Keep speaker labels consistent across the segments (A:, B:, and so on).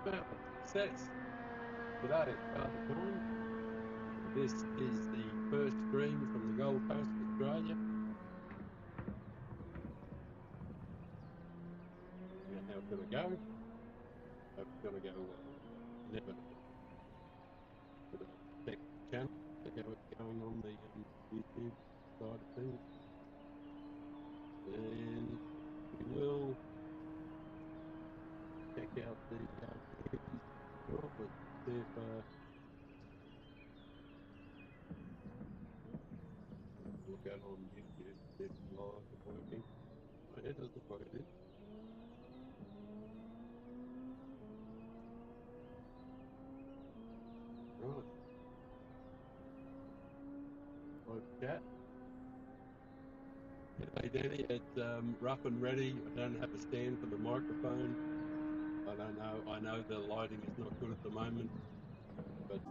A: about success. G'day, it's Father John. This is the first stream from the Gold Coast, Australia. Now, how it's going to go? Hope it's going to go well. Never know. But I'll check the channel, check how it's going on the YouTube side of things. And we will check out the views as well, but see if look out on YouTube, see if it's live and working. Oh, it does look like it is. Right. Live chat. Hey Danny, it's rough and ready. I don't have a stand for the microphone. I don't know. I know the lighting is not good at the moment, but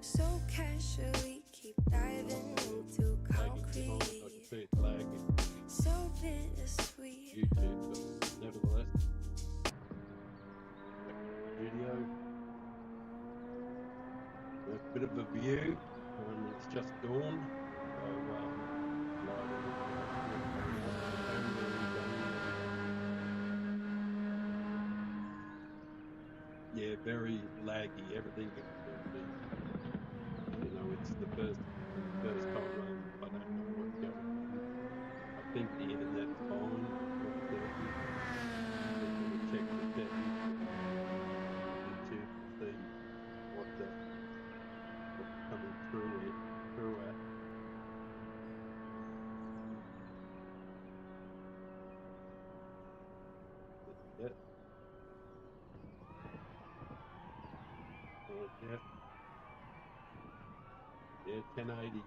B: So casually keep diving into concrete.
A: I can see it's lagging.
B: So bittersweet.
A: YouTube, but nevertheless, video. A bit of a view. It's just dawn, so lighting is yeah, very laggy. Everything is it's the first time I don't know what's going on. I think the internet's fine, but just want to check the settings on YouTube to see what's coming through at. Yeah. Yeah. Yeah, 1080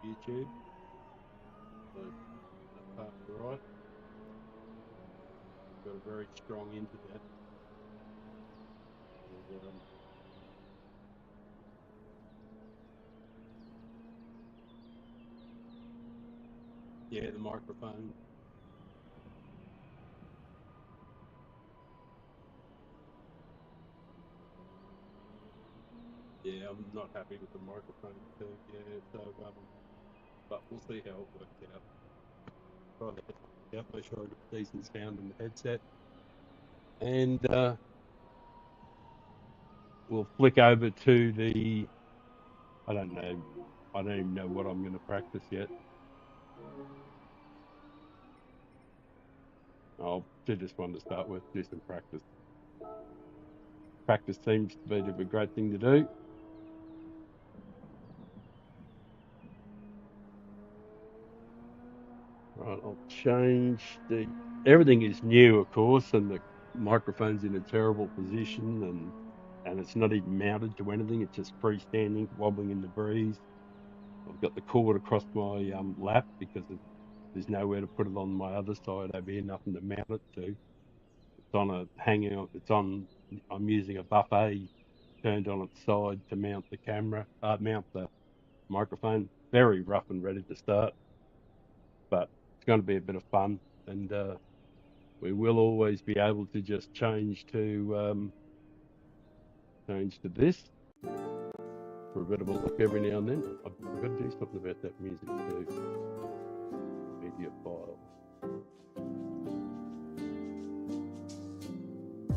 A: YouTube. So that part's right. Got a very strong internet. And, yeah, the microphone. Yeah, I'm not happy with the microphone too. Yeah, so but we'll see how it works out. Try the headphones out, make sure I get decent sound in the headset. And we'll flick over to the I don't even know what I'm going to practice yet. I'll do this one to start with, do some practice. Practice seems to be a great thing to do. Right, I'll change everything is new, of course, and the microphone's in a terrible position, and it's not even mounted to anything. It's just freestanding, wobbling in the breeze. I've got the cord across my lap because there's nowhere to put it on my other side over here, nothing to mount it to. It's on a hanging on. I'm using a buffet turned on its side to mount the camera, mount the microphone. Very rough and ready to start, but it's going to be a bit of fun, and we will always be able to just change to this for a bit of a look every now and then. I've got to do something about that music too. Media files.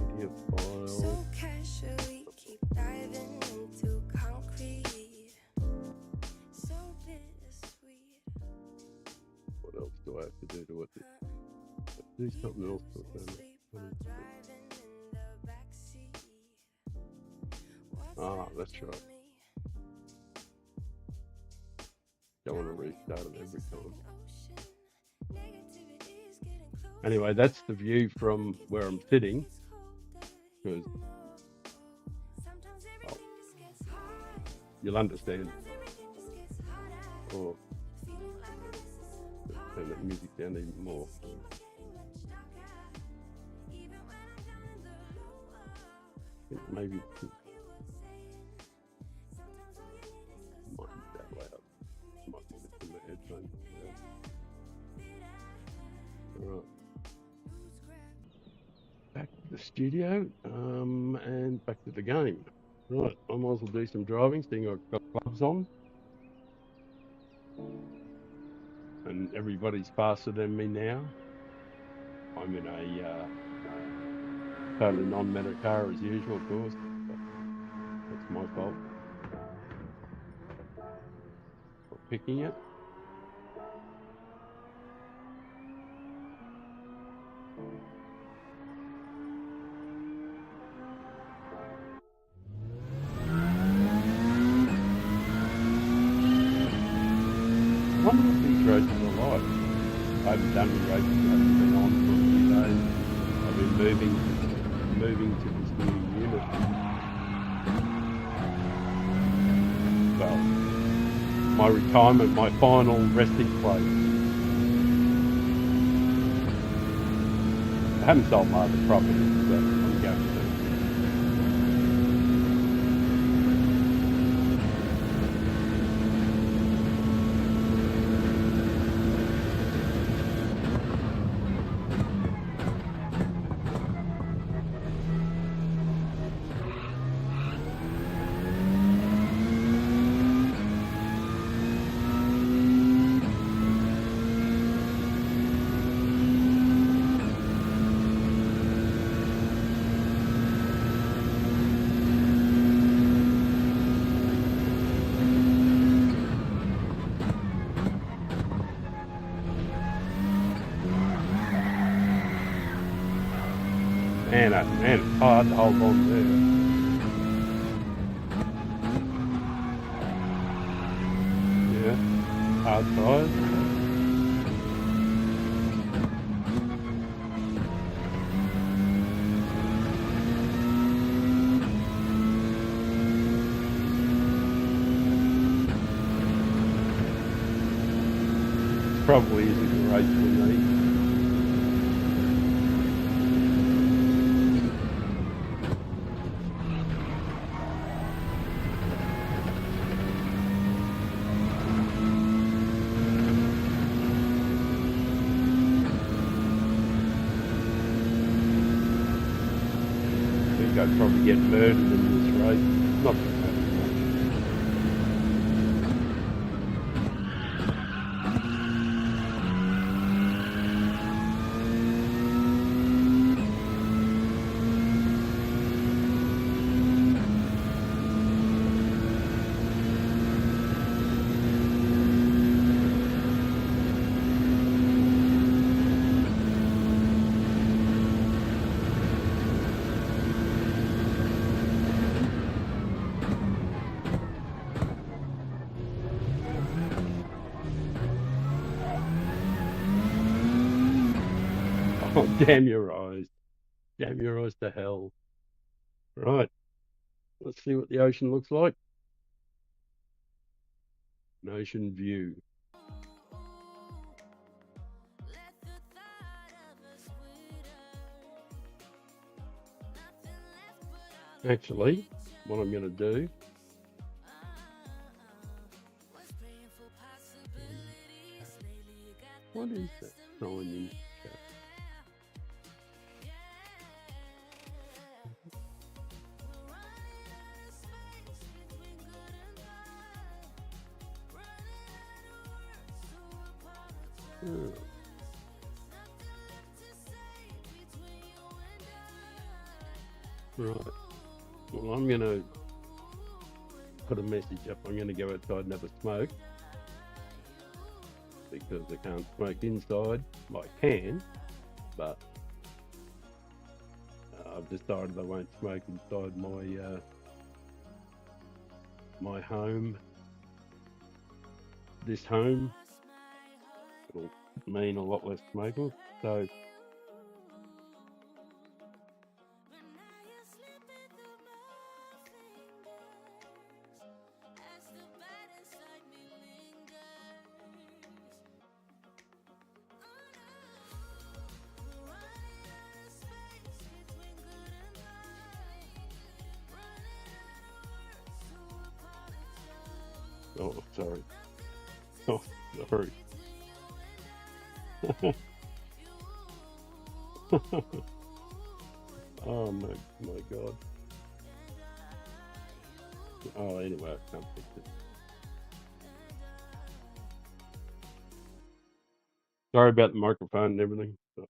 A: Media files.
B: So casually keep diving into concrete. So bittersweet.
A: What else do I have to do to it? Do something else to it. That's right. Don't want to restart it every time. Anyway, that's the view from where I'm sitting. Because you'll understand. Or turn the music down even more. Maybe might be that loud. Might be just in the headphones. studio, and back to the game. Right, I might as well do some driving, seeing I've got gloves on, and everybody's faster than me now. I'm in a totally non-meta car as usual, of course, but that's my fault for picking it. I wonder if these races are live. I haven't done any races, I haven't been on for a few days. I've been moving to this new unit. Well, my retirement, my final resting place. I haven't sold my other properties, but I'm going to. Man, it's hard to hold on there. Yeah, hard tires. Probably isn't a race for me. I think I'd probably get murdered in this race. Not that it matters much. Oh, damn your eyes. Damn your eyes to hell. Right, let's see what the ocean looks like. An ocean view. Actually, what I'm going to do. What is that throwing in chat? Oh. Right. Well, I'm going to put a message up. I'm going to go outside and have a smoke because I can't smoke inside. Well, I can, but I've decided I won't smoke inside my home. This home. It'll mean a lot less smoking. So oh, sorry. Oh, sorry. Oh my god. Oh, anyway, I can't fix it. Sorry about the microphone and everything. But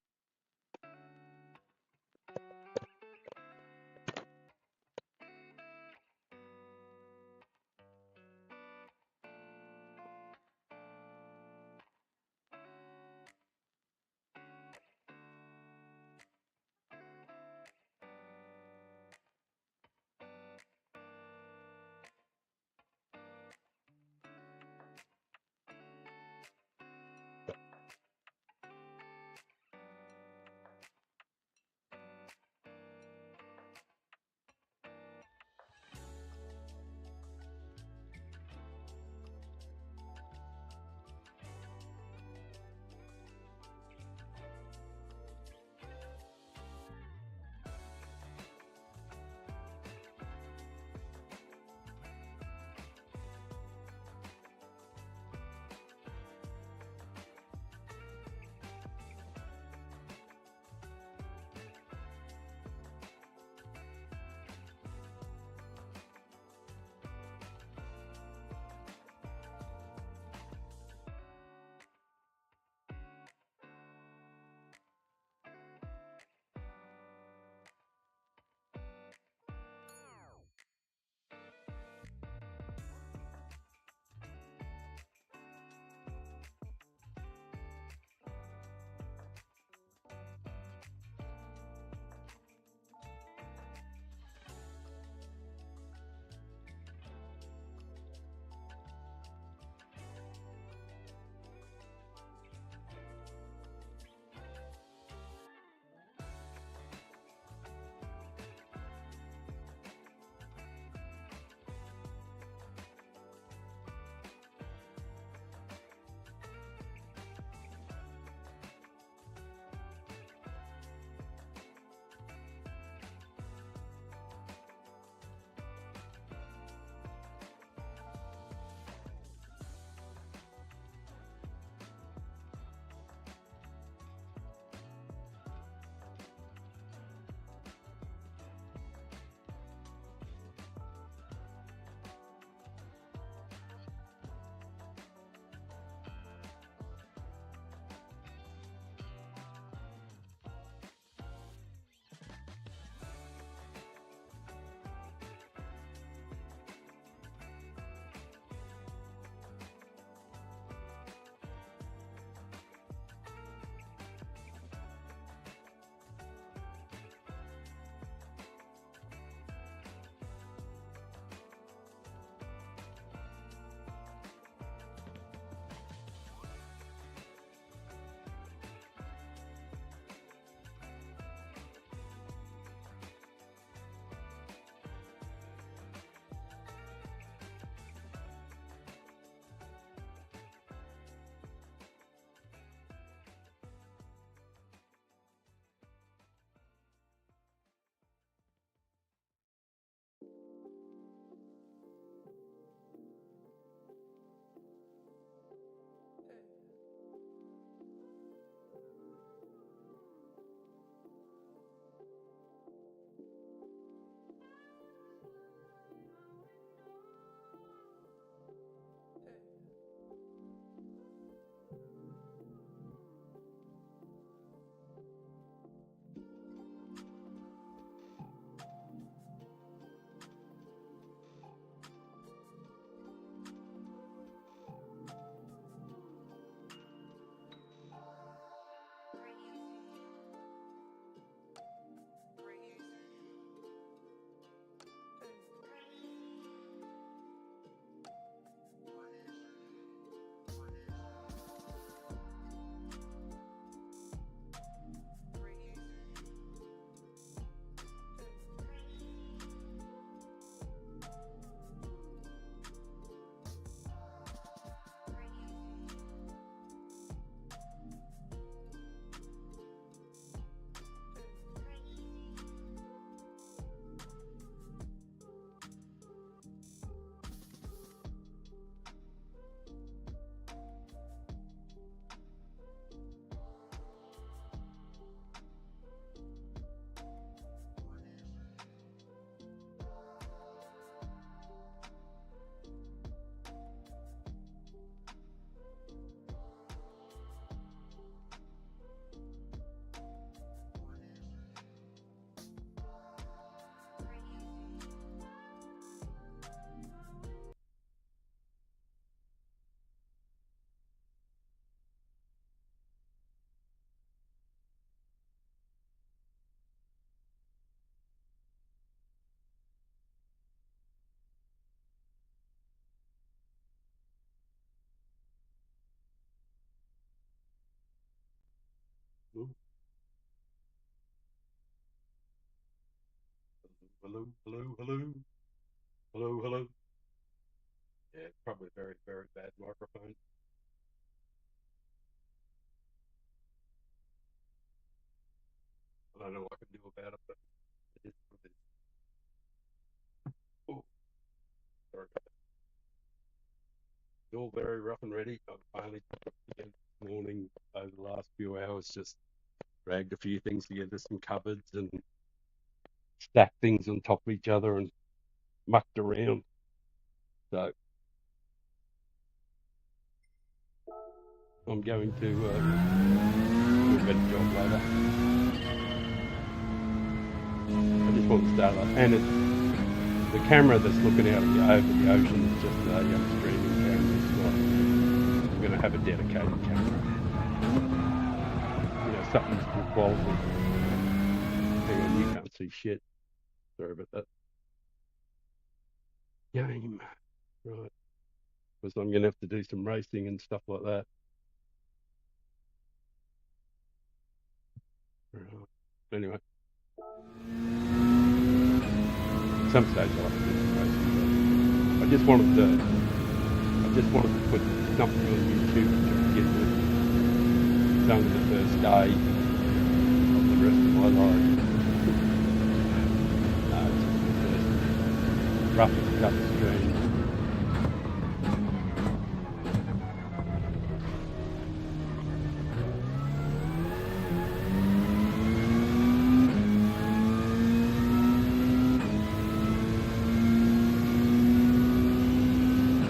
A: Hello, hello, hello, hello, hello. Yeah, probably a very, very bad microphone. I don't know what I can do about it, but it is what it is. Oh, sorry about that. It's all very rough and ready. I finally put it together this morning over the last few hours, just dragged a few things together, some cupboards, and stacked things on top of each other and mucked around. So I'm going to do a better job later. I just want to start up. And the camera that's looking out over the ocean is just a streaming camera. It's not, I'm going to have a dedicated camera. You know, something good quality. Hang on, you can't see shit. Sorry about that. Game. Right. Because I'm going to have to do some racing and stuff like that. Right. Anyway. At some stage I'll have to do some racing. But I just wanted to put something on YouTube to begin with. It's only the first day of the rest of my life. It's the first rough and tough stream.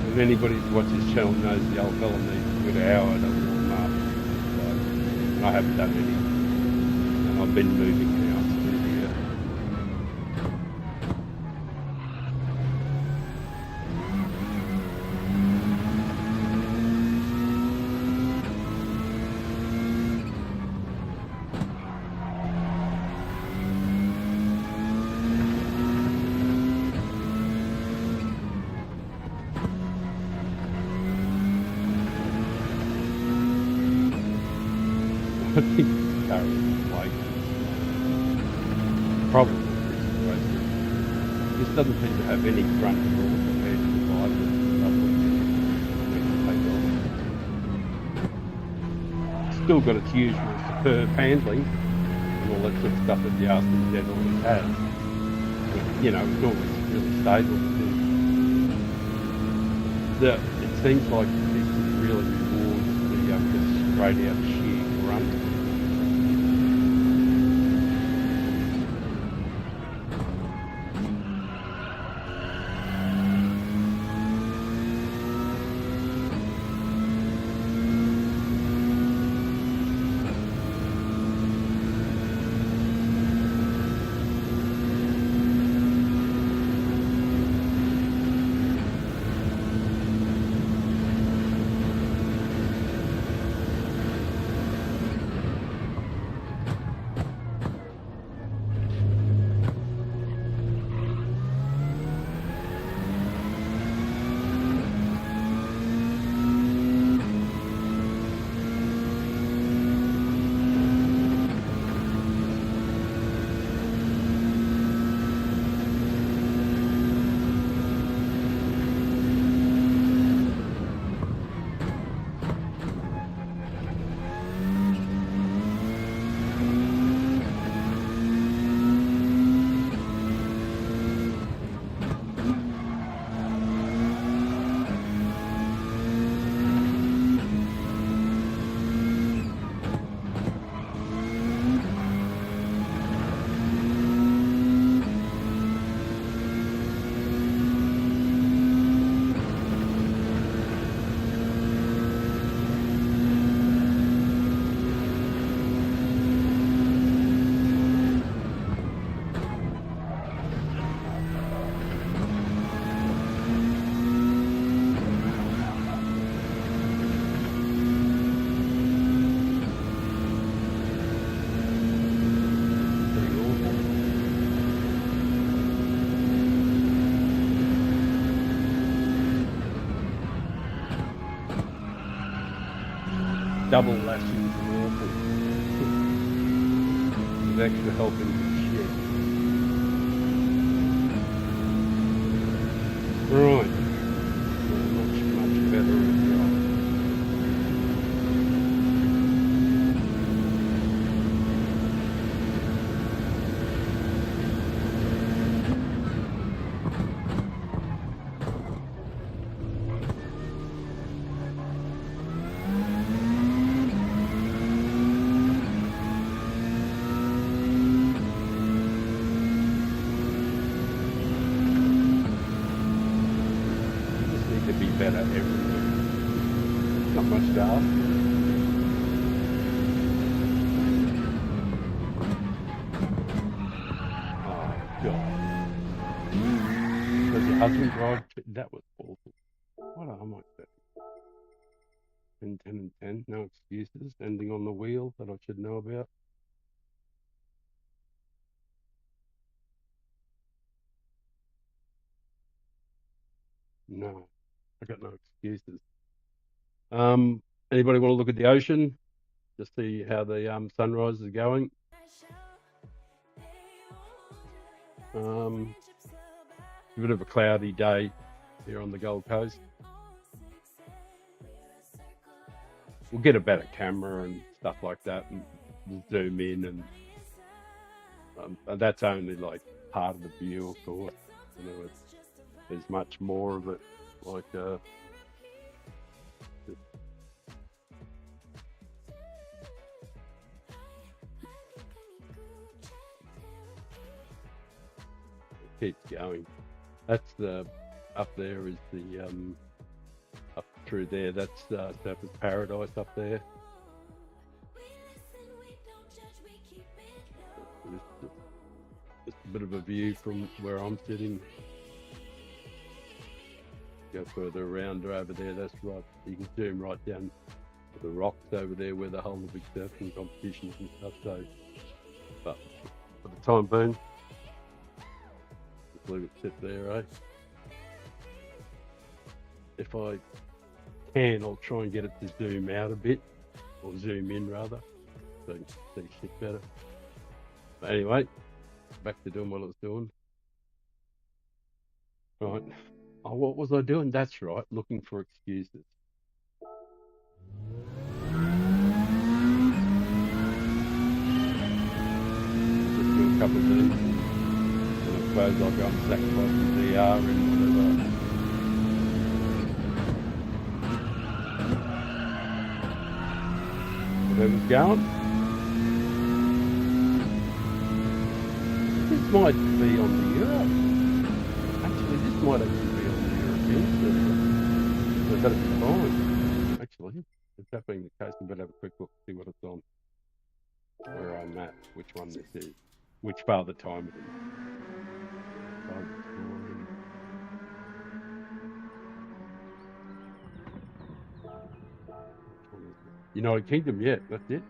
A: If anybody who watches this channel knows the old fella needs a good hour to warm up. So, and I haven't done any. And I've been moving now through here. I think the car is like problem with this situation. This doesn't seem to have any front at all compared to the bike and stuff like that. Still got its usual superb handling and all that sort of stuff that the Aston Z always has. But, you know, it's always really stable. It seems like this is really towards the just straight out sheer grunt. Double lashing is awful. With extra helping with shit. Right. Much better result. Just need to be better everywhere. Not much to ask. Oh God. Does your husband drive? That was awful. What am I saying? 10, 10 and 10. No excuses. Ending on the wheel that I should know about. No, I got no excuses. Um, Anybody want to look at the ocean? Just see how the sunrise is going. A bit of a cloudy day here on the Gold Coast. We'll get a better camera and stuff like that, and we'll zoom in, and that's only like part of the view, of course. You know, there's much more of it, like it keeps going. That's the up there is the up through there. That's Surfers Paradise up there. Just a bit of a view from where I'm sitting. Go further around over there. That's right. You can zoom right down to the rocks over there where the whole big surfing competitions and stuff. So, but for the time being, just leave it sit there, eh? If I can, I'll try and get it to zoom out a bit, or zoom in rather, so you can see shit better. But anyway, back to doing what I was doing. Right. Oh, what was I doing? That's right, looking for excuses. Just do a couple of things, and I suppose I'll go and sacrifice some VR and whatever's going. This might be on the Euro. Actually, this might actually be on the European server. So that'd be fine. Actually, if that being the case, I better have a quick look, see what it's on, where I'm at, which one this is, which Father Time it is. United Kingdom, yeah, that's it.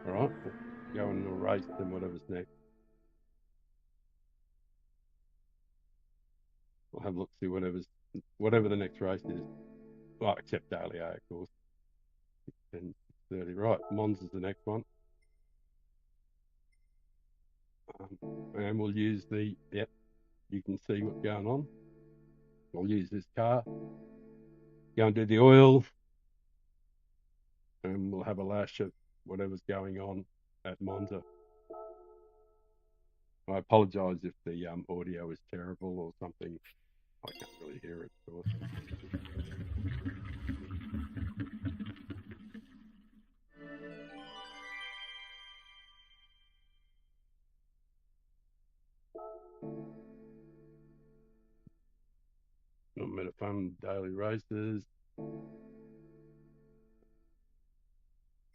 A: All right, we'll go and erase them, whatever's next. We'll have a look, see whatever the next race is. Well, except Daily A, of course. 10, 30. Right, Mons is the next one. And we'll use yep, you can see what's going on. I'll use this car, go and do the oil, and we'll have a lash at whatever's going on at Monza. I apologise if the audio is terrible or something. I can't really hear it, of course. Not many fun daily races.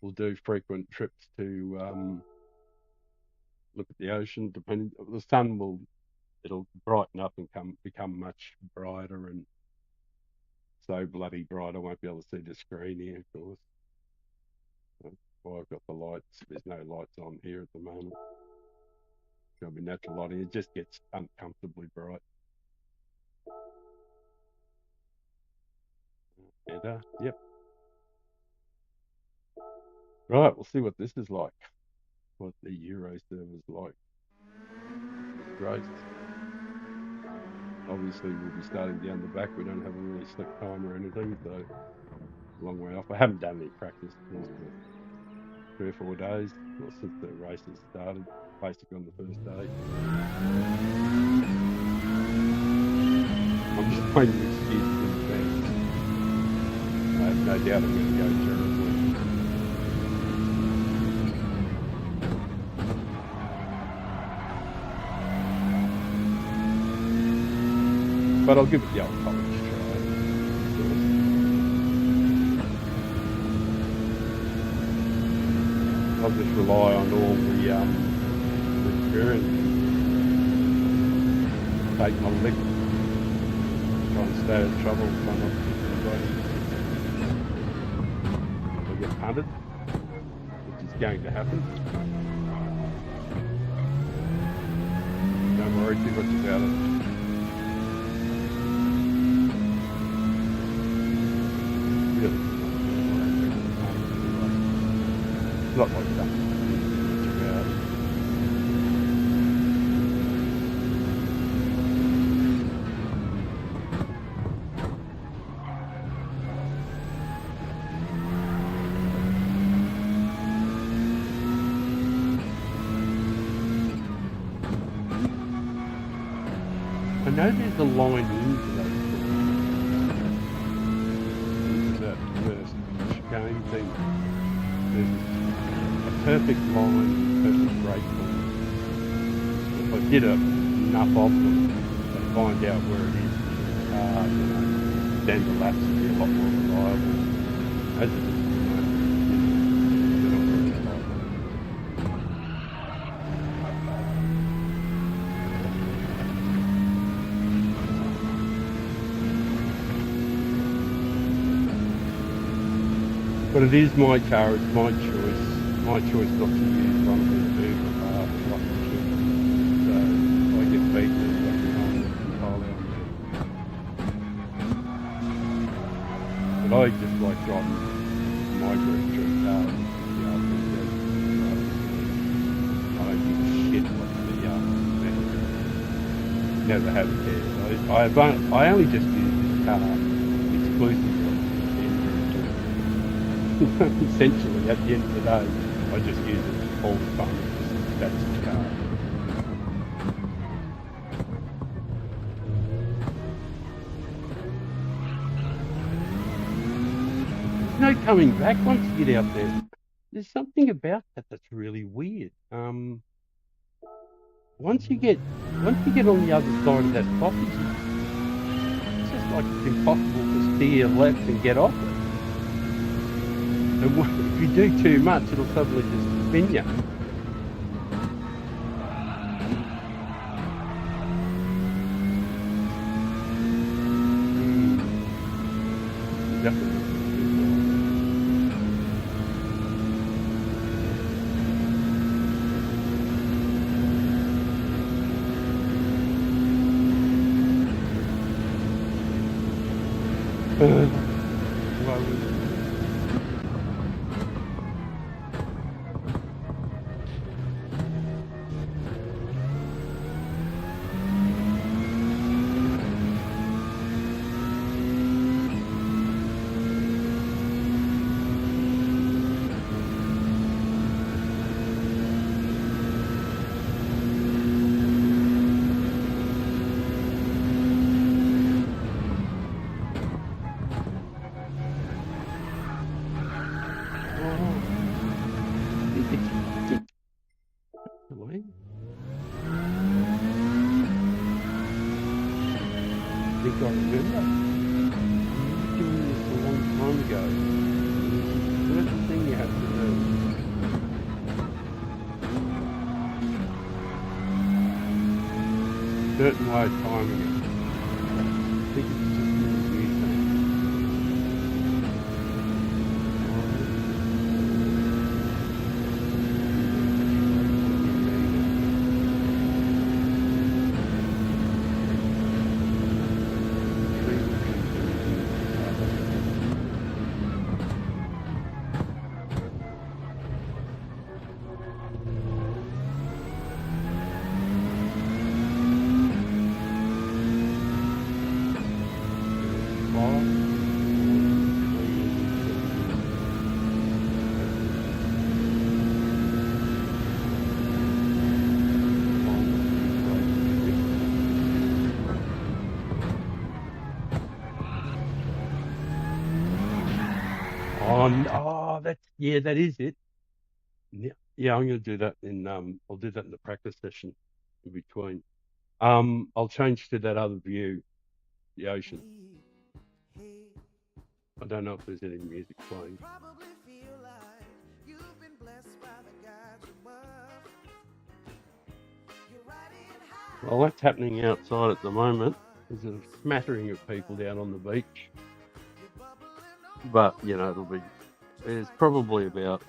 A: We'll do frequent trips to look at the ocean. Depending, the sun it'll brighten up and become much brighter, and so bloody bright I won't be able to see the screen here, of course. That's why I've got the lights. There's no lights on here at the moment. It's going to be natural lighting. It just gets uncomfortably bright. And yep. Right, we'll see what this is like. What the Euro server's like. Great. obviously we'll be starting down the back. We don't have a really slick time or anything, so a long way off. I haven't done any practice for 3 or 4 days, well, since the races started, basically on the first day. I'm just making excuses in advance. I have no doubt I'm going to go terribly. But I'll give it the old college try first. I'll just rely on all the experience. Take my lick. Try and stay out of trouble. Try not to hit anybody. If I get punted, which is going to happen, don't worry too much about it. Really, not like that. Much about it. I know there's a line into those into that first chicane thing. There's a perfect line, perfect break point. If I did enough of them, I'd find out where it is. Then the laps would be a lot more reliable. As it is at the moment, they're not very reliable. But it is my car, it's my choice. My choice not to use one of these Uber cars like I should. So if I get beaten, it's entirely on me. But I just like driving my group through cars. I don't give a shit what the never have a care. I only just use this car exclusively. Essentially, at the end of the day, I just use it all the time. That's the car. There's no coming back once you get out there. There's something about that that's really weird. Once you get on the other side of that sausage, it's just like it's impossible to steer left and get off it. And if you do too much, it'll suddenly just spin you. Definitely. I think I remember doing this a long time ago. There's the thing you have to do. Certain way of timing it. I think it's just a new thing. that is it. Yeah, I'm going to do that I'll do that in the practice session in between. I'll change to that other view, the ocean. I don't know if there's any music playing. Well, that's happening outside at the moment. There's a smattering of people down on the beach. But, there's probably about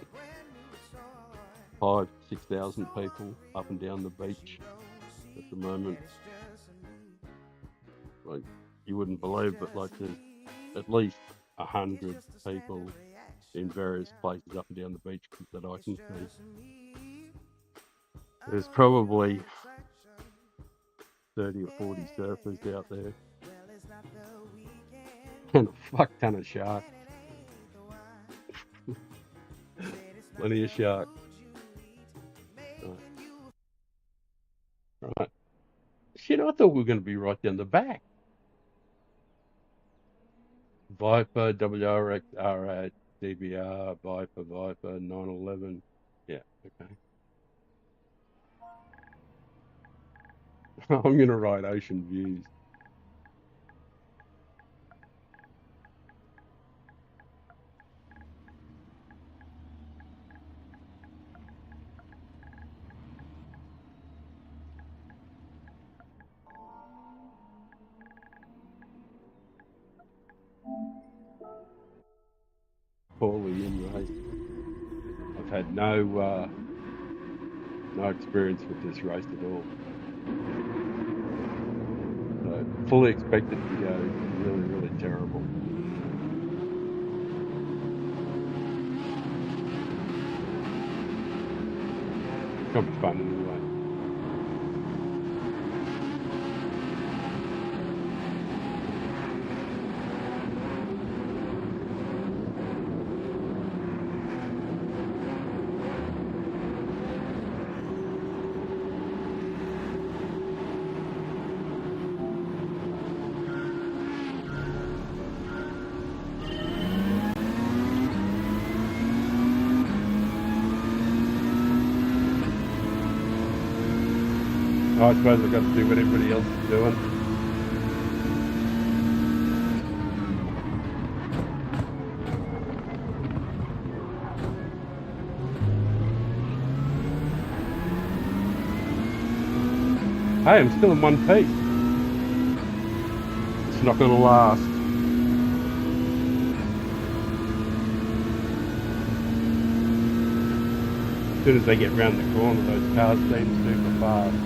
A: 6,000 people up and down the beach at the moment. Like, you wouldn't believe, but like there's at least 100 people in various places up and down the beach that I can see. There's probably 30 or 40 surfers out there. And a fuck ton of sharks. Plenty of sharks. Right. Shit, I thought we were going to be right down the back. Viper, WRX, R8, DBR, Viper, 911. Yeah, okay. I'm going to write Ocean Views. Poorly in race. I've had no experience with this race at all. So fully expected to go really, really terrible. It's gonna be fun anyway. I suppose I've got to do what everybody else is doing. Hey, I'm still in one piece. It's not going to last. As soon as they get round the corner, those cars seem super fast.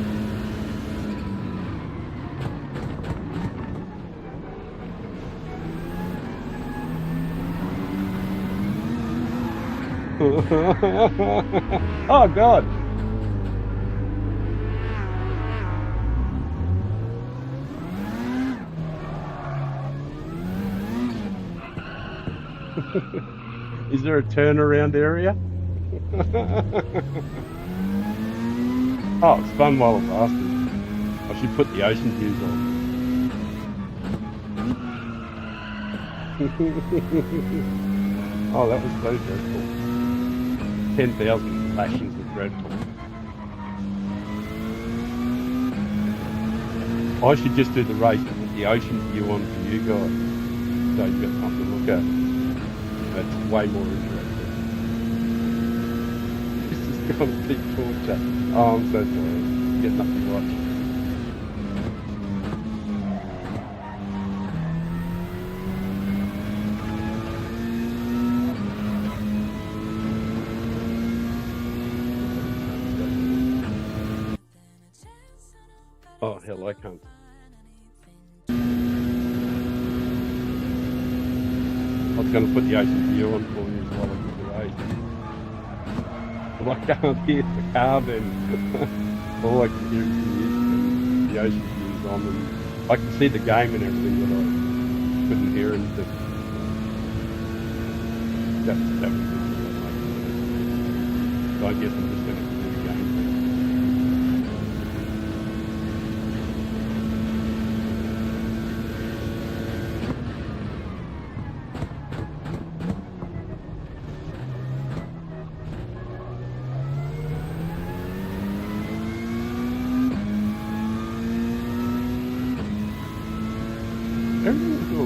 A: Oh God. Is there a turnaround area? Oh, it's fun while it lasted. I should put the Ocean Views on. Oh, that was so dreadful. 10,000 flashes was dreadful. I should just do the race and put the Ocean View on for you guys, so you've got something to look at. That's way more interesting. This is going to be torture. Oh, I'm so sorry. Get nothing to watch. Oh, hell, I can't. I was going to put the Ocean View on for you while I do the race. But I can't hear the car then. All I can hear is the music and the Ocean View's on, and I can see the game and everything, but I couldn't hear anything. That was it. So I guess I'm just going to do the game.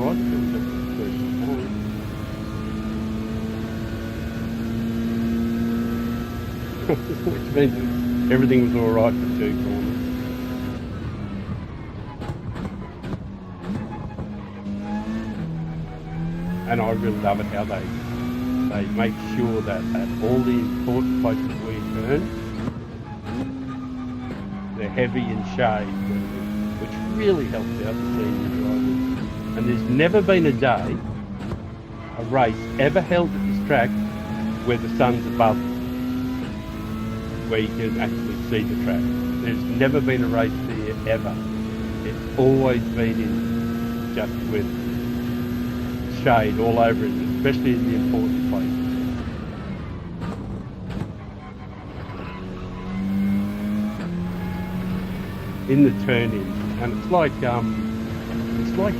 A: alright until the first time. Which means that everything was alright for 2 corners. And I really love it how they make sure that at all the important places we turn, they're heavy in shade, which really helps out the senior drivers. And there's never been a day, a race ever held at this track where the sun's above, where you can actually see the track. There's never been a race there ever. It's always been in just with shade all over it, especially in the important places. In the turn-ins, and it's like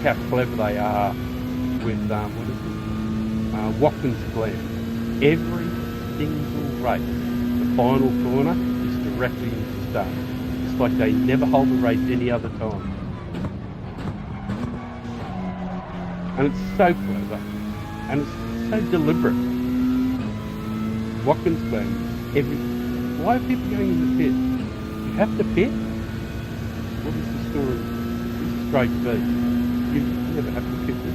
A: how clever they are with Watkins Glen. Every single race, the final corner is directly into start. It's like they never hold the race any other time. And it's so clever, and it's so deliberate. Watkins Glen, why are people going in the pit? You have to pit? What is the story? This is straight B. You never have to pit this.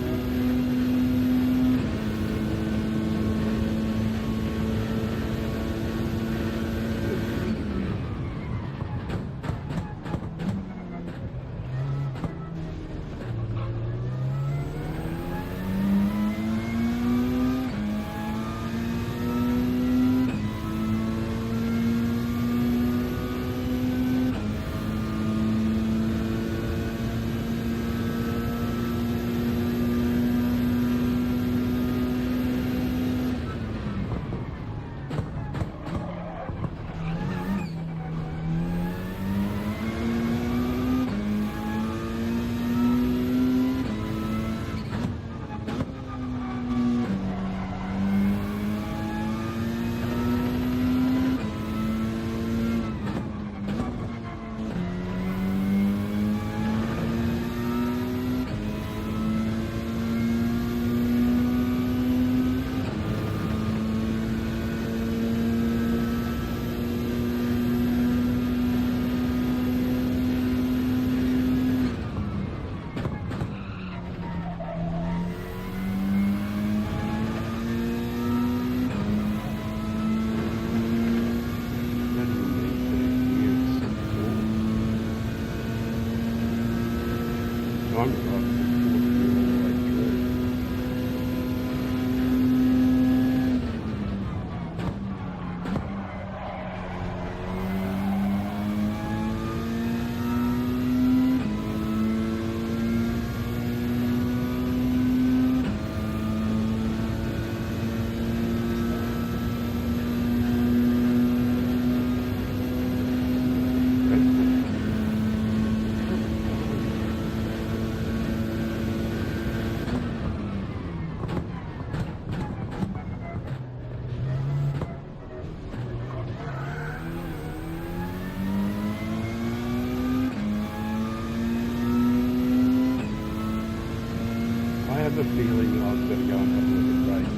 A: have a feeling I was going to go and have a look at race.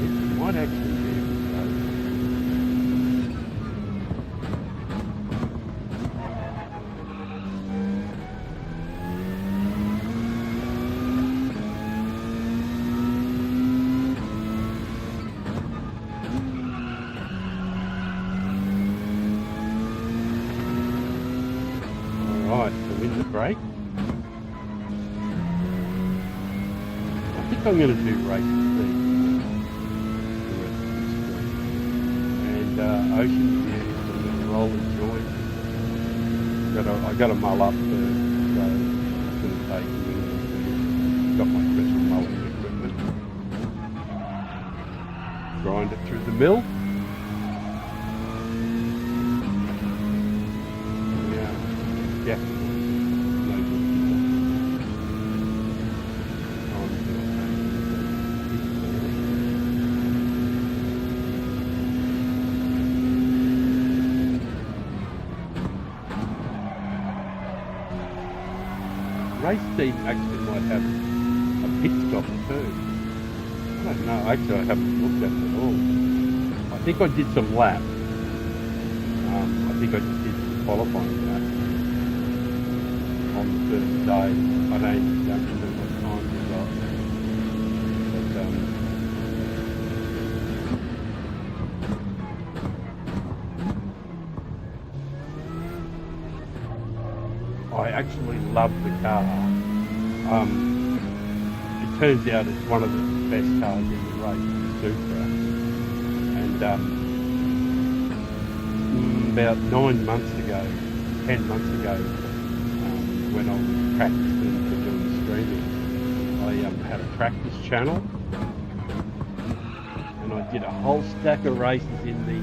A: It might actually be a good race. Right, so in the break. I think I'm going to do race 3. And Ocean View, I'm going to roll the joint. I got to mull up first, so it's going to take a minute or two. Got my special mulling equipment. Grind it through the mill. Yeah. race team actually might have a pit stop too. I don't know. Actually, I haven't looked at it at all. I think I did some laps. I think I just did some qualifying laps on the first day. I don't remember what time we got. But I actually love the car. It turns out it's one of the best cars in the race, the Supra. And about 9 months ago, 10 months ago, when I was practicing for doing streaming, I had a practice channel, and I did a whole stack of races in the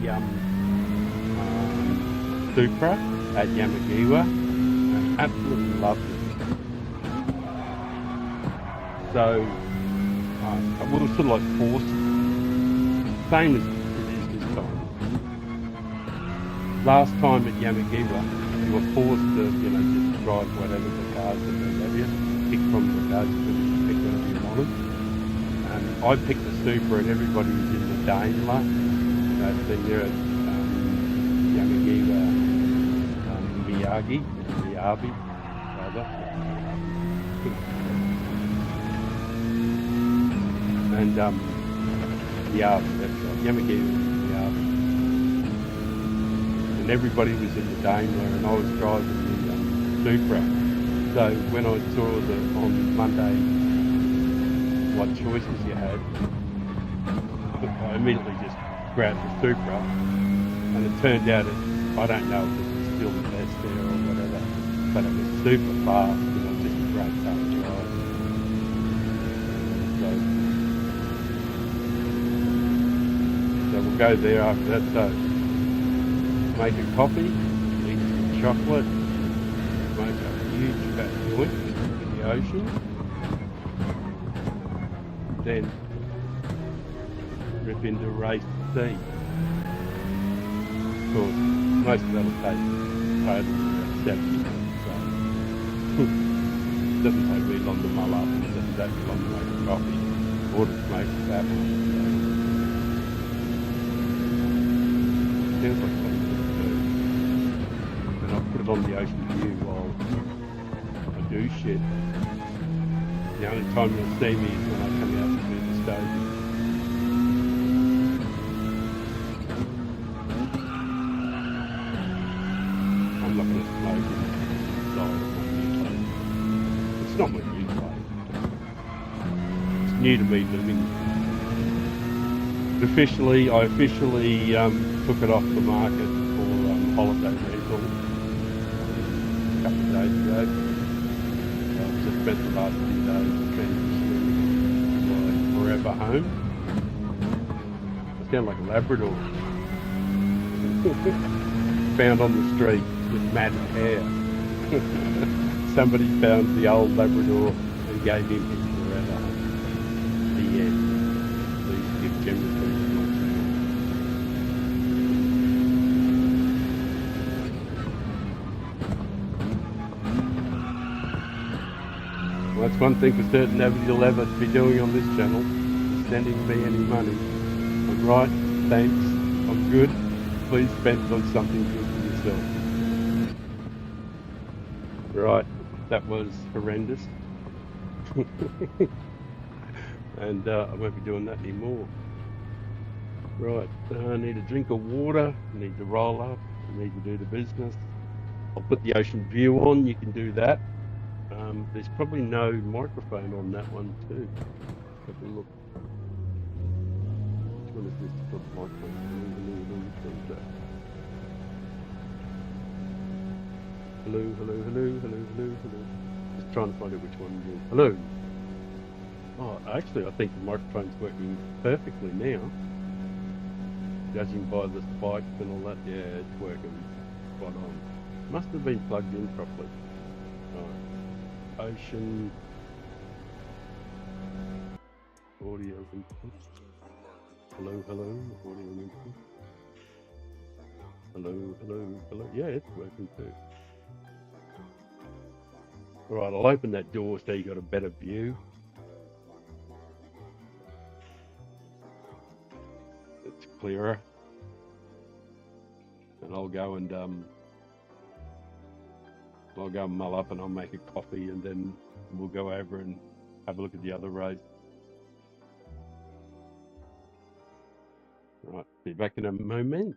A: Supra at Yamagiwa, and absolutely loved it. So we were sort of like forced, same as it is this time. Last time at Yamagiwa, you were forced to, just drive whatever the cars that they gave you, pick from the cars, you could pick whatever you wanted. And I picked the Supra, and everybody was in the Daimler. Then you're at Yamagiwa, Miyabi, rather. And Miyabi, that's right, Yamagiwa, Miyabi. And everybody was in the Daimler, and I was driving the Supra. So when I saw on Monday what choices you had, I immediately just grabbed the Supra, and it turned out I don't know if it was still the best there or whatever, but it was super fast, just a great car to drive. So we'll go there after that. So make a coffee, eat some chocolate, smoke a huge fat joint in the ocean, then rip into race C. Of course, most of that'll take totally about 7 minutes. So it doesn't take me long to mull up, and it doesn't take me long to make a coffee or to smoke a fat one. Sounds like something to do. And I'll put it on the ocean view while I do shit. The only time you'll see me is when I come out to do the stages. I'm not going to smoke inside of my new place. It's not my new place. It's new to me living. I officially took it off the market for holiday rental a couple of days ago. I've just spent the last few days transitioning my forever home. I sound like a Labrador. Found on the street with matted hair. Somebody found the old Labrador and gave him his forever home. The end. Please give generously. Well, that's one thing for certain nobody will ever be doing on this channel, sending me any money. I'm right, thanks, I'm good, please spend it on something good for yourself. Right, that was horrendous. And I won't be doing that anymore. Right, I need a drink of water, I need to roll up, I need to do the business. I'll put the ocean view on, you can do that. There's probably no microphone on that one too. Have a look. Which one is this? Got the microphone. Hello. Just trying to find out which one it is. Hello. Oh, actually, I think the microphone's working perfectly now. Judging by the spikes and all that, yeah, it's working spot on. Must have been plugged in properly. Right. Ocean audio input. Hello, audio input. Hello. Yeah, it's working too. All right, I'll open that door so you got a better view. It's clearer, and I'll go and mull up, and I'll make a coffee, and then we'll go over and have a look at the other roads. Right, be back in a moment.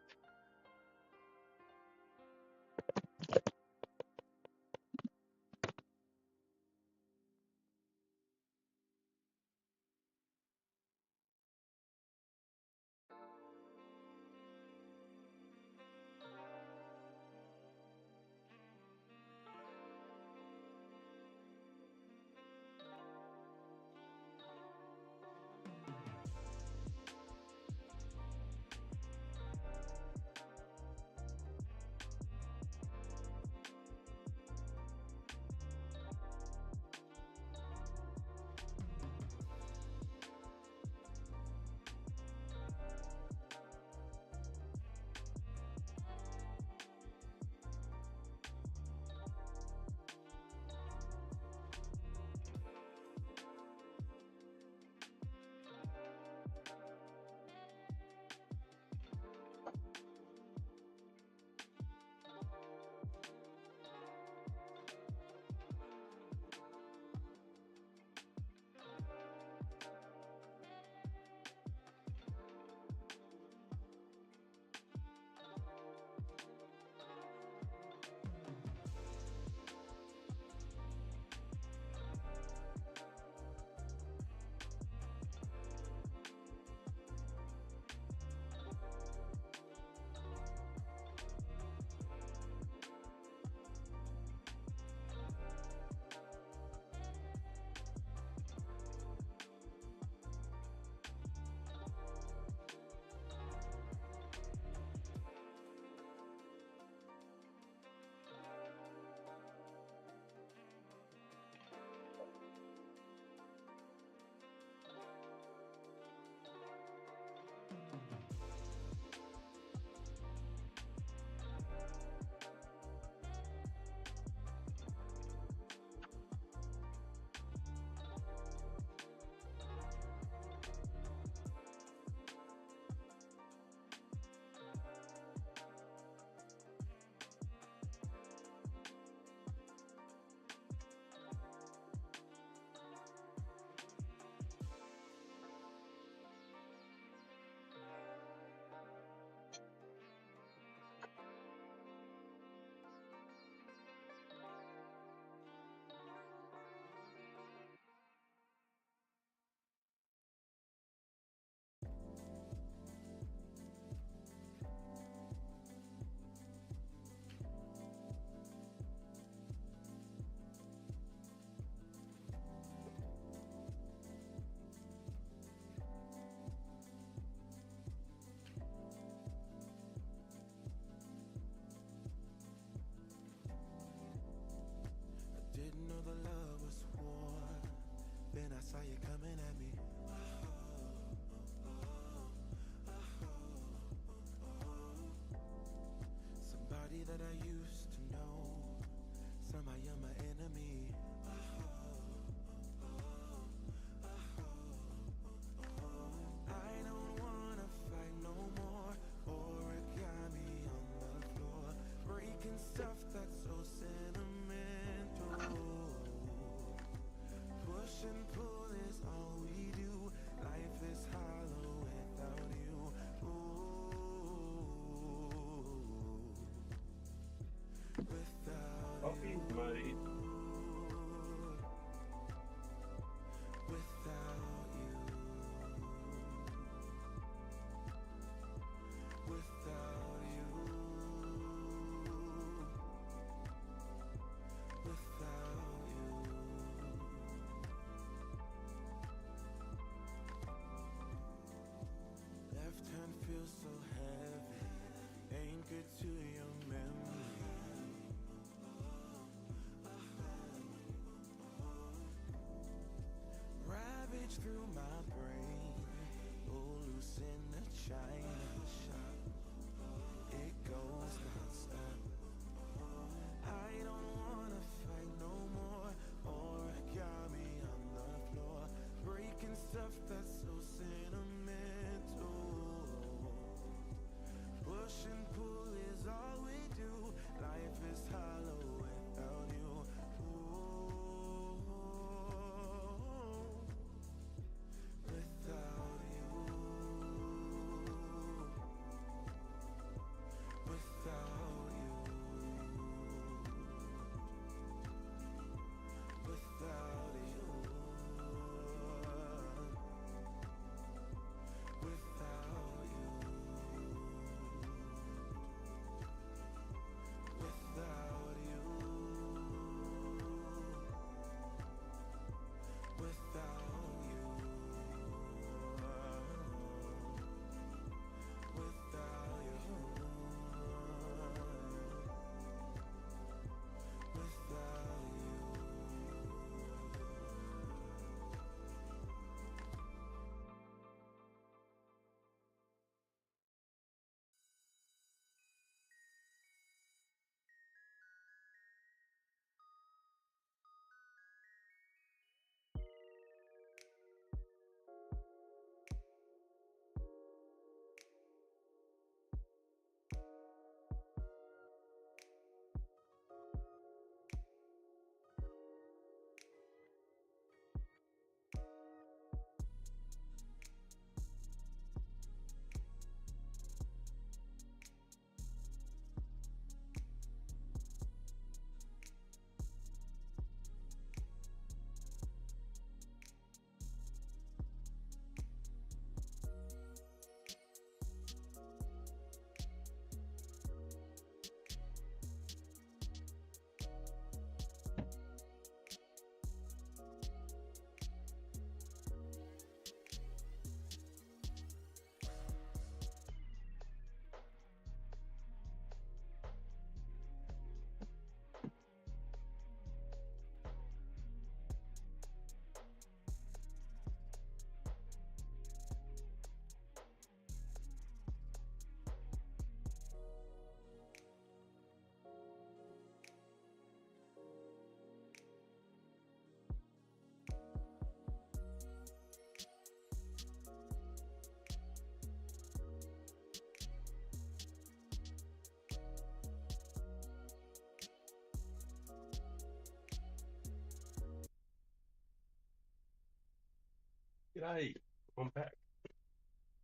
A: G'day, I'm back.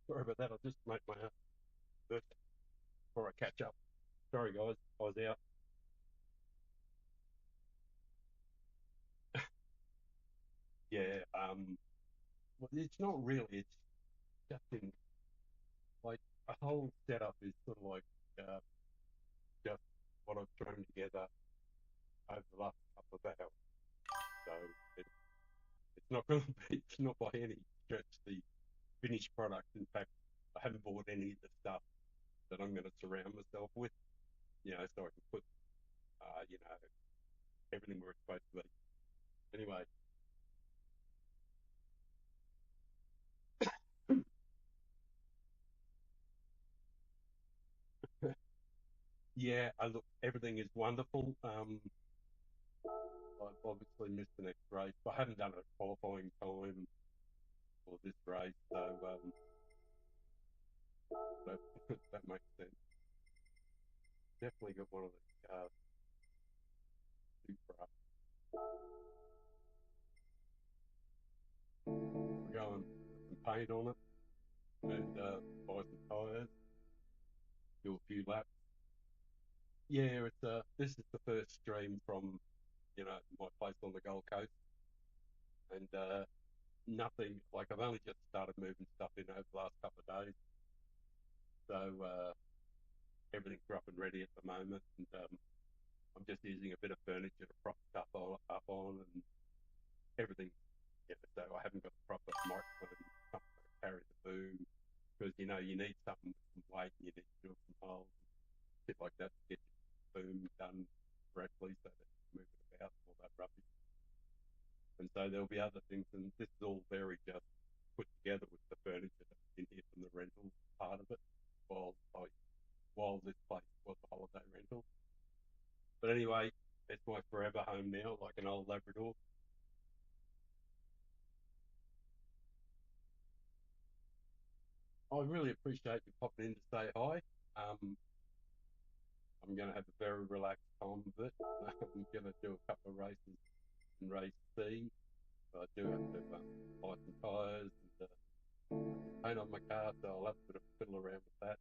A: Sorry about that. I'll just make my birthday before I catch up. Sorry, guys, I was out. Yeah, well, it's not really. It's just in like a whole setup is sort of like uh, just what I've thrown together over the last couple of hours. So it, it's not going to be. It's not by any stretch the finished product. In fact, I haven't bought any of the stuff that I'm going to surround myself with. So I can put you know everything where it's supposed to be. Anyway, yeah, I look, everything is wonderful. I've obviously missed the next race. I haven't done a qualifying time for this race, so that, that makes sense. Definitely got one of the cars super up. We're going to put some paint on it and buy some tyres, do a few laps. Yeah, it's this is the first stream from my place on the Gold Coast, and nothing like I've only just started moving stuff in over the last couple of days, so everything's up and ready at the moment, and I'm just using a bit of furniture to prop stuff up on and everything. So I haven't got a proper microphone, something to carry the boom because you need something with some weight. And you need to drill some holes, and shit like that to get your boom done correctly so that you can move it about and all that rubbish. And so there'll be other things, and this is all very just put together with the furniture that's in here from the rental part of it. While while this place was a holiday rental, but anyway, it's my forever home now, like an old Labrador. I really appreciate you popping in to say hi. Um, I'm going to have a very relaxed time with it. I'm going to do a couple of races in race C. But I do have to buy some tyres and put some paint on my car, so I'll have a bit of fiddle around with that.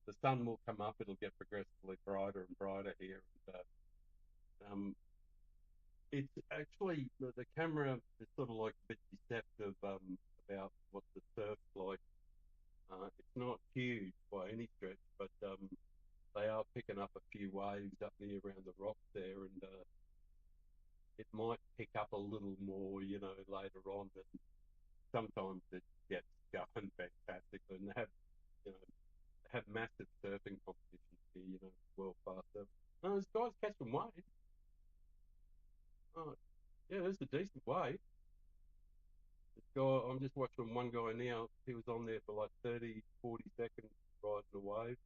A: The sun will come up; it'll get progressively brighter and brighter here. And, um, it's actually the camera is sort of like a bit deceptive about what the surf's like. It's not huge by any stretch, but they are picking up a few waves up near around the rocks there, and it might pick up a little more, later on. And sometimes it gets going fantastically, and they have massive surfing competitions here, world class surfing. No, this guy's catching waves. Oh, yeah, there's a decent wave. This guy, I'm just watching one guy now. He was on there for like 30, 40 seconds riding a wave,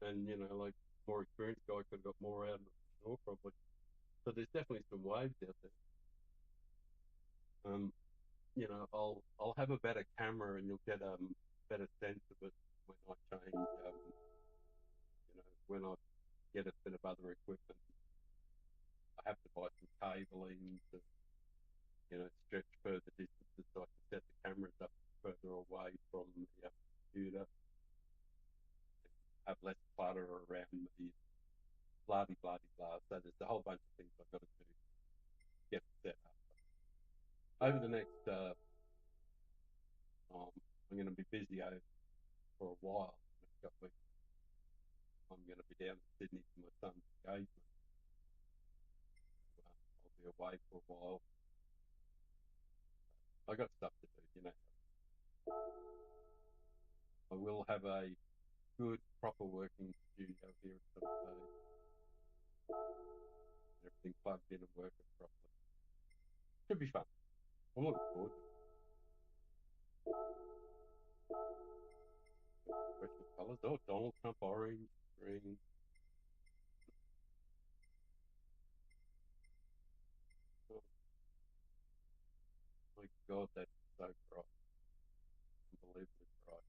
A: and like more experienced guy could have got more out of it for sure, probably. So there's definitely some waves out there. Um, I'll have a better camera and you'll get better sense of it when I change when I get a bit of other equipment. I have to buy some cabling to stretch further distances so I can set the cameras up further away from the computer, have less clutter around the bloody bloody blah. So there's a whole bunch of things I've got to do to get it set up. Over the next um, I'm going to be busy over for a while. Next couple of weeks, I'm going to be down in Sydney for my son's engagement. I'll be away for a while. I got stuff to do. I will have a good, proper working studio here at some stage. Everything plugged in and working properly. Should be fun. I'm looking forward to it. Special colours. Oh, Donald Trump orange, green. Oh my God, that's so bright. Unbelievably bright.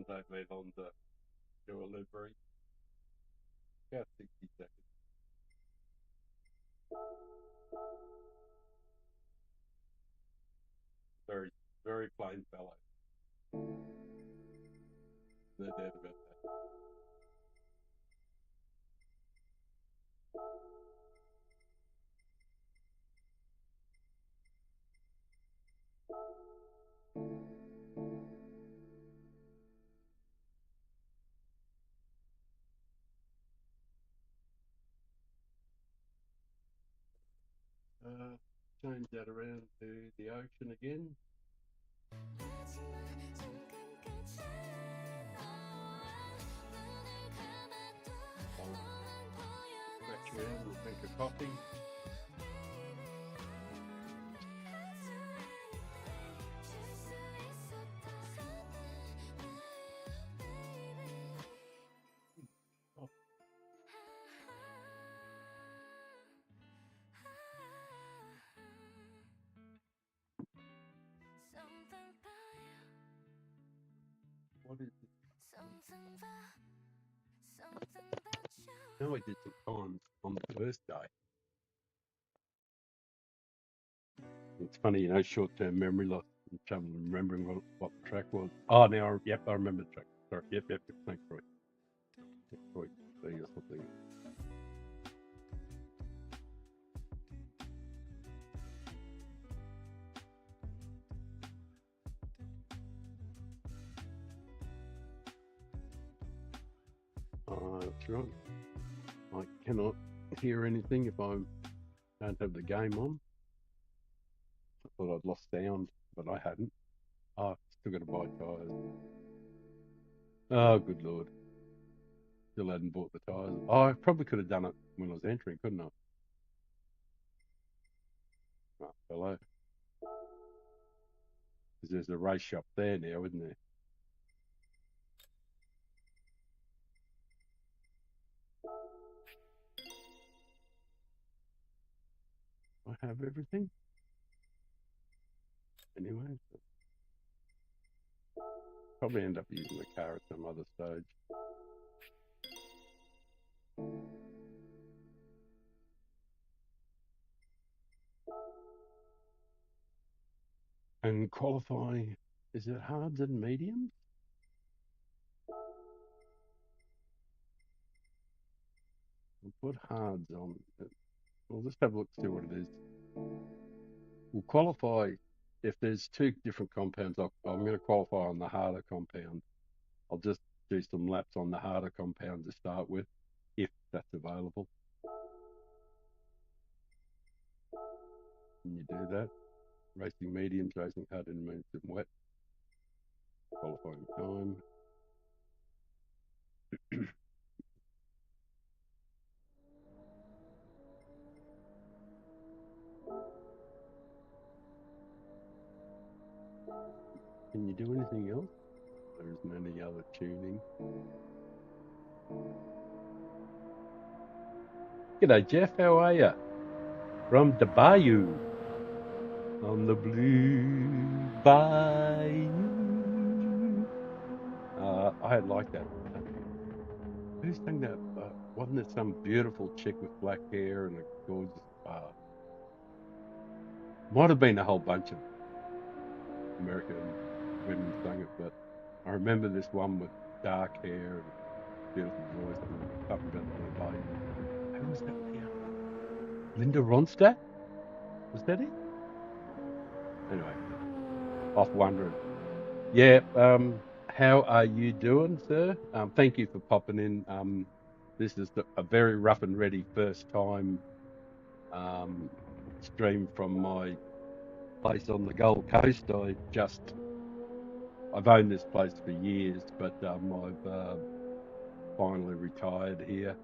A: Sunday went on to do a livery. About 60 seconds. Very, very plain fellow. No doubt about that. Change that around to the ocean again. Stretch around and drink a coffee. Oh, what is it? I know I did some times on the first day. It's funny, you know, short-term memory loss and trouble remembering what the track was. Oh, now, yep, I remember the track. Sorry, yep, thanks, Roy. Roy, thing or something. That's right. I cannot hear anything if I don't have the game on. I thought I'd lost sound, but I hadn't. Oh, still got to buy tyres. Oh, good Lord. Still hadn't bought the tyres. Oh, I probably could have done it when I was entering, couldn't I? Oh, hello. Because there's a race shop there now, isn't there? I have everything. Anyway, probably end up using the car at some other stage. And qualify, is it hards and mediums? We'll put hards on. We'll just have a look, see what it is. We'll qualify if there's two different compounds. I'm going to qualify on the harder compound. I'll just do some laps on the harder compound to start with, if that's available. Can you do that? Racing mediums, racing hard, intermediate, and wet. Qualifying time. Can you do anything else? There isn't any other tuning. G'day, Jeff. How are you? From the Bayou. On the blue bayou. I like that. Who sang that? Wasn't it some beautiful chick with black hair and a gorgeous might have been a whole bunch of American women sang it, but I remember this one with dark hair and beautiful voice and talking about the blue bayou. Who was that now? Linda Ronstadt? Was that it? Anyway, off wondering. Yeah, how are you doing, sir? Thank you for popping in. This is a very rough and ready first time stream from my place on the Gold Coast. I've owned this place for years, but I've finally retired here,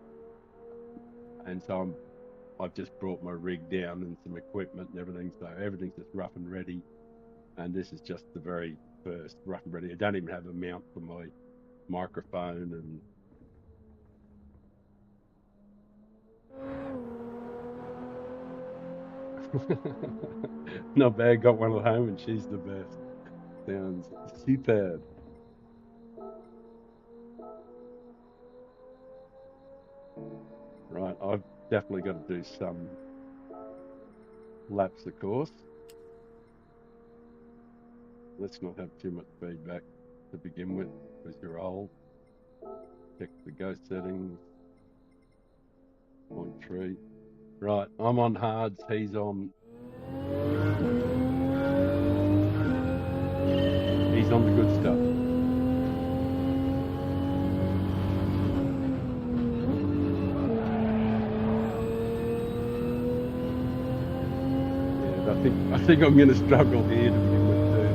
A: and so I've just brought my rig down and some equipment and everything. So everything's just rough and ready, and this is just the very first rough and ready. I don't even have a mount for my microphone and. Not bad. Got one at home, and she's the best. Sounds superb. Right, I've definitely got to do some laps, of course. Let's not have too much feedback to begin with, because you're old. Check the ghost settings, 0.3. Right, I'm on hards, he's on the good stuff. Yeah, I think I'm gonna struggle here to begin with too.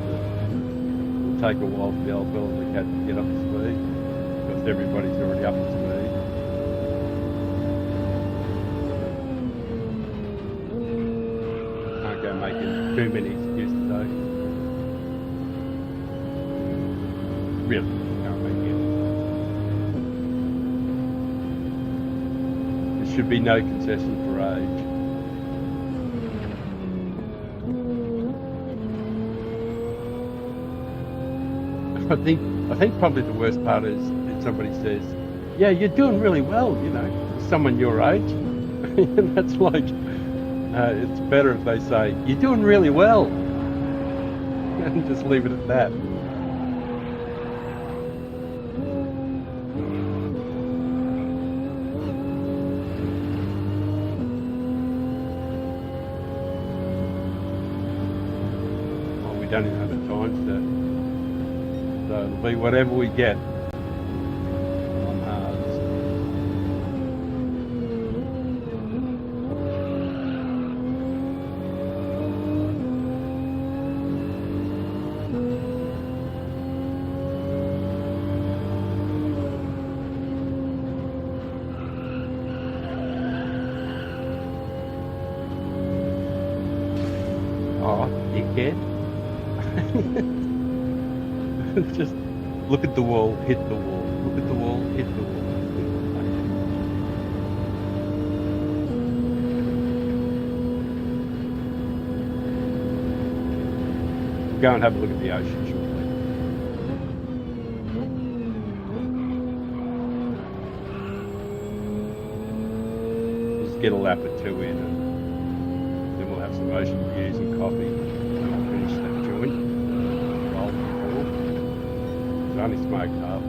A: It'll take a while for the old fella to get up to speed, because everybody's already up to speed. Can't go making too many excuses though. Really, can't make it. There should be no concession for age. I think probably the worst part is if somebody says, "Yeah, you're doing really well," someone your age. And that's like, it's better if they say, "You're doing really well," and just leave it at that. Well, we don't even have a time set. So it'll be whatever we get on hards. Oh, dickhead. Just look at the wall, hit the wall. Look at the wall, hit the wall. We'll go and have a look at the ocean shortly. Just get a lap or two in, and then we'll have some ocean views and coffee, and I'll finish that joint. Roll the ball. It's only smoked half.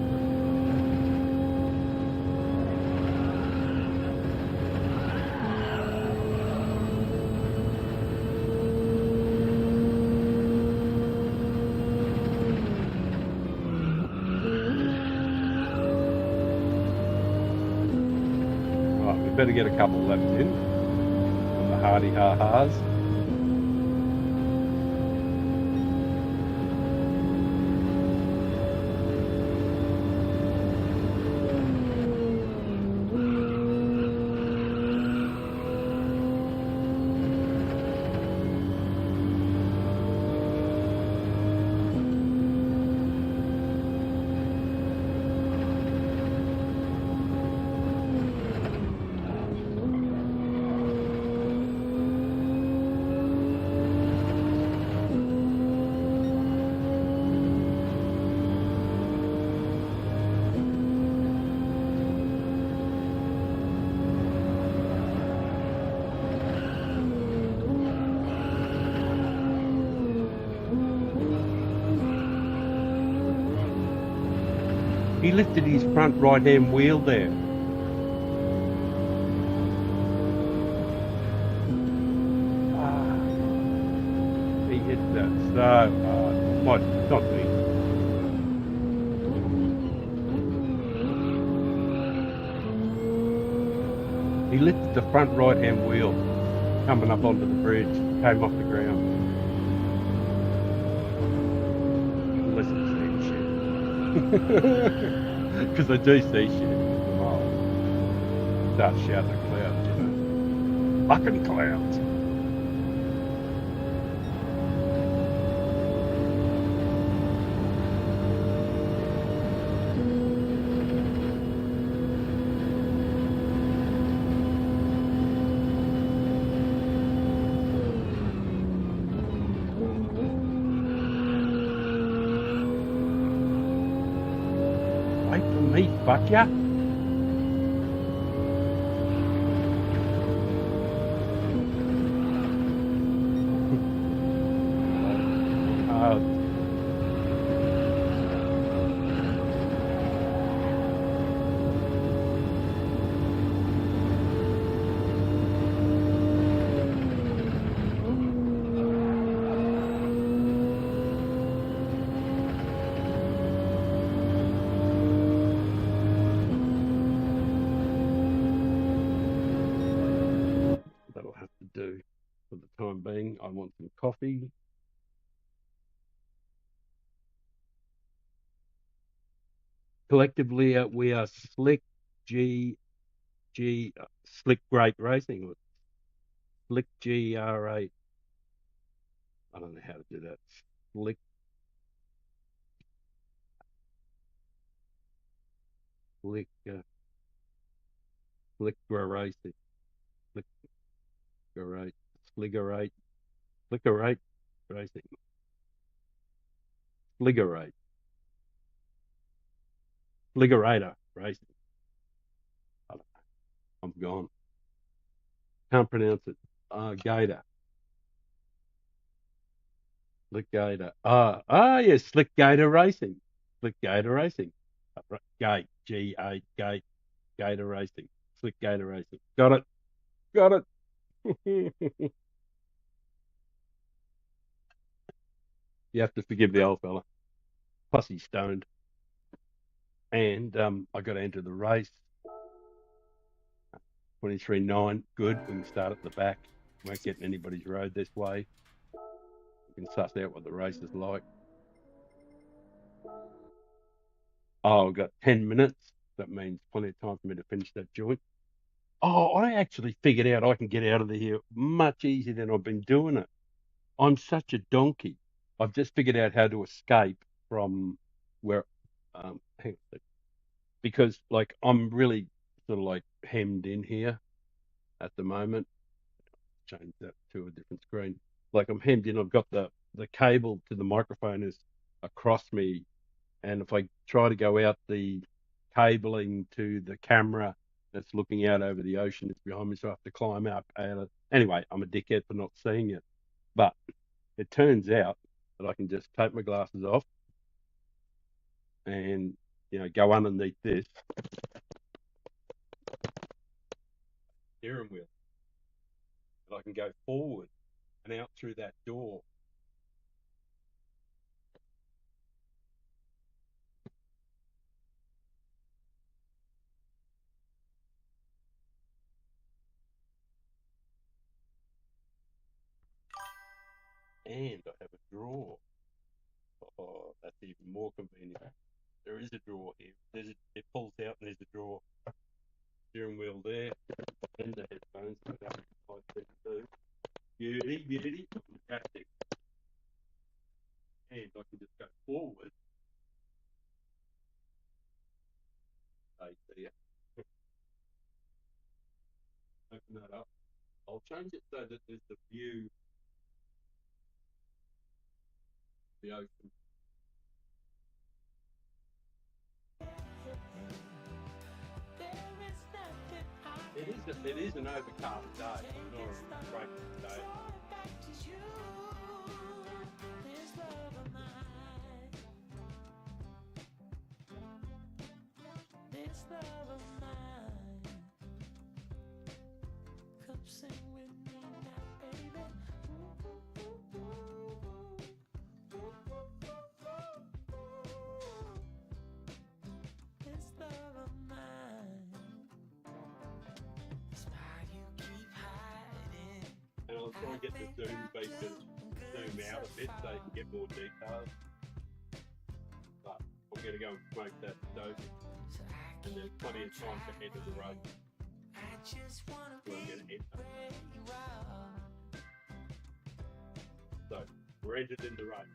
A: Right, we better get a couple laps in on the hardy ha-has. He lifted his front right-hand wheel there. He hit that so hard. Not me. He lifted the front right-hand wheel coming up onto the bridge, came off the ground. Unless it's shit. Because I do see shit a mile. Start shouting at clouds, Fucking clouds. Wait for me, fuck ya. Uh, that'll have to do for the time being. I want some coffee. Collectively, we are Slick Slick Great Racing, or Slick GR8. I don't know how to do that. Slick Slick Slick Racing. Slick Great Sligger8. Slicker8 Racing. Sligger8. Sliggerator Racing. I don't know. I'm gone. Can't pronounce it. Gator. Slick Gator. Yes, Slick Gator Racing. Slick Gator Racing. Gate. G8 Gate. Gator Racing. Slick Gator Racing. Got it. Got it. You have to forgive the old fella. Plus he's stoned. And I got to enter the race. 23.9. Good. We can start at the back. Won't get in anybody's road this way. We can suss out what the race is like. Oh, I've got 10 minutes. That means plenty of time for me to finish that joint. Oh, I actually figured out I can get out of here much easier than I've been doing it. I'm such a donkey. I've just figured out how to escape from where, hang on a sec. Because like I'm really sort of like hemmed in here at the moment. Change that to a different screen. Like I'm hemmed in. I've got the cable to the microphone is across me, and if I try to go out the cabling to the camera that's looking out over the ocean, it's behind me, so I have to climb up. Anyway, I'm a dickhead for not seeing it, but it turns out that I can just take my glasses off and go underneath this steering wheel, and I can go forward and out through that door. And I have a drawer. Oh, that's even more convenient. There is a drawer here. It pulls out and there's a drawer. Steering wheel there. And the headphones. So that like that too. Beauty. Fantastic. And I can just go forward. Stay there. Open that up. I'll change it so that there's the view, the ocean. It is an overcast day, not a great day. And I'll try and get the zoom feature zoom out a bit so you can get more details. But I'm going to go and smoke that dope, and there's plenty of time to enter the road. So I'm going to enter. So we're entered in the road.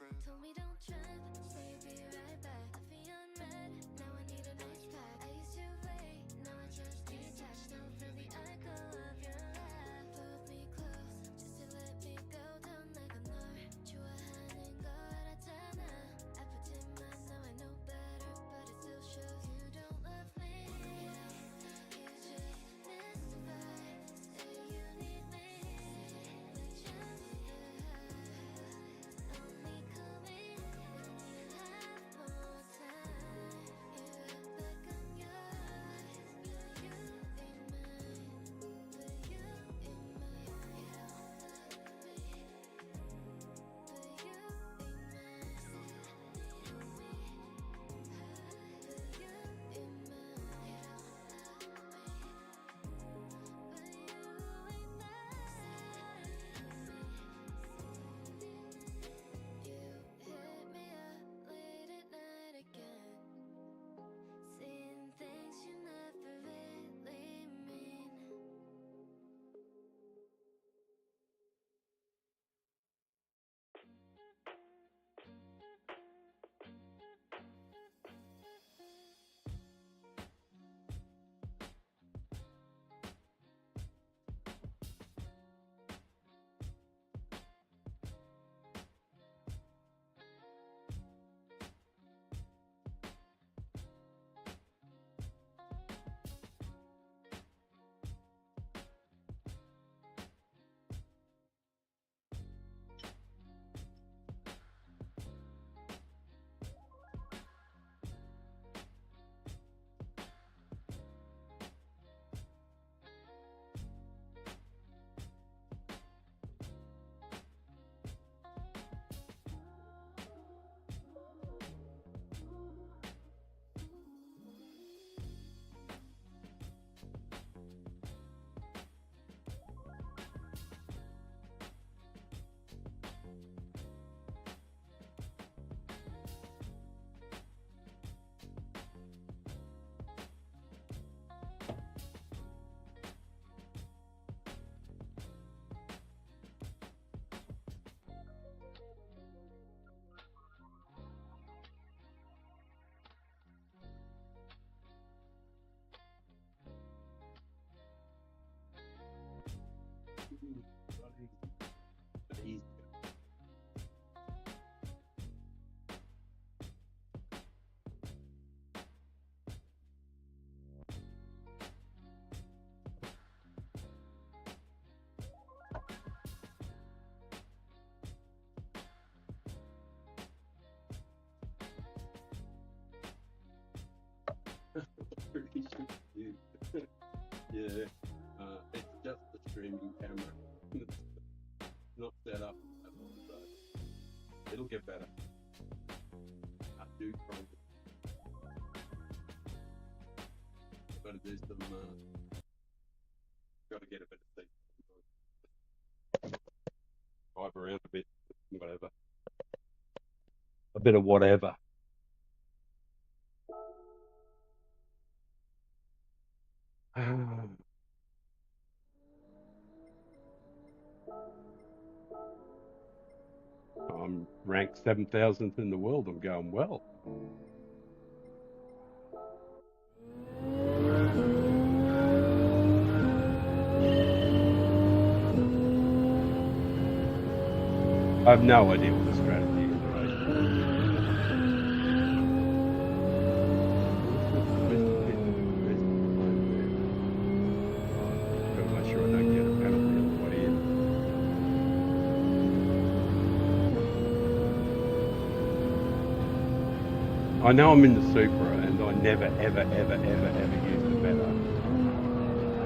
B: Told me don't trip, say you'll be right back. Left me on red, now I need an ice pack. I used to wait, now I just detach. Still feel the echo of your laugh. Pulled me close, just to let me go down like a narc. Chew a hand and go out of town now. I pretend mine, now I know better, but it still shows you don't love me. You just mystify, say you need me, but just only call me when you have more time. You act like I'm yours, but you ain't mine. But you ain't mine. You don't love me, but you ain't mine. Say you need me, but you ain't mine. You don't love me, but you ain't mine. You hit me up late at night again, saying things you never really mean.
A: Yeah, it's just a streaming camera. It's not set up at all, so it'll get better. I do try to. Got to do some. Got to get a bit of sleep. Drive around a bit, whatever. A bit of whatever. I'm ranked 7,000th in the world. I'm going well. I have no idea what the strategy is, right? Gotta make sure I don't get a penalty on the way in. I know I'm in the Supra, and I never, ever, ever, ever, ever used the better.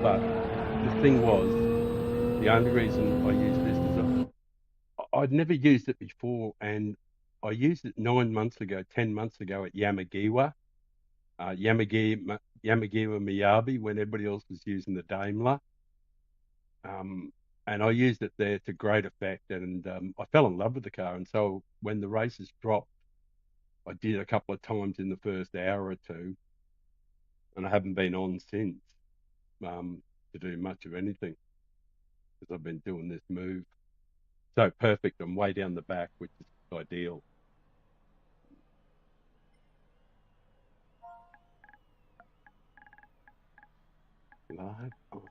A: But the thing was, the only reason I used this is I'd never used it before, and I used it 9 months ago, 10 months ago at Yamagiwa, Yamagiwa Miyabi, when everybody else was using the Daimler. And I used it there to great effect, and I fell in love with the car. And so when the races dropped, I did a couple of times in the first hour or two, and I haven't been on since to do much of anything because I've been doing this move. So perfect. I'm way down the back, which is ideal. Live on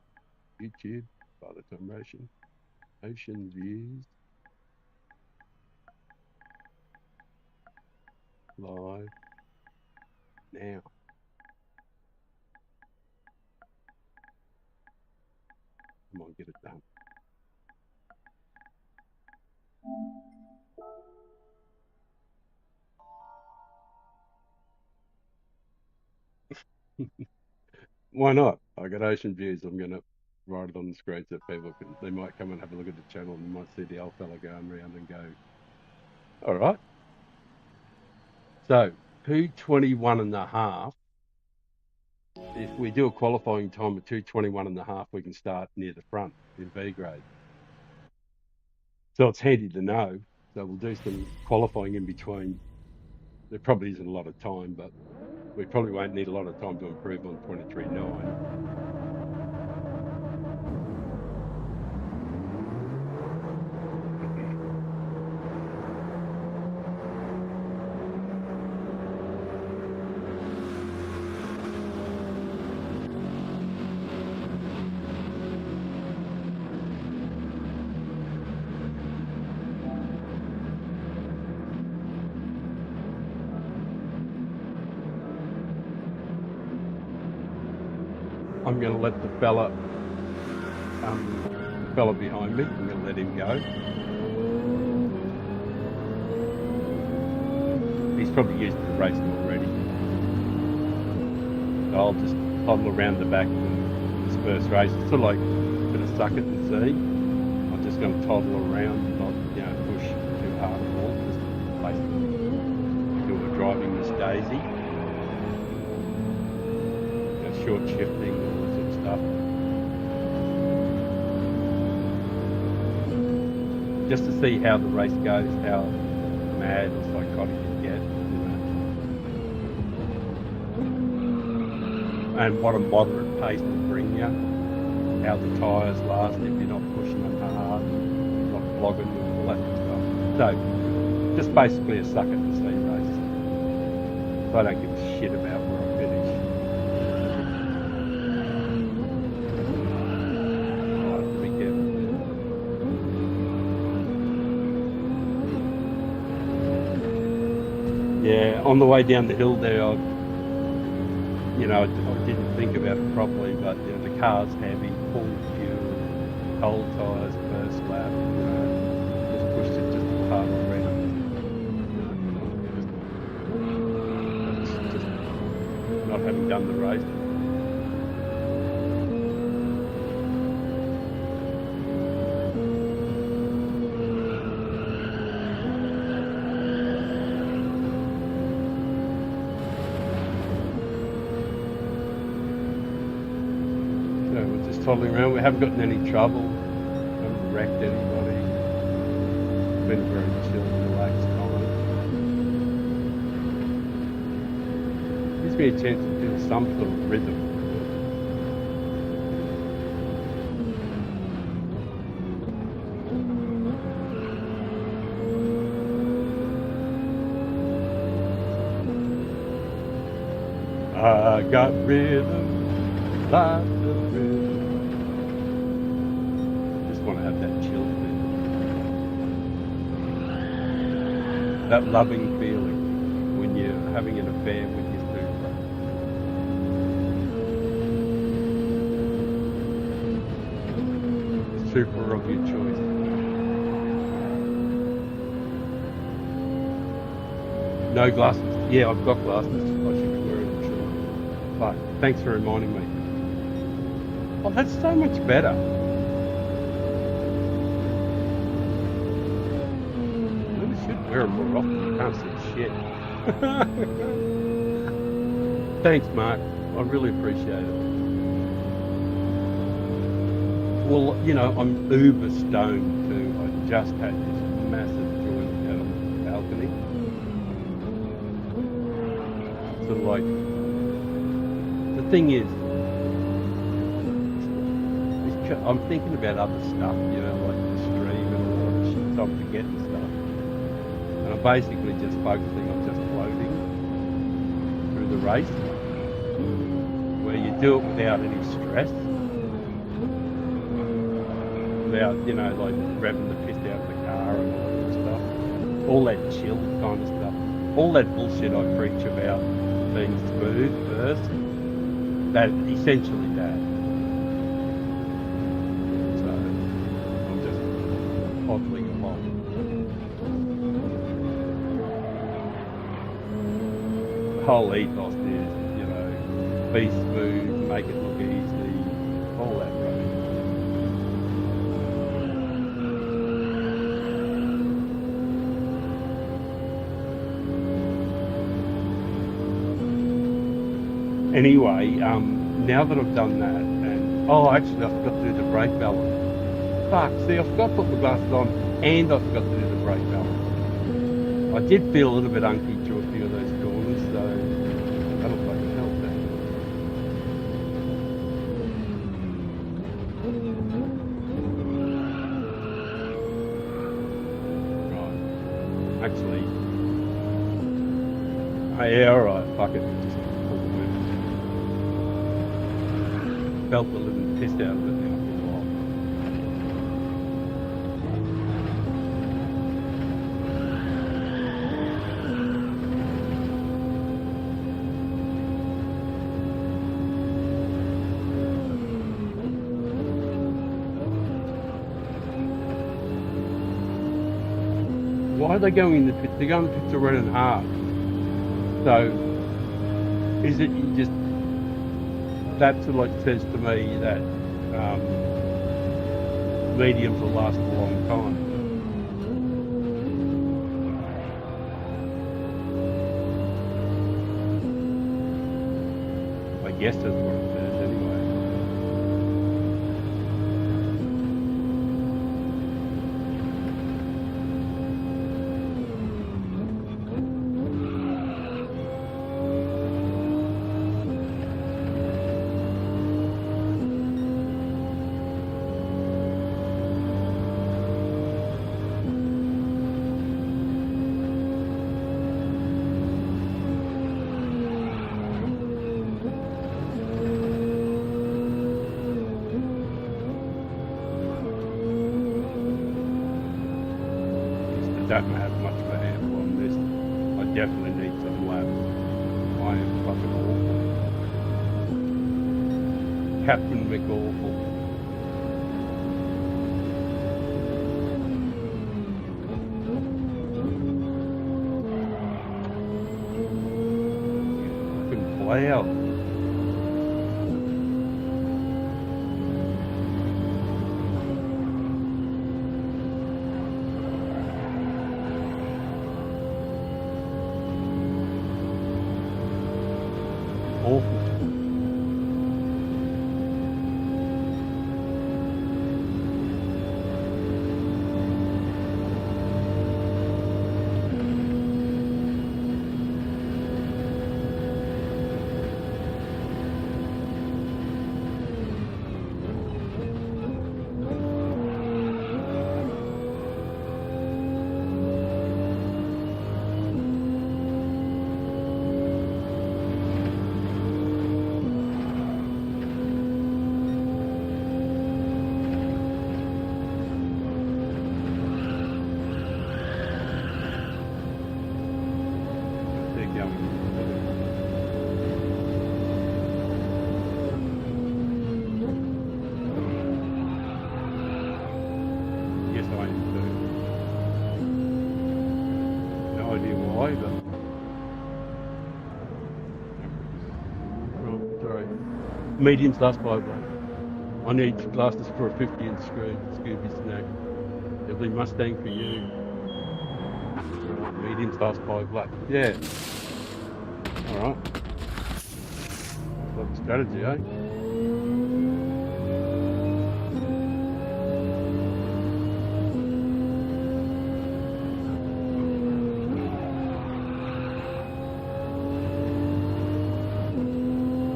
A: YouTube by the time Ocean Views live now. Come on, get it done. Why not? I got Ocean Views. I'm gonna write it on the screen so people can. They might come and have a look at the channel and might see the old fella going around and go, all right. So 2:21.5. If we do a qualifying time of 2:21.5, we can start near the front in B grade. So it's handy to know. So we'll do some qualifying in between. There probably isn't a lot of time, but we probably won't need a lot of time to improve on 23.9. I'm going to let the fella behind me, I'm going to let him go. He's probably used to the racing already. So I'll just toddle around the back of this first race. It's sort of like a bit of suck it and see. I'm just going to toddle around, not push too hard at all. Just basically do a driving Miss Daisy. Short shifting, all that sort of stuff. Just to see how the race goes, how mad or psychotic it gets, and what a moderate pace will bring you, how the tyres last if you're not pushing them hard, not flogging them, all that stuff. So, just basically a suck it and see race. So I don't give a shit about where I finish. Yeah, on the way down the hill there, I didn't think about it properly, but the car's heavy, full fuel, cold tyres, first lap, just pushed it just a little hard already. Just not having done the race. Toddling around. We haven't gotten any trouble, haven't wrecked anybody. It's been a very chill, relaxed time. Gives me a chance to feel some sort of rhythm. I got rhythm, like the rhythm. Want to have that chill thing, that loving feeling when you're having an affair with your Supra. Supra of your choice. No glasses. Yeah, I've got glasses. I should be wearing them, sure. But thanks for reminding me. Oh, that's so much better. Wear them more often. You can't see shit. Thanks, Mark. I really appreciate it. Well, I'm uber stoned too. I just had this massive joint out on the balcony. Sort of like, the thing is, I'm thinking about other stuff, like the stream and all that shit, so I'm forgetting stuff. And I'm basically just focusing on just floating through the race, where you do it without any stress, without, like revving the piss out of the car and all that stuff. All that chill kind of stuff. All that bullshit I preach about being smooth first, that essentially that. So I'm just toddling along. The whole ethos is, be smooth, make it look easy, all that rubbish. Anyway, now that I've done that, and actually I forgot to do the brake balance. Fuck, see, I forgot to put my glasses on, and I forgot to do the brake balance. I did feel a little bit unky through a few of those corners, so that'll fucking help that. Right. Actually, yeah, alright, fuck it. Just felt the living piss out of it now for a while. Why are they going in the pit? They're going in the pit to run and hard. So, is it you just... That sort of says to me that mediums will last a long time. I guess that's what it says anyway. Don't have much of a handle on this. I definitely need some laps. I am fucking awful. Captain McAwful. Fucking plow. Awful. Yes, I am too. No idea why, but... Oh, sorry. Medium's last by one. I need glasses for a 50-inch Scooby snack. Lovely Mustang for you. Medium's last by black. Yeah. Alright. Love the strategy, eh?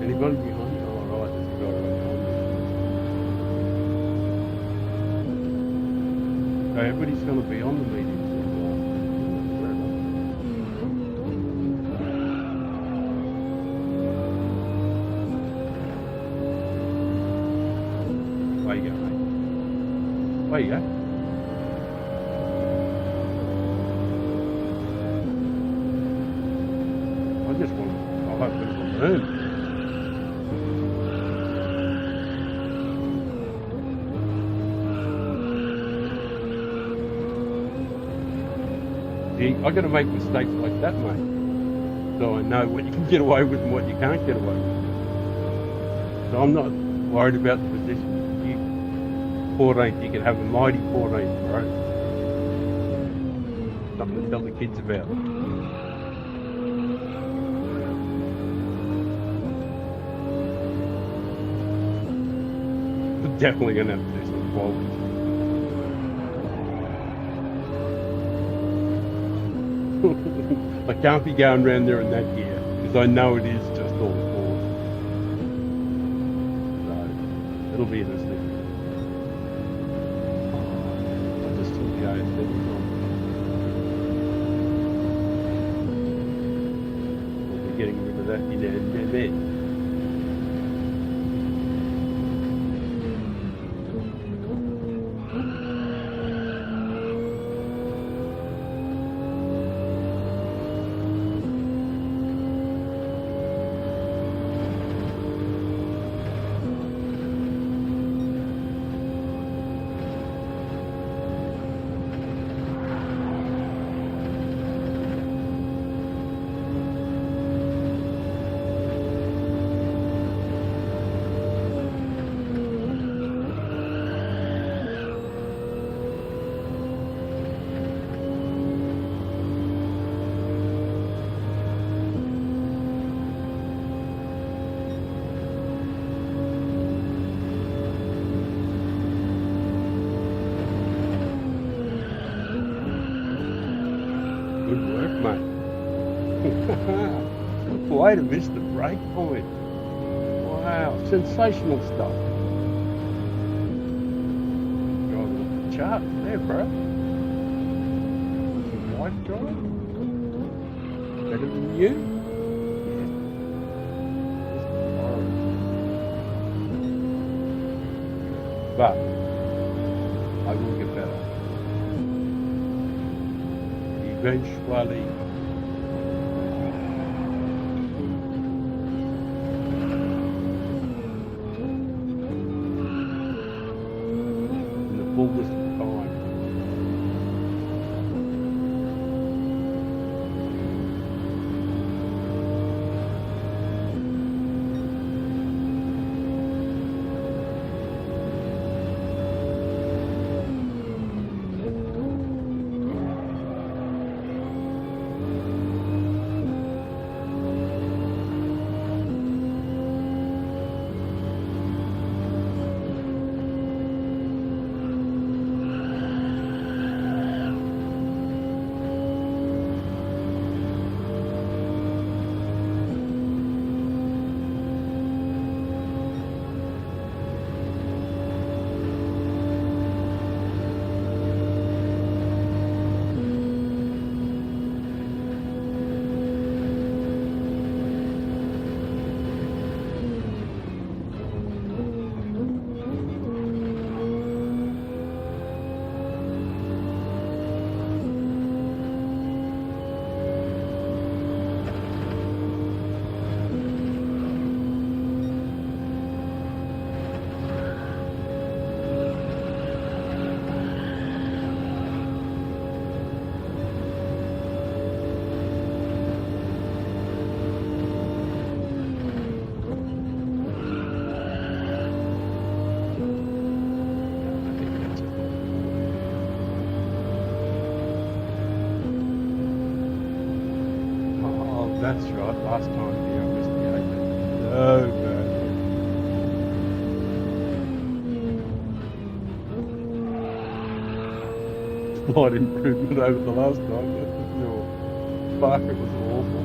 A: Anybody behind me? Oh, right, there's a guy right behind me. Okay, everybody's going to be on the mediums. There you go. I like people to learn. See, I got to make mistakes like that, mate. So I know what you can get away with and what you can't get away with. So I'm not worried about the position. 14th, you can have a mighty 14th, right? Something to tell the kids about. We're definitely going to have to do some quality. I can't be going around there in that gear because I know it is just all forward. So it'll be interesting. I just took the ASD on. We'll be getting rid of that in there. Good work, mate. Way to miss the break point. Wow, sensational stuff. Got the chart there, bro. Some white drive. Better than you? Yeah. But I will get better. Eventually. In the fullness of time. That's right, last time here I missed the 8. Oh, bad. Slight improvement over the last time, that's for sure. Fuck, it was awful.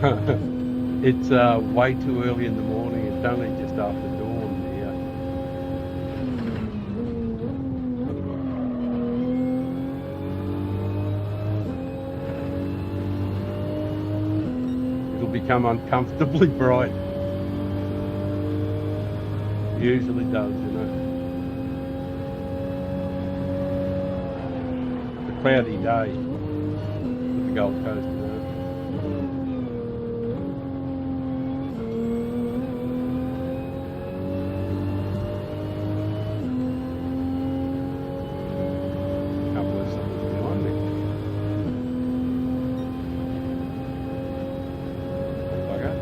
A: It's way too early in the morning. It's only just after dawn here. It'll become uncomfortably bright. Usually does, you know. It's a cloudy day for the Gold Coast, you know. Couple of summers behind me. Bugger.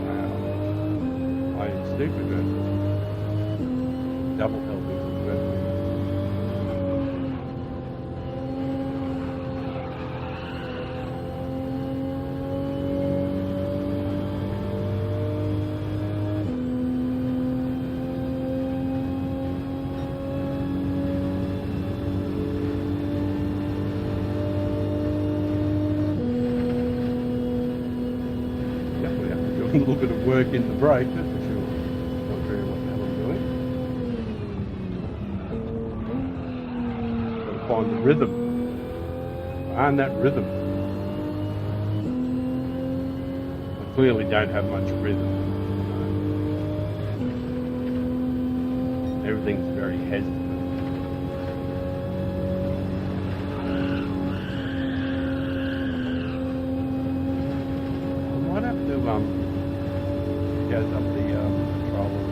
A: Wow. I am stupid, man. Double helpings of weather. Definitely have to do a little bit of work in the brake, that's for sure. Not sure what the hell I'm doing. Gotta find the rhythm. Find that rhythm. I clearly don't have much rhythm. Everything's very hesitant. I might have to get up the controller.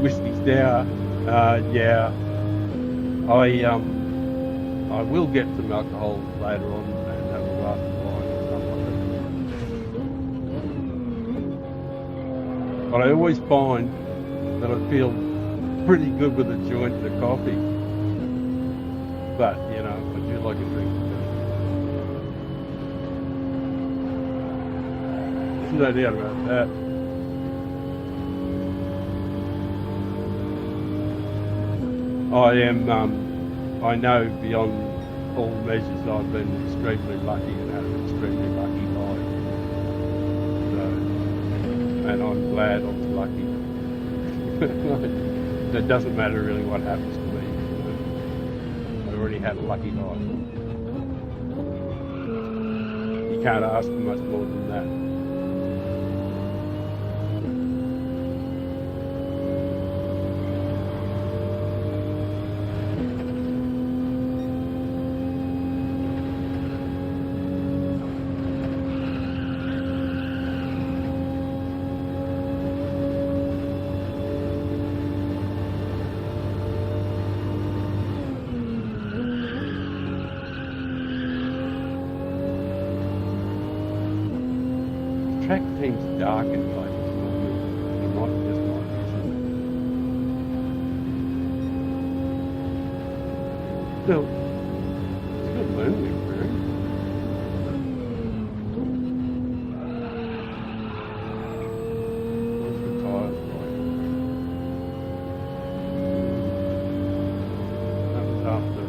A: Whiskey Sour. Yeah. I will get some alcohol later on and have a glass of wine or something. But I always find that I feel pretty good with a joint and a coffee. But, you know, I do like a drink. There's no doubt about that. I am, I know beyond all measures I've been extremely lucky and had an extremely lucky life. So, and I'm glad I was lucky. It doesn't matter really what happens to me. You know? I already had a lucky life. You can't ask for much more than that. Track seems dark in places, but not just my vision. Still, it's good learning experience. What's the tires like? That was after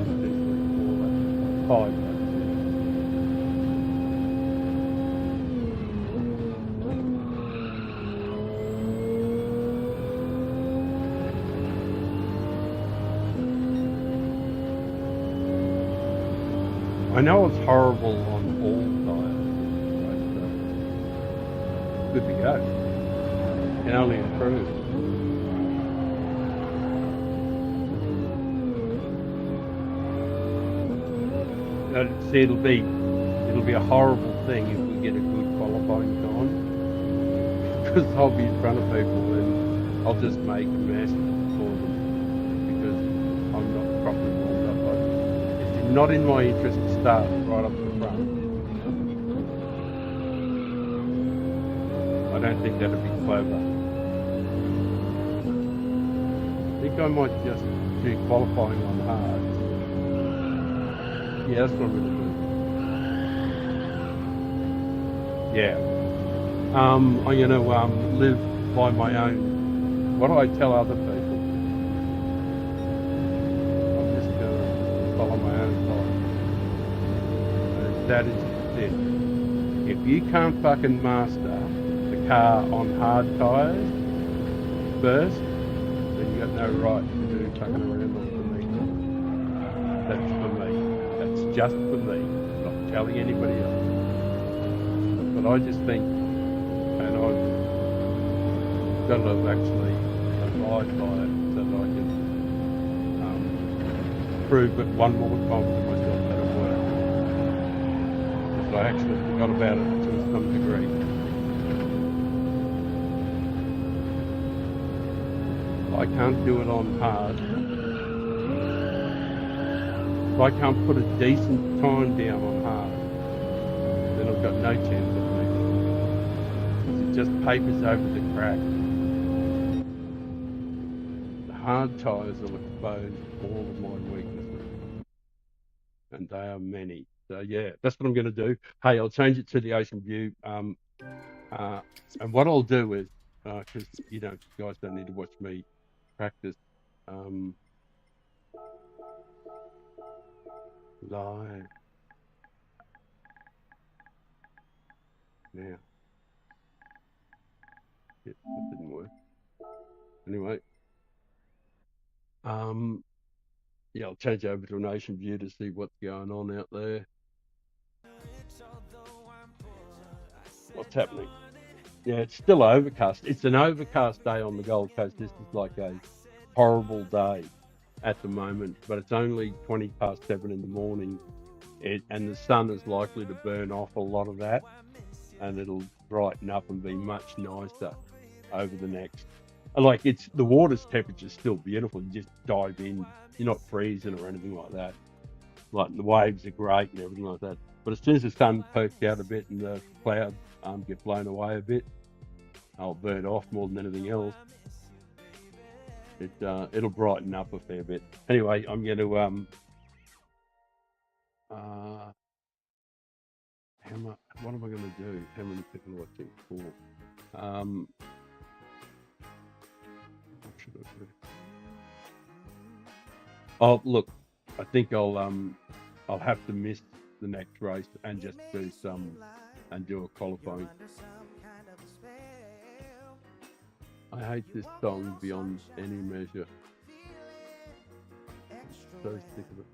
A: essentially all that 5 laps. I know it's horrible on all tires, but good to go. Can only improve. See, it'll be a horrible thing if we get a good qualifying time, because I'll be in front of people and I'll just make a mess for them because I'm not properly warmed up. It's not in my interest to start right up the front. I don't think that'd be clever. I think I might just do qualifying on hard. Yeah, that's what I'm gonna do. Yeah. I'm gonna live by my own. What do I tell other people? I'm just gonna follow my own path. That is it. If you can't fucking master the car on hard tires first, then you got no right to do fucking around on the meat. That's for me. That's just for me. I'm not telling anybody else. But I just think, and I've got to actually abide by it so that I can prove it one more time to myself that it works. Because I actually forgot about it to some degree. I can't do it on hard. If I can't put a decent time down on hard, then I've got no chance of winning. It just papers over the crack. The hard tyres will expose all of my weaknesses, and they are many. So yeah, that's what I'm going to do. Hey, I'll change it to the Ocean View. And what I'll do is, because you guys don't need to watch me practice. Live now. Yeah, that didn't work. Anyway, yeah, I'll change over to an Ocean View to see what's going on out there. What's happening? Yeah, it's still overcast. It's an overcast day on the Gold Coast. This is like a horrible day at the moment, but it's only 7:20 in the morning, and the sun is likely to burn off a lot of that, and it'll brighten up and be much nicer over the next. Like the water's temperature is still beautiful. You just dive in. You're not freezing or anything like that. Like the waves are great and everything like that. But as soon as the sun pokes out a bit and the clouds get blown away a bit, I'll burn off more than anything else. It'll brighten up a fair bit. Anyway, I'm going to what am I going to do? How many people do I think? 4. What should I do? Oh, look, I think I'll have to miss the next race and just do a qualifying. I hate this song beyond any measure. So sick of it.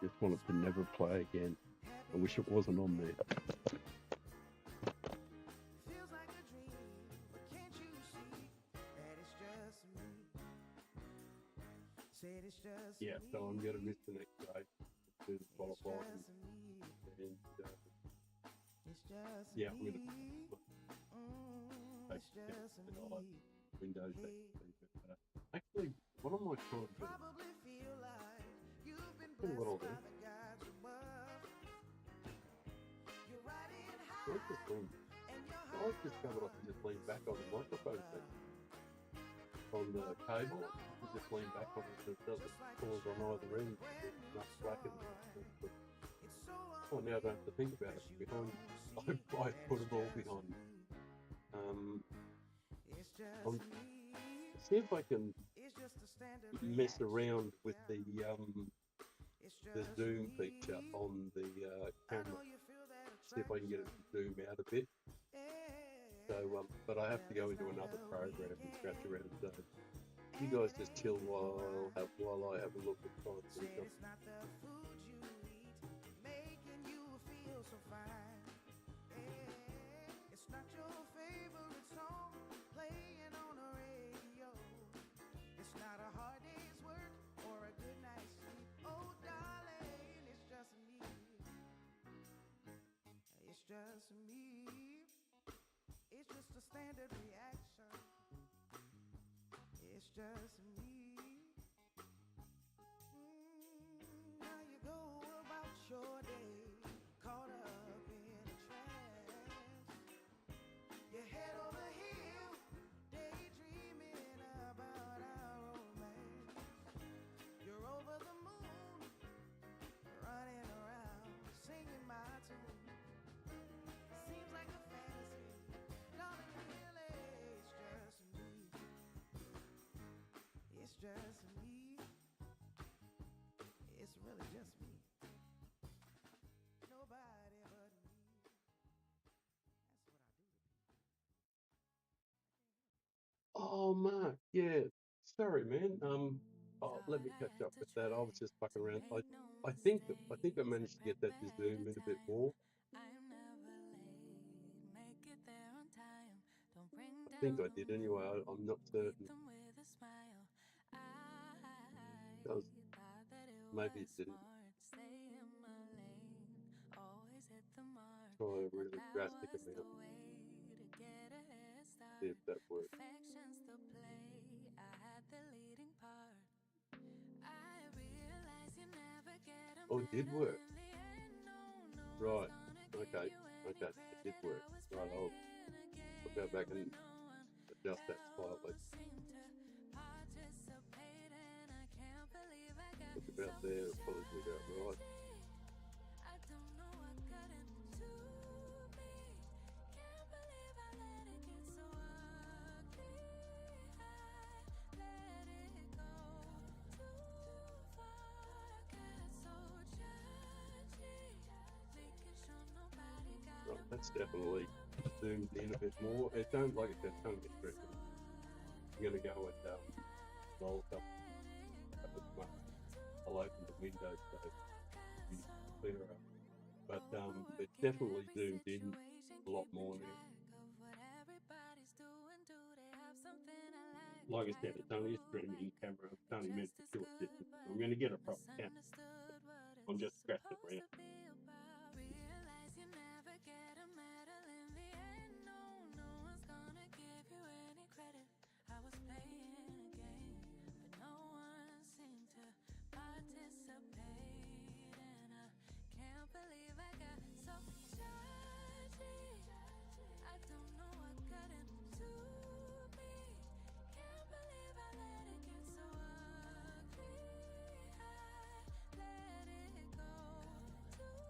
A: Just want it to never play again. I wish it wasn't on there. Yeah, so I'm going to miss the next race to qualify. And yeah, I'm going to Windows. Actually, what am I trying to do? Tell you what I'll do. I've discovered I can just lean back on the microphone thing. On the cable, you just lean back on it, so it doesn't pause on either end. Not slacking. Oh, now I don't have to think about it. Behind, I put it all behind. See if I can mess around with the zoom feature on the camera. See if I can get it to zoom out a bit. So, but I have to go into another program and scratch around. So you guys just chill while I have a look at trying to do something.
C: just me. It's just a standard reaction. It's just me. Now you go about your day, caught up in a trance. Your head over heels, daydreaming about our romance. You're over the moon, running around, singing my tune. Seems like a fantasy, darling, really, it's just me. It's just me. It's really just me. Nobody but me. That's what I do to people.
A: Oh, Mark, yeah. Sorry, man. Let me catch up with that. I was just fucking around. I think I managed to get that to zoom in a bit more. I think I did anyway. I'm not certain. Does maybe it didn't. Try a really drastic amount. See if that works. Oh, it did work. Right. Okay. Okay. It did work. Right. I'll go back and adjust that slightly. Look about there. Probably about right. Right, that's definitely zoomed in a bit more. It don't, like I said, don't get stressing. I'm gonna go and roll up. I'll open the window so it's clearer. But it's definitely zoomed in a lot more now. Like I said, it's only a streaming camera. It's only meant for short distance. I'm gonna get a proper camera. I'm just scratching around.
B: I don't know what got into me. Can't believe I let it get so ugly. I let it go too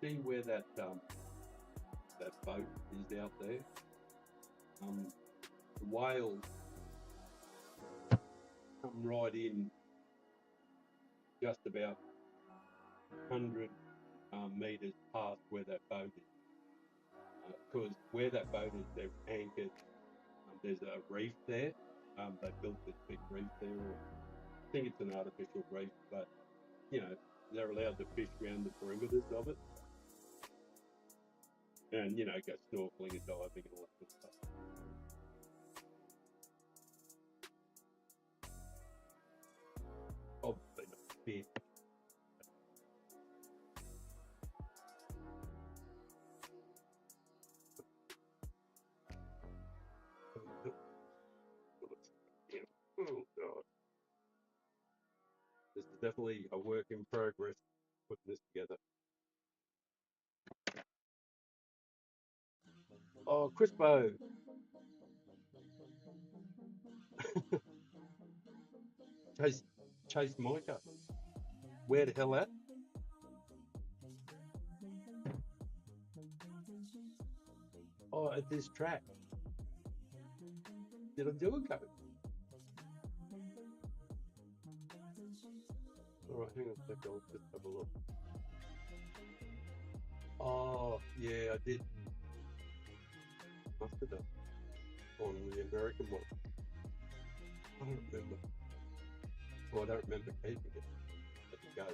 A: see where that boat is out there? The whales come right in just about 100 meters past where that boat is. Because where that boat is, they're anchored. There's a reef there. They built this big reef there. I think it's an artificial reef, but you know, they're allowed to fish around the perimeters of it, and you know, go snorkeling and diving and all that good stuff. Obviously not fish. Oh God. This is definitely a work in progress, putting this together. Oh, Crispo. Chase Micah. Where the hell at? Oh, at this track. Did I do a go? All right, hang on a sec. I'll just have a look. Oh, yeah, I did. Must have done on the American one. I don't remember. Well, I don't remember keeping it. Let it go.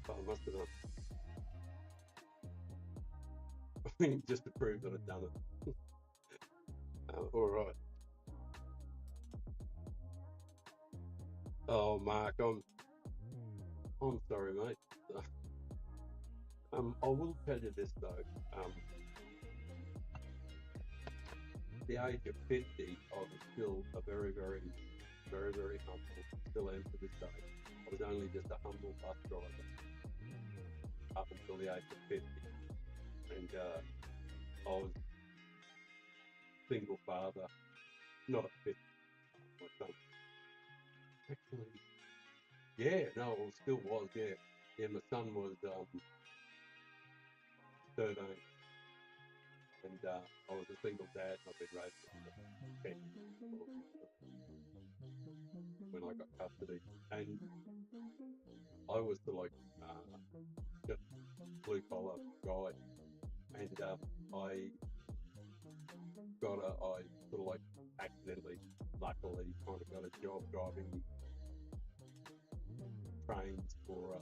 A: Oh, I must have done. I think just to prove that I'd done it. All right. Oh, Mark, I'm sorry, mate. I will tell you this though. The age of 50, I was still a very, very, very, very humble. Still am to this day. I was only just a humble bus driver up until the age of 50, and I was single father, not a 50. My son. Actually, yeah, no, it still was, yeah. Yeah, my son was 13, and I was a single dad, and I've been raising him for 10 years when I got custody. And I was the like just blue collar guy, and I sort of like accidentally, luckily, kind of got a job driving trains for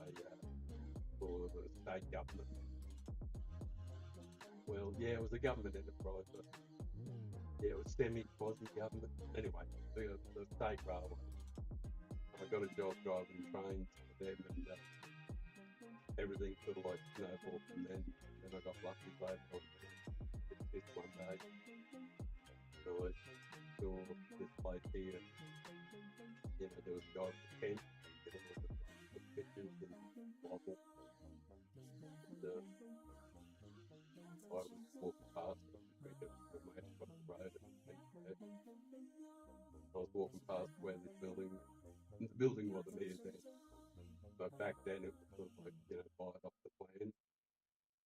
A: the state government. Well, yeah, it was a government enterprise, but yeah, it was semi-quasi-government. Anyway, the state railway. I got a job driving trains for them, and everything sort of like snowballed from then. Then I got lucky later on this one day. So I saw this place here. You know, there was a guy with a tent, you know, with the pictures and wobble. And I was walking past it. I had got the road and I was walking past where this building, the building wasn't here then. But back then it was sort of like, you know, right off the plan.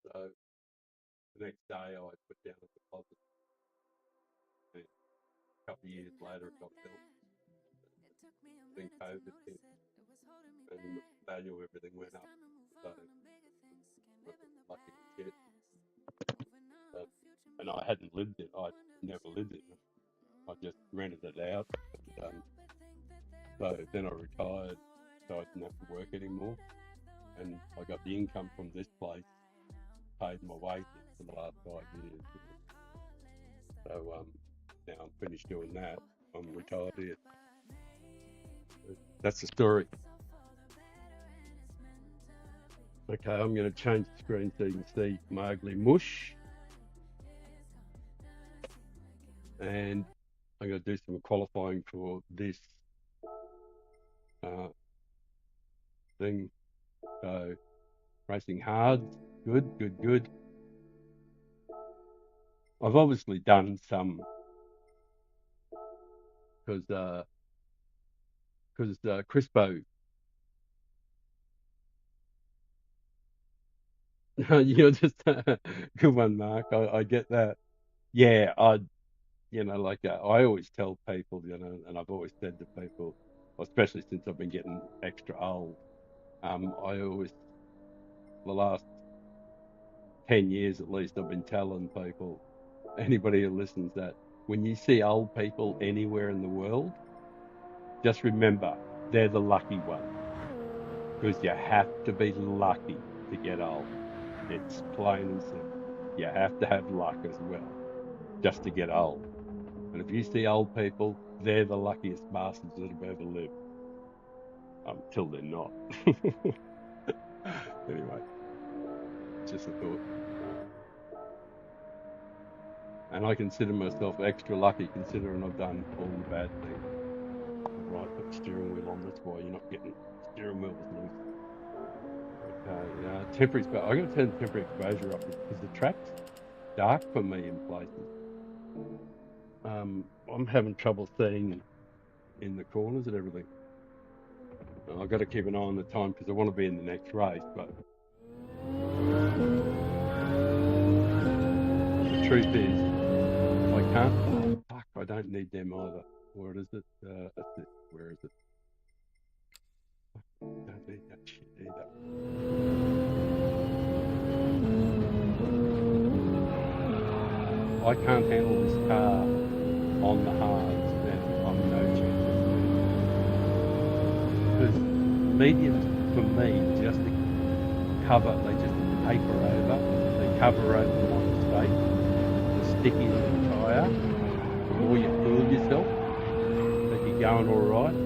A: So the next day I put down a deposit. And a couple of years later it got built. Then COVID hit and the value of everything went up. So I was lucky as shit. So, and I hadn't lived it. I never lived it. I just rented it out. And, so then I retired, so I didn't have to work anymore. And I got the income from this place, paid my wages for the last 5 years. So now I'm finished doing that. I'm retired here. That's the story. Okay, I'm going to change the screen so you can see my ugly mush. And I'm going to do some qualifying for this thing. So racing hard, good, good, good. I've obviously done some because Crispo You're just good one, Mark. I get that. Yeah, like I always tell people, and I've always said to people, especially since I've been getting extra old, I always, the last 10 years at least, I've been telling people, anybody who listens, that when you see old people anywhere in the world, just remember they're the lucky ones because you have to be lucky to get old. It's plain and simple. You have to have luck as well just to get old. And if you see old people, they're the luckiest bastards that have ever lived, until they're not. Anyway, just a thought. And I consider myself extra lucky considering I've done all the bad things. Right, put the steering wheel on. That's why you're not getting steering wheels loose. Okay, temporary exposure. I'm going to turn the temporary exposure up because the track's dark for me in places. I'm having trouble seeing in the corners and everything. I've got to keep an eye on the time because I want to be in the next race. But the truth is, I can't. Oh, fuck, I don't need them either. Where is it? That's it. Where is it? Don't need that shit either. I can't handle this car on the hards, then I'm no chance. Because mediums, for me, just cover, they just paper over, they cover over one space. The stickier the tyre, the more you fool yourself that you're going all right.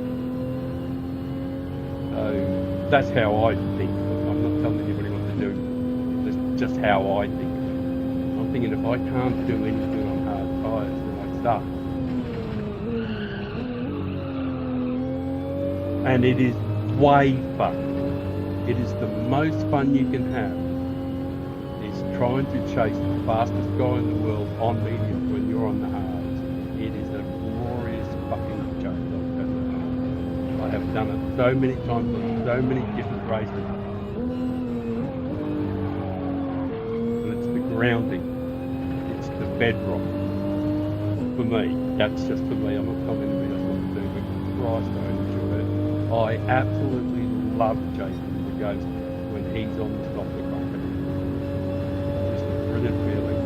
A: So that's how I think. I'm not telling anybody what to do. That's just how I think. I'm thinking if I can't do anything on hard tyres, then I suck. And it is way fun. It is the most fun you can have. Is trying to chase the fastest guy in the world on mediums when you're on the hards. It is a glorious fucking chase. I have done it so many times on so many different races. And it's the grounding. It's the bedrock. For me, that's just for me. I'm not telling anybody else what to do, but Christ, I enjoy it. I absolutely love chasing the ghost when he's on the top of the bucket. It's a brilliant feeling.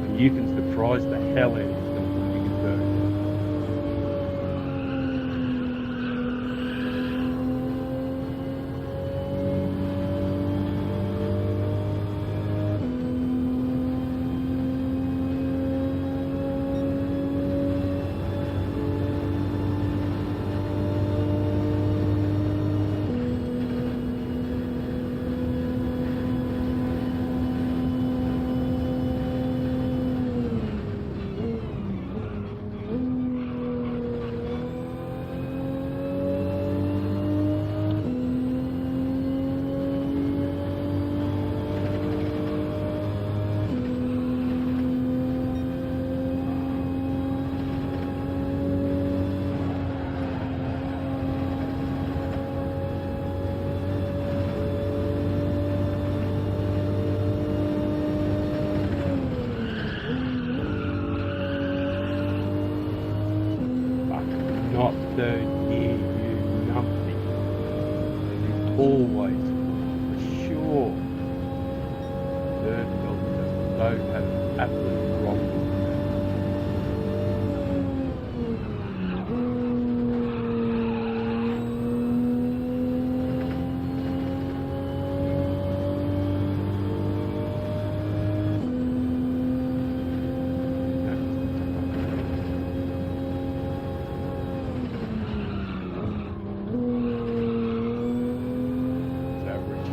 A: And you can surprise the hell out of yourself when you can do it. Not third year, you numpty. It is always, for sure, third wheel just don't have an absolute wrong. It's average.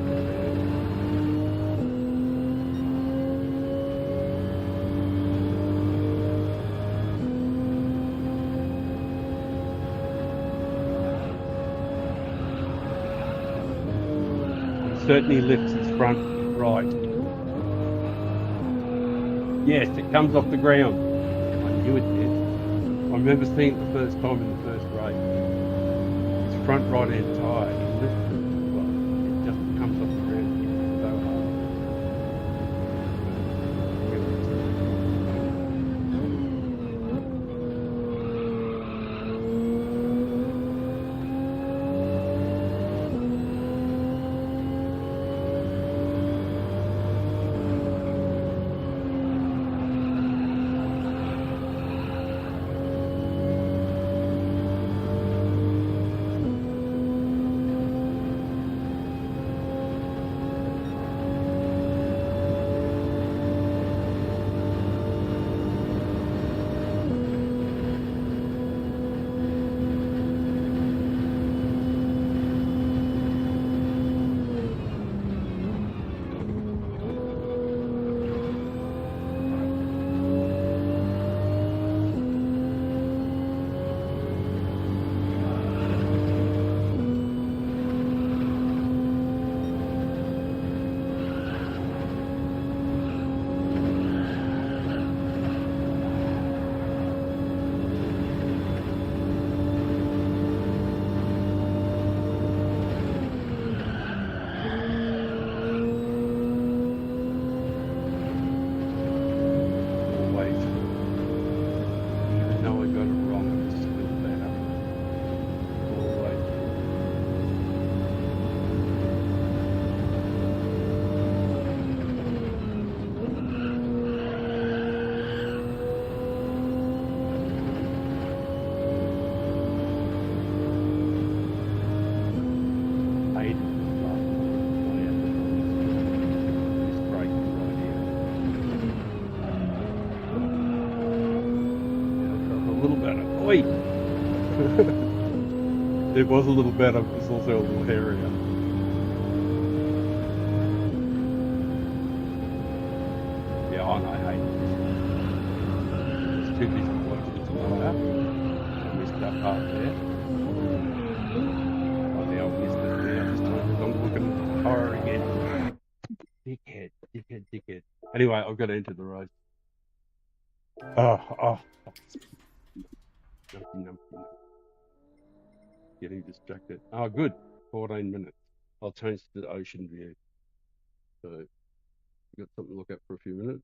A: He certainly lifts his front right. Yes, it comes off the ground. I knew it did. remember seeing it the first time in the first race. His front right hand tyre, he lifts it, well, it just comes off the ground and hits it so hard. Always. Even though I got it wrong, it's still better. Always. I hate it. This brake right here. Yeah, it was a little better. Oi! It was a little better, but it's also a little hairier. Yeah, I hate it. It's too busy watching this tyre. I missed that part there. Oh, now I've missed it there. This time I'm looking at the tyre again. Dickhead. Anyway, I've got to enter the race. Oh. Numpty. Getting distracted. Oh, good. 14 minutes. I'll change to the ocean view. So, got something to look at for a few minutes.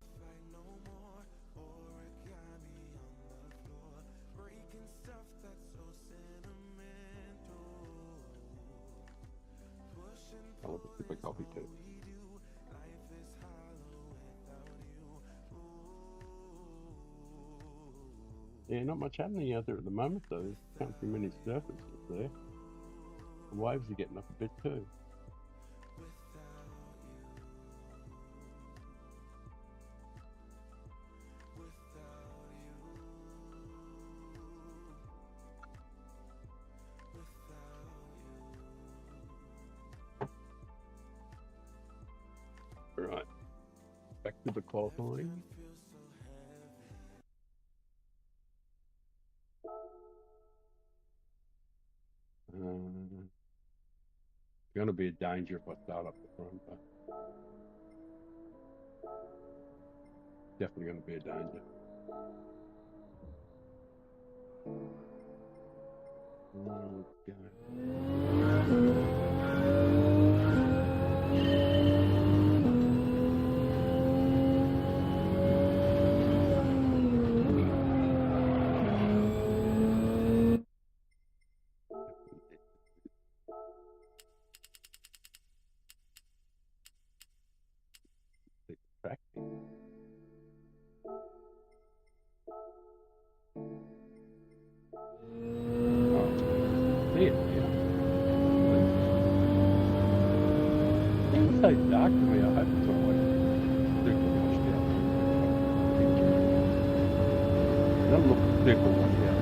A: I'll have a sip of coffee too. Yeah, not much happening out there at the moment though. Can't see many surfaces there. The waves are getting up a bit too. Right, back to the qualifying. Going to be a danger if I start up the front, but definitely going to be a danger. So dark to me, I hope it's all like super washed out. It doesn't look super washed out.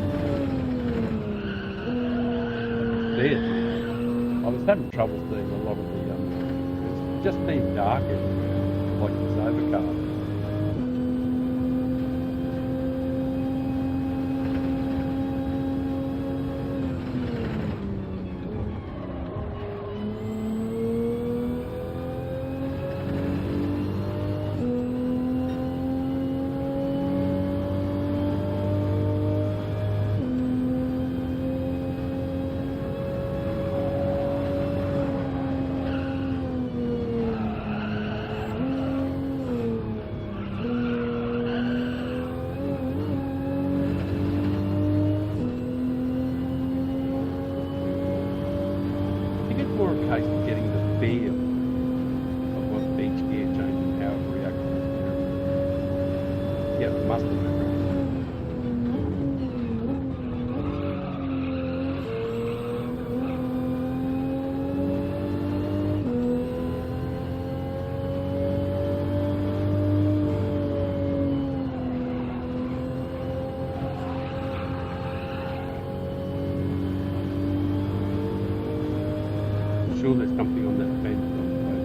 A: See it. I was having trouble seeing a lot of the, it just seemed dark everywhere, like it was overcast. feel of what each gear change and how it reacts to it. Yeah, the muscle memory. I'm sure there's something on that fence on the way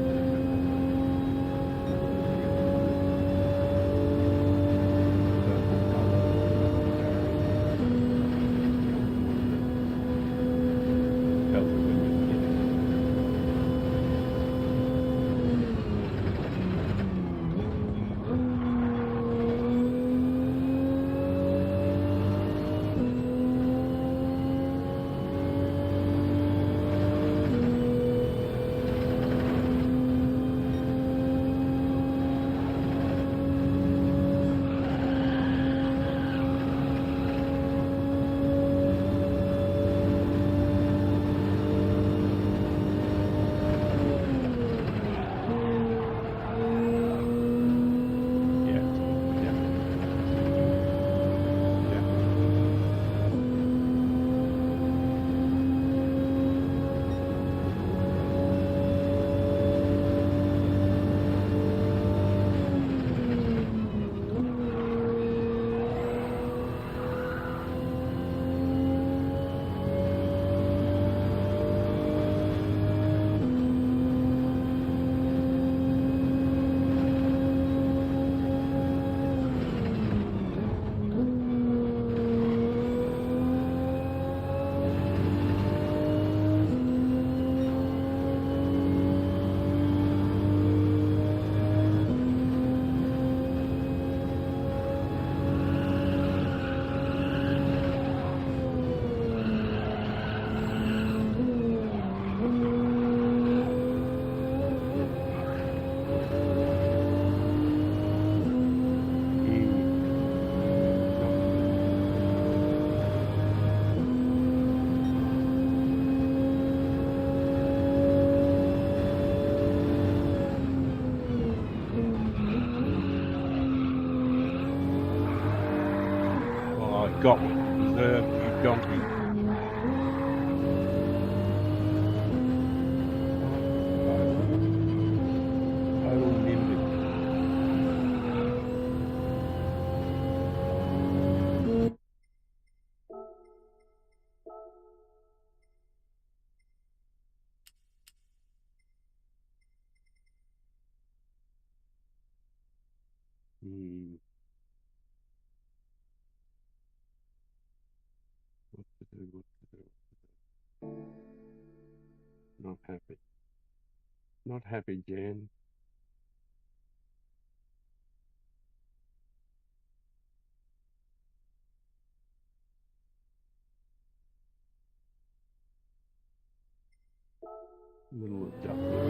A: to purple colour. Tells you when you're getting yeah, yeah, yeah. Well, I got one reserved, you donkey. Total nimby. Hmm. What to do, what to do. Not happy. Not happy, Jan. Little adjustment.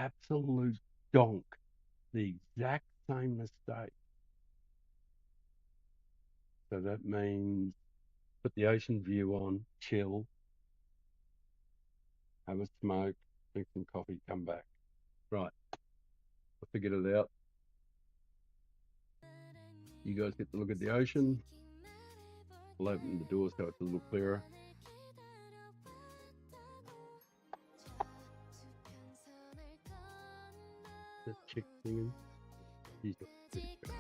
A: absolute donk. The exact same mistake. So that means put the ocean view on, chill, have a smoke, drink some coffee, come back. Right, I figured it out. You guys get to look at the ocean. I'll open the door so it's a little clearer. That chick singing. She's pretty good.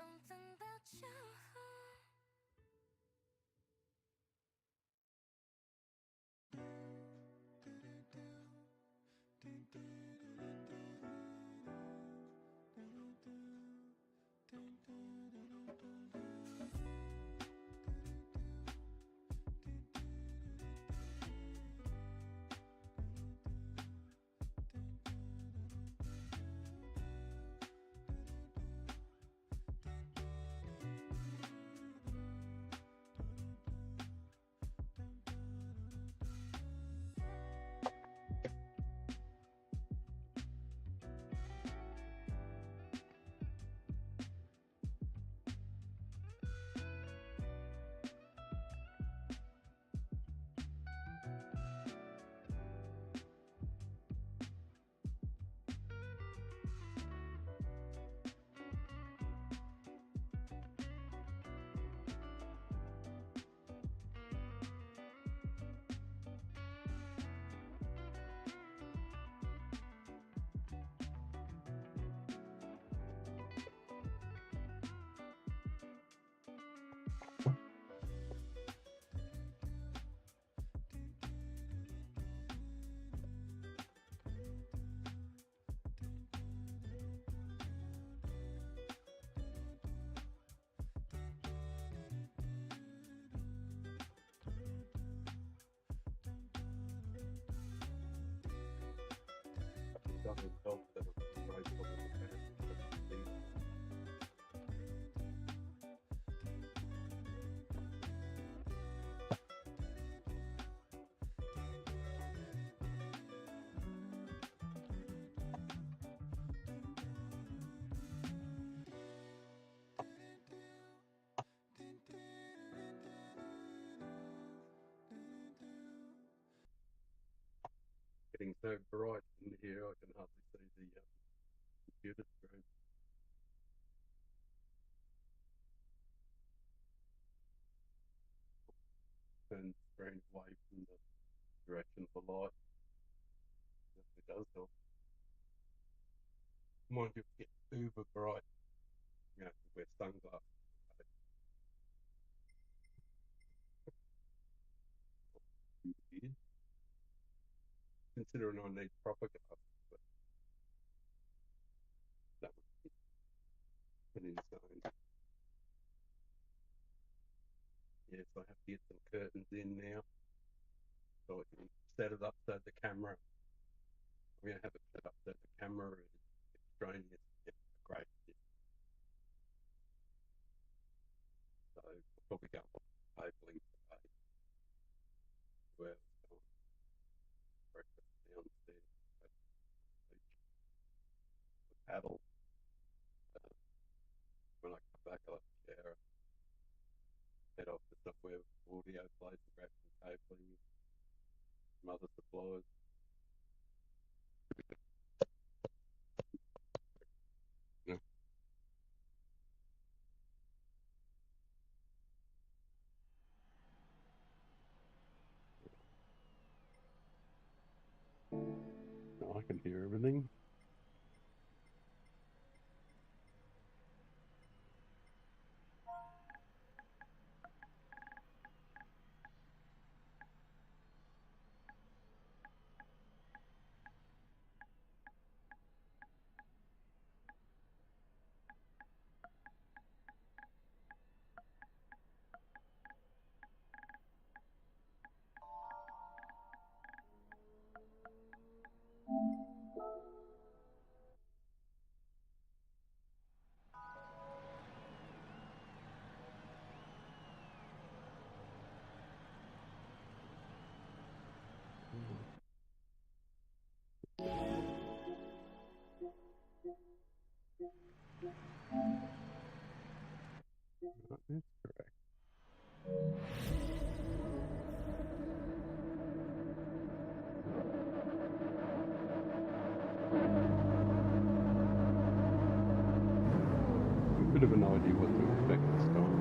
B: Something about you.
A: Doesn't help that it's right over the past. getting so bright in here I can hardly see the computer screen. Turn the screen away from the direction of the light. It does help. Mind you, it gets uber bright. You have to wear sunglasses. Weird. Considering I need proper glasses, but that was an insane. Yes, I have to get some curtains in now so I can set it up so the camera. I'm going to have it set up so the camera is extraneous. Yeah, great. So I'll probably go on cabling today. Well, so breakfast downstairs at the beach, the paddle. When I come back, I'll have a shower, head off to somewhere with audio plays and grab some cabling, some other supplies. Yeah. No, I can hear everything. Right, that's correct. A bit of an idea what to expect this time.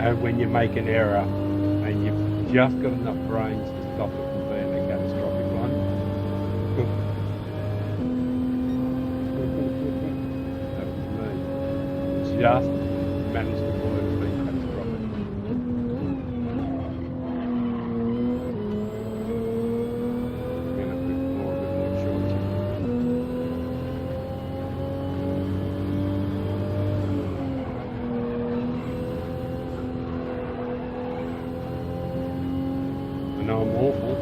A: And when you make an error and you've just got enough brains to stop it from being a catastrophic one. That was me. Just managed to avoid it being catastrophic. I'm going to put more of it more shorts in. I know I'm awful.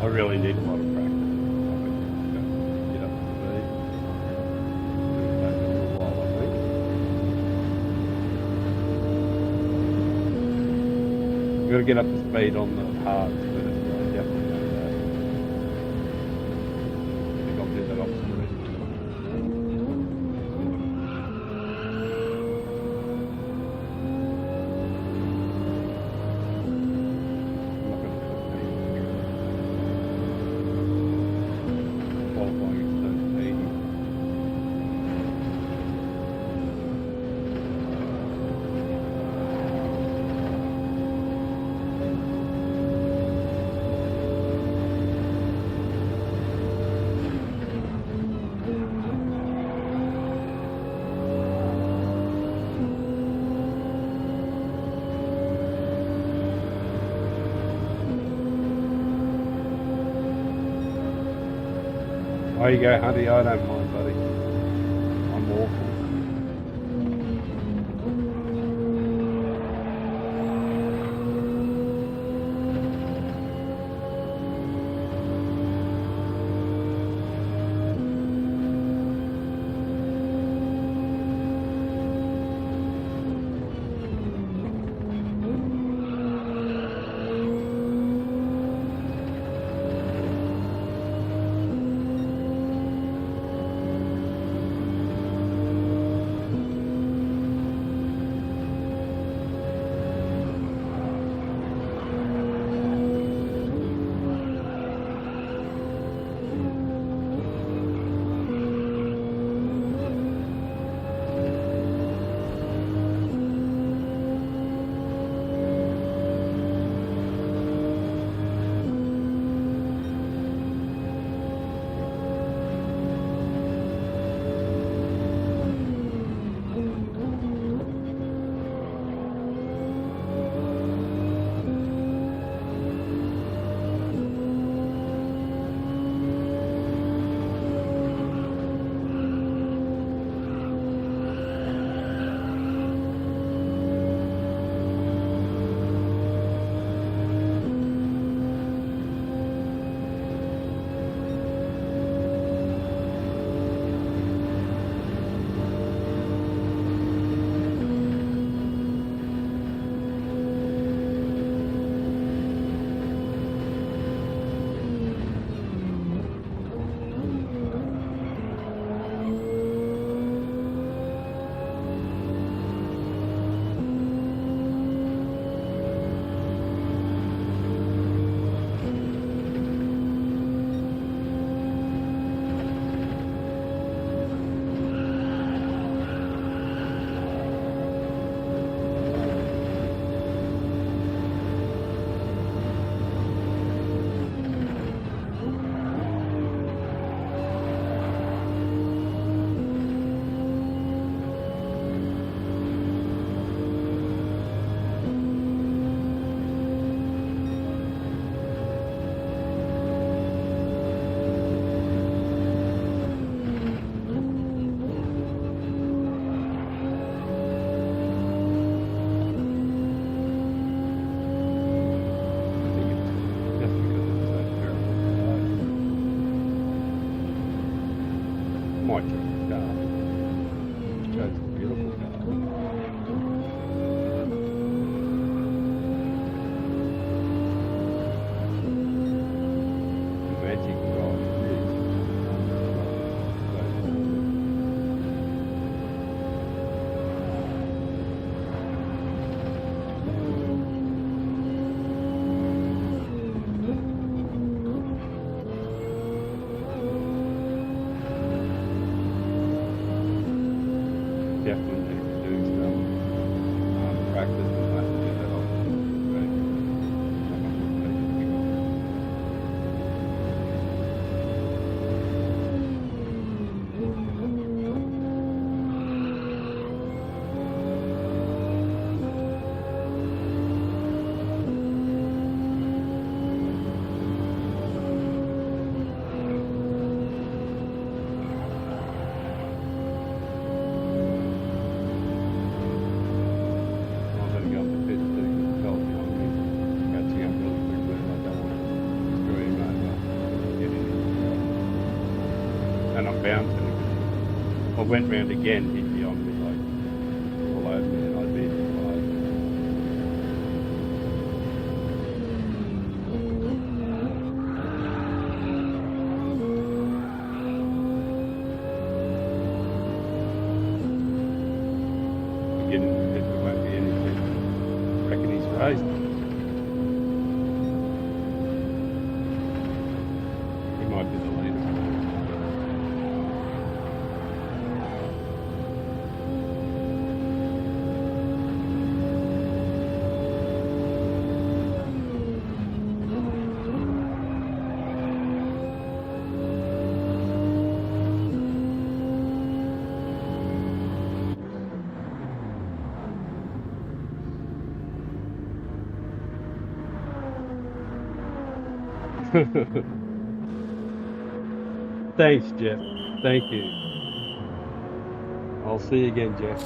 A: I really need a lot of practice. I think I've got to get up to speed. It'll take a little while, I think. You've got to get up to speed on the hards, but I definitely know that. I think I'll do that off screen. I'm not going to put me qualifying at 80. Oh, you go, Hunty. I don't mind, buddy. I'm awful. Might choose the car. Chose a beautiful car. The magic God is. I went round again, he'd be on me like all over me, and I'd be in his way. Beginning to think there won't be anything. Reckon he's raced. He might be the leader. Thanks, Jeff. Thank you. I'll see you again, Jeff.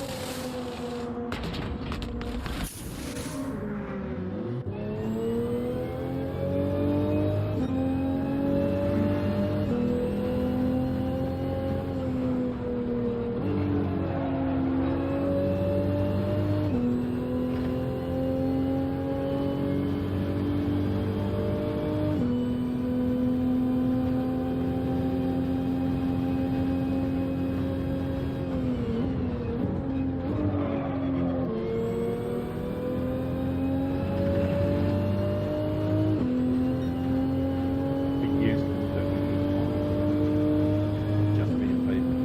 A: Be useless to just be a people.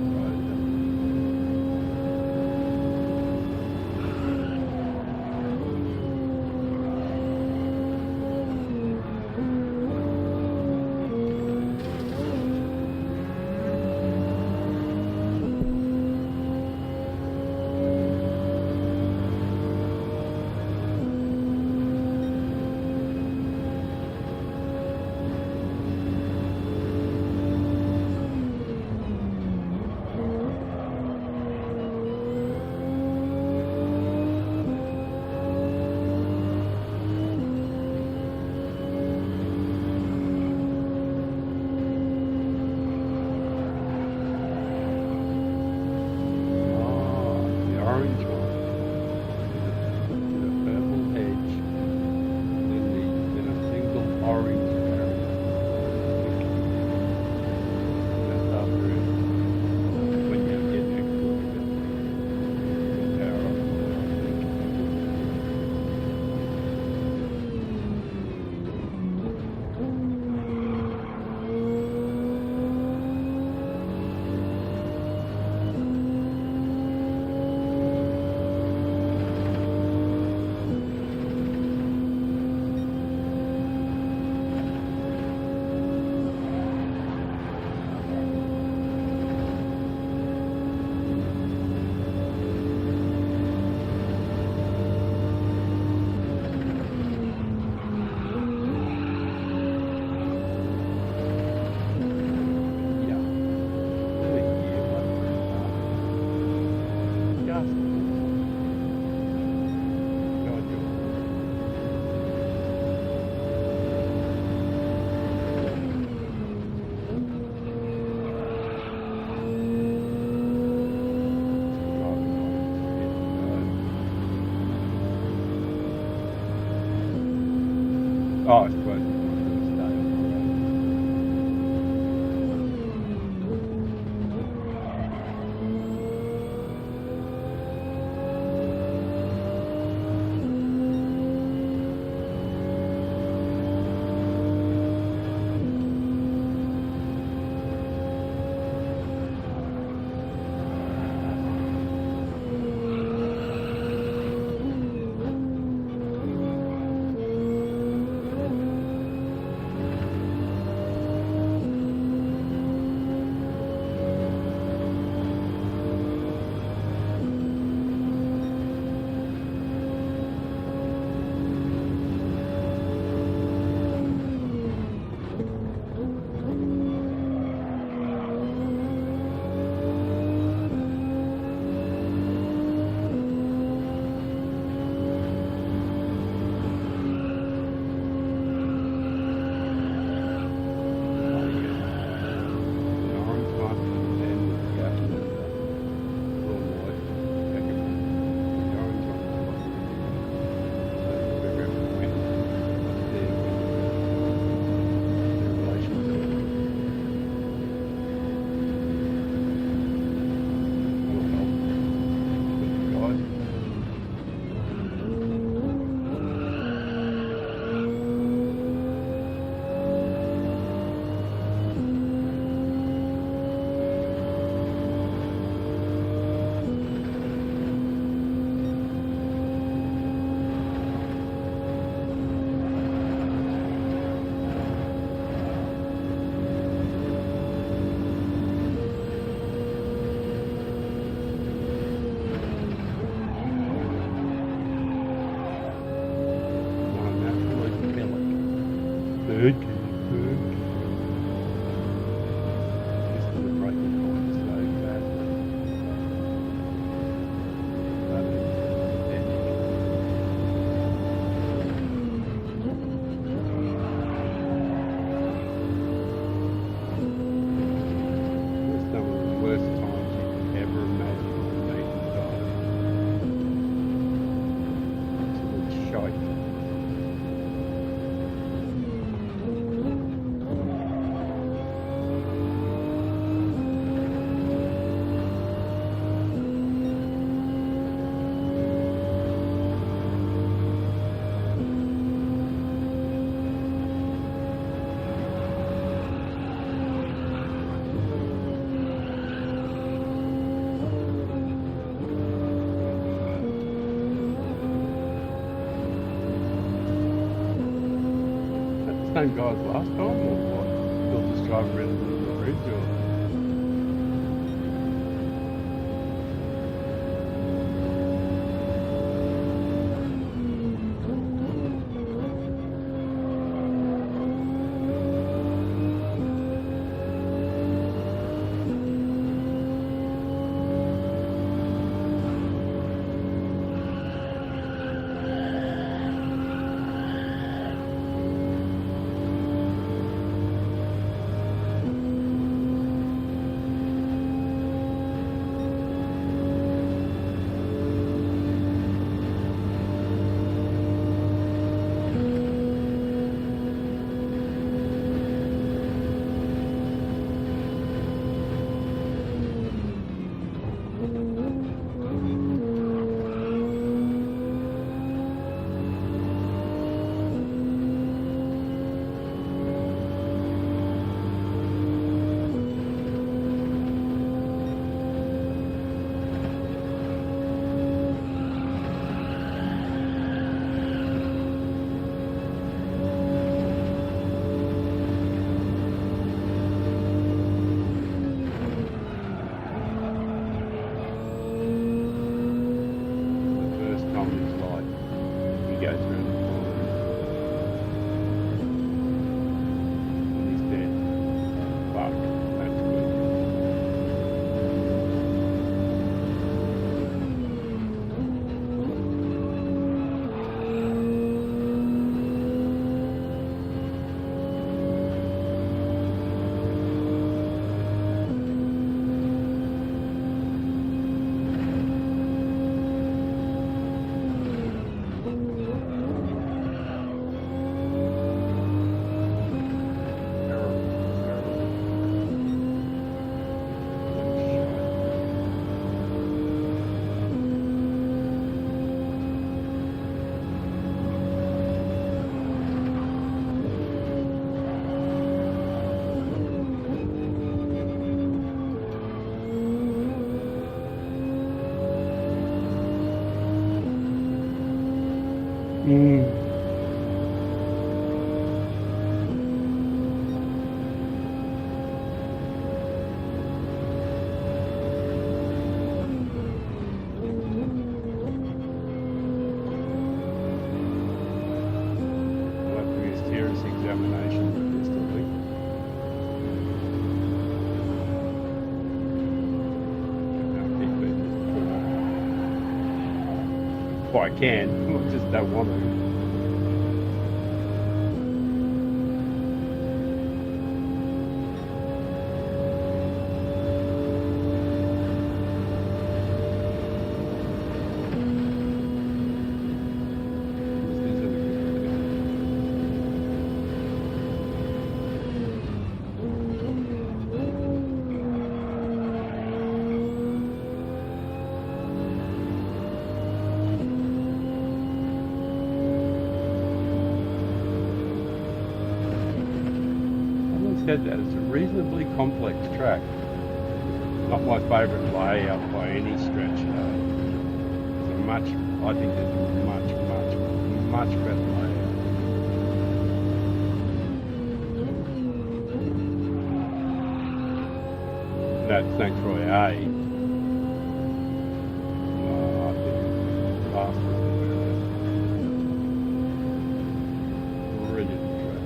A: The orange one. The purple hedge. Then a single orange barrier. That's after it. When you get next to it, the power up. Yeah. Really gear one. Just go and do it. Driving on it. Oh, I suppose it's going to stay on the road. Good kid, good kid. Just the breaking point so badly. That is pathetic. It was some of the worst times you could ever imagine for me to die. Absolute shite. That the same guys last time or what? They'll just drive around the bridge or the first time in his life he goes around the corner and he's dead. Fuck, that's good. Terrible, terrible. I'll have to do a serious examination of this, I think. I keep it just well, I can, I just don't want to. This isn't a good thing. I always said that it's a reasonably complex track. Not my favourite layout by any stretch, though. I think there's a much better layout. That St. Croix A, I think last was the brilliant track.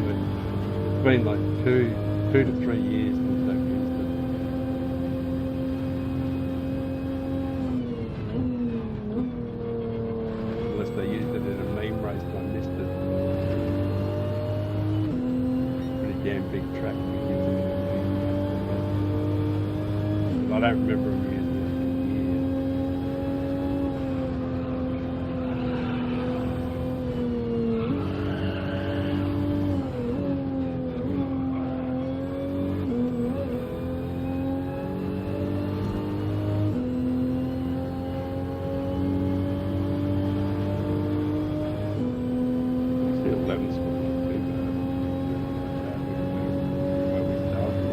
A: but it's been like 2 to 3 years since they've used it. Unless they used it in a meme race and I missed it. Pretty damn big track to be using it in a meme race, I guess. 'Cause I don't remember them using it in years. Actually, 11's not too bad. Where we started.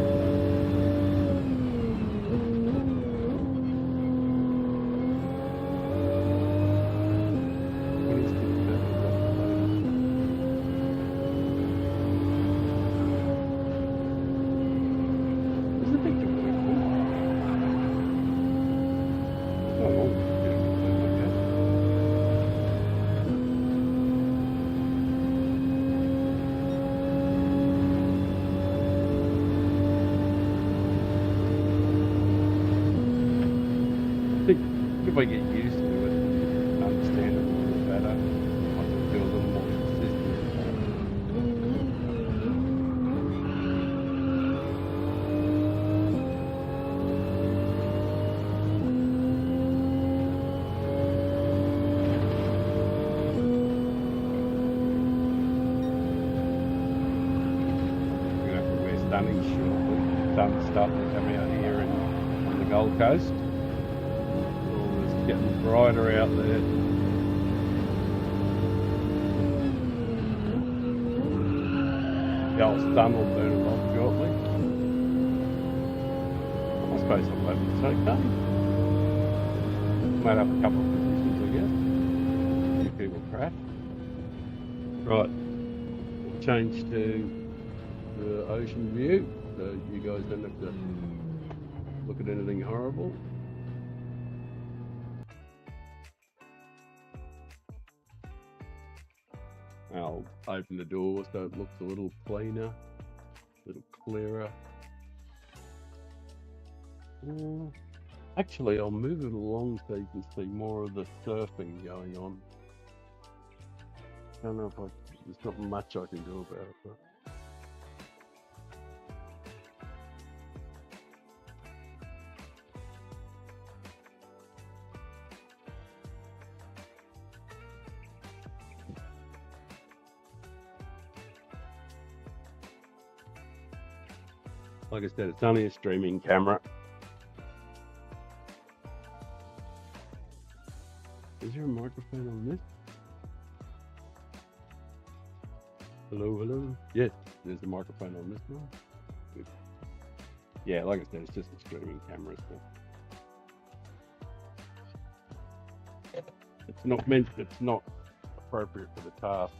A: There's a big difference. Oh, okay. I think if I get used to it and understand it a little better, I can feel a little more consistent. We're gonna have to wear stunning shortly. Sun's starting to come out here on the Gold Coast. Oh, it's getting brighter out there. The old sun will burn it off shortly. I suppose 11's okay. Might have a couple of positions, I guess. A few people crash. Right, change to the ocean view, so you guys don't have to look at anything horrible. I'll open the door so it looks a little cleaner, a little clearer. Actually, I'll move it along so you can see more of the surfing going on. I don't know if there's not much I can do about it, but like I said, it's only a streaming camera. Is there a microphone on this? Hello, hello. Yes, there's a microphone on this one. Good. Yeah, like I said, it's just a streaming camera. So it's not appropriate for the task.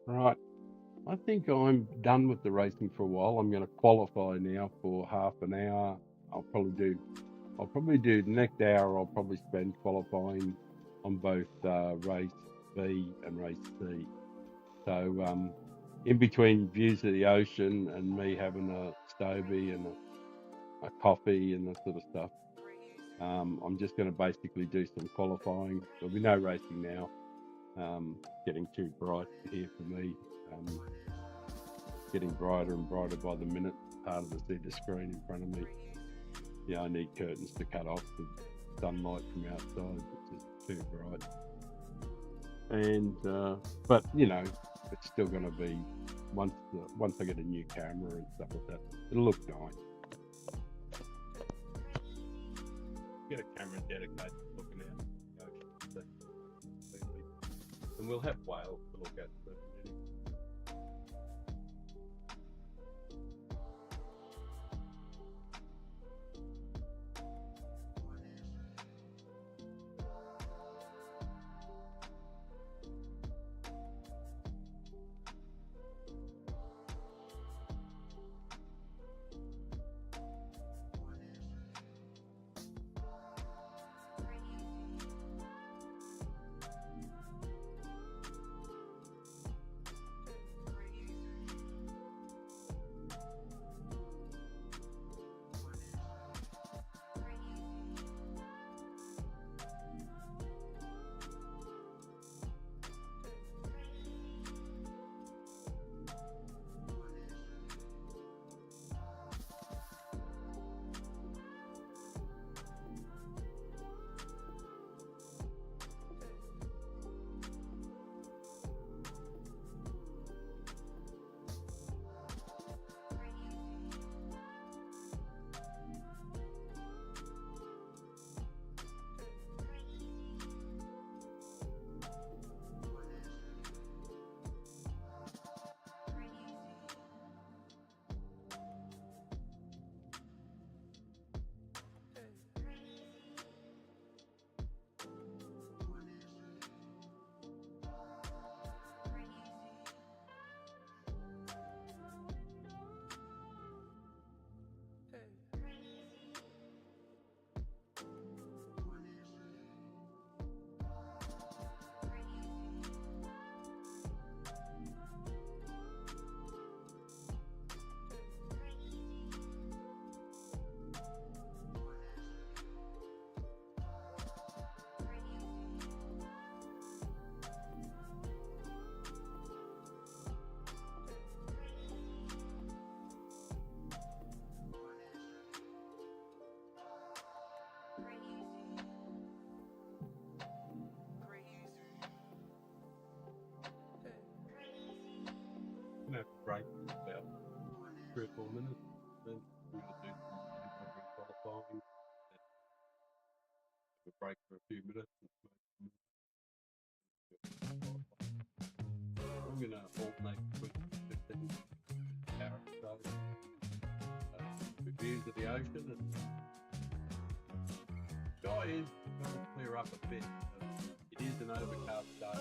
A: Right. I think I'm done with the racing for a while. I'm going to qualify now for half an hour. I'll probably do the next hour. I'll probably spend qualifying on both race B and race C. So in between views of the ocean and me having a Stobie and a coffee and that sort of stuff. I'm just going to basically do some qualifying. There'll be no racing now. Getting too bright here for me. Getting brighter and brighter by the minute. Harder to see the screen in front of me. Yeah, I need curtains to cut off the sunlight from outside, which is too bright. And but you know, it's still going to be once I get a new camera and stuff like that, it'll look nice. Get a camera dedicated to looking out the ocean, and we'll have whales to look at. Gonna have to break for about 3 or 4 minutes. Then we're gonna do some qualifying. We'll break for a few minutes. I'm gonna alternate between 15 characters, reviews of the ocean, and sky is going to clear up a bit. It is an overcast day.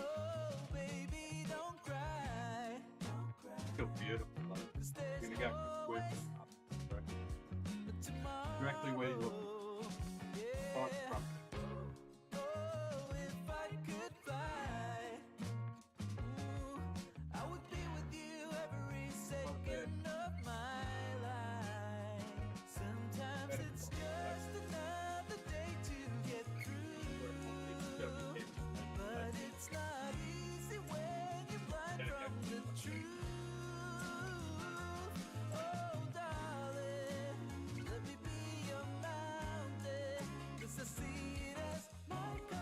C: Baby, don't cry.
A: Still beautiful though. I'm gonna go for a swim directly where you're looking. Right from.
C: If I could fly, I would be with you every second of my life. Sometimes it's just another day to get through, but it's not easy when you're blind from the truth. Oh, darling, let me be your mountain, 'cause I see it as my goal.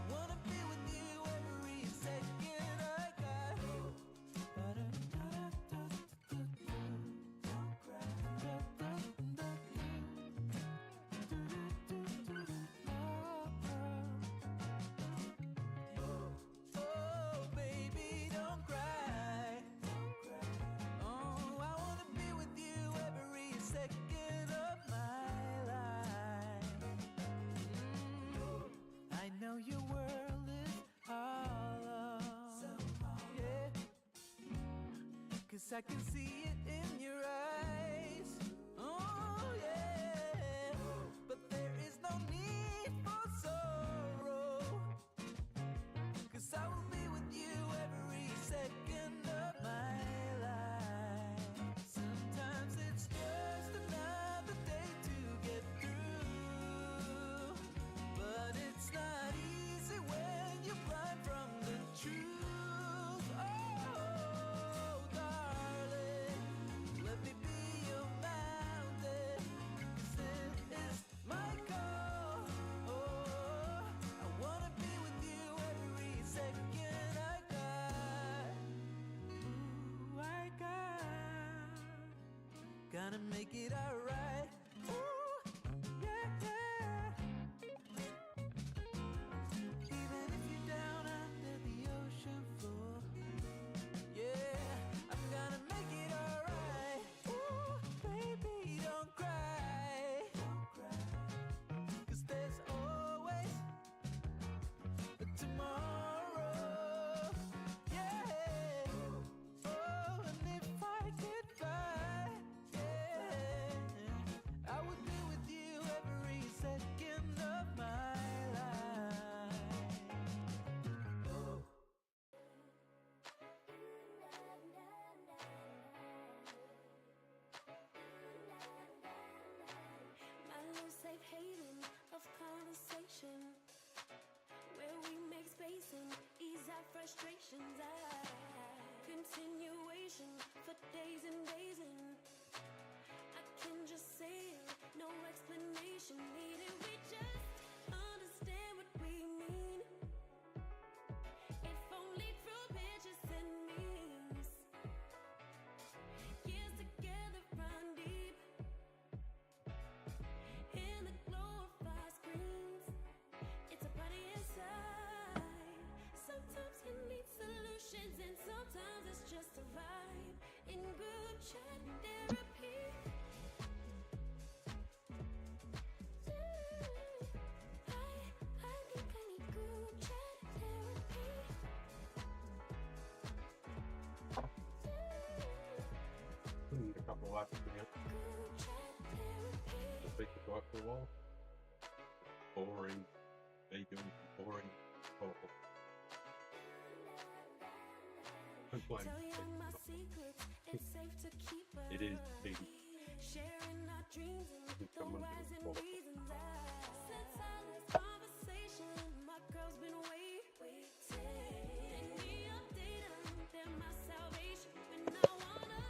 C: Wanna be with you every second I got. Oh, baby, don't cry. Oh, I wanna be with you every second of my life. I know your world is hollow, yeah, 'cause I can see it in your eyes. Oh, yeah, but there is no need for sorrow, 'cause I will be with you every second of my life. Sometimes it's just gonna make it alright. Ooh, yeah, yeah. Even if you're down under the ocean floor, yeah, I'm gonna make it alright. Ooh, baby, don't cry. Cause there's always a tomorrow. Yeah. Oh, and if I could fly, yeah, I would be with you every second of my life.
B: My little safe haven of conversation, where we make space and ease our frustrations. Continuation for days and days, and I can just say it, no explanation needed. We just understand what we mean, if only through pictures and memes. Years together run deep in the glow of our screens. It's a party inside. Sometimes you need solutions, and sometimes it's just a vibe in group chat therapy. I think I need group chat therapy.
A: Putting a couple of laps down.
B: Group chat therapy.
A: Just take the bike for a while. Boring. Vegan. Boring. Awful. I'm playing.
B: Tell you my secrets, it's safe to keep us.
A: It is big.
B: Sharing our dreams and the
A: Someone
B: whys and
A: who's
B: reasons. Since our last conversation, my girl's been waiting. Send me update them, they're my salvation. When I wanna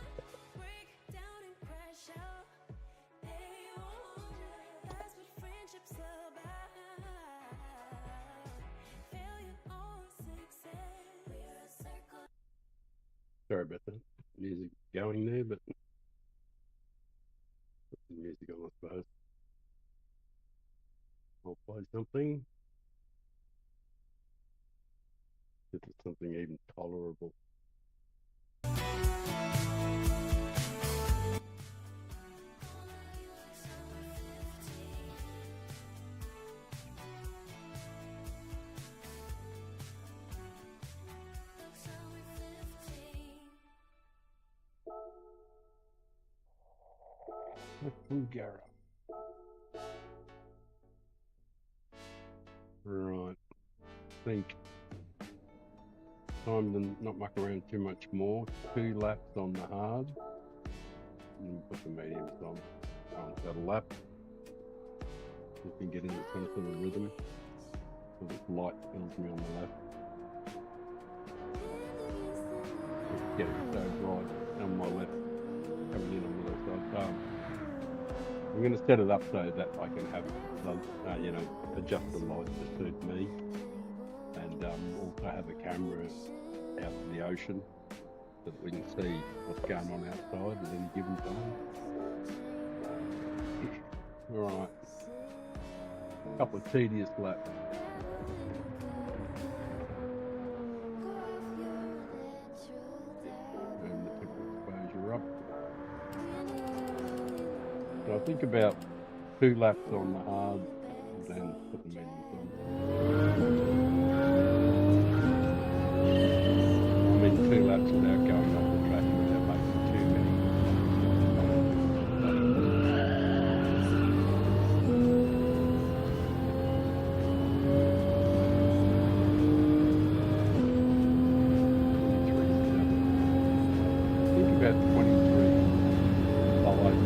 B: break down and crash out, they won't. That's what friendship's about. Failure or success. We're a circle.
A: Sorry about that. Music going there, but put some music on, I suppose. I'll play something. If it's something even tolerable. Bulgara. Right. I think time to not muck around too much more. 2 laps on the hard. And put the mediums on. That a lap. You can get into some sort of rhythm. So this light fills me on the left. It's getting so bright on my left. Coming in on the left side. I'm going to set it up so that I can have, adjust the light to suit me, and also have a camera out to the ocean so that we can see what's going on outside at any given time. Alright, a couple of tedious laps. And the tip exposure up. So I think about 2 laps on the hard, then put the mediums on. I mean 2 laps without going off the track and without making too many. Think about 23 follows.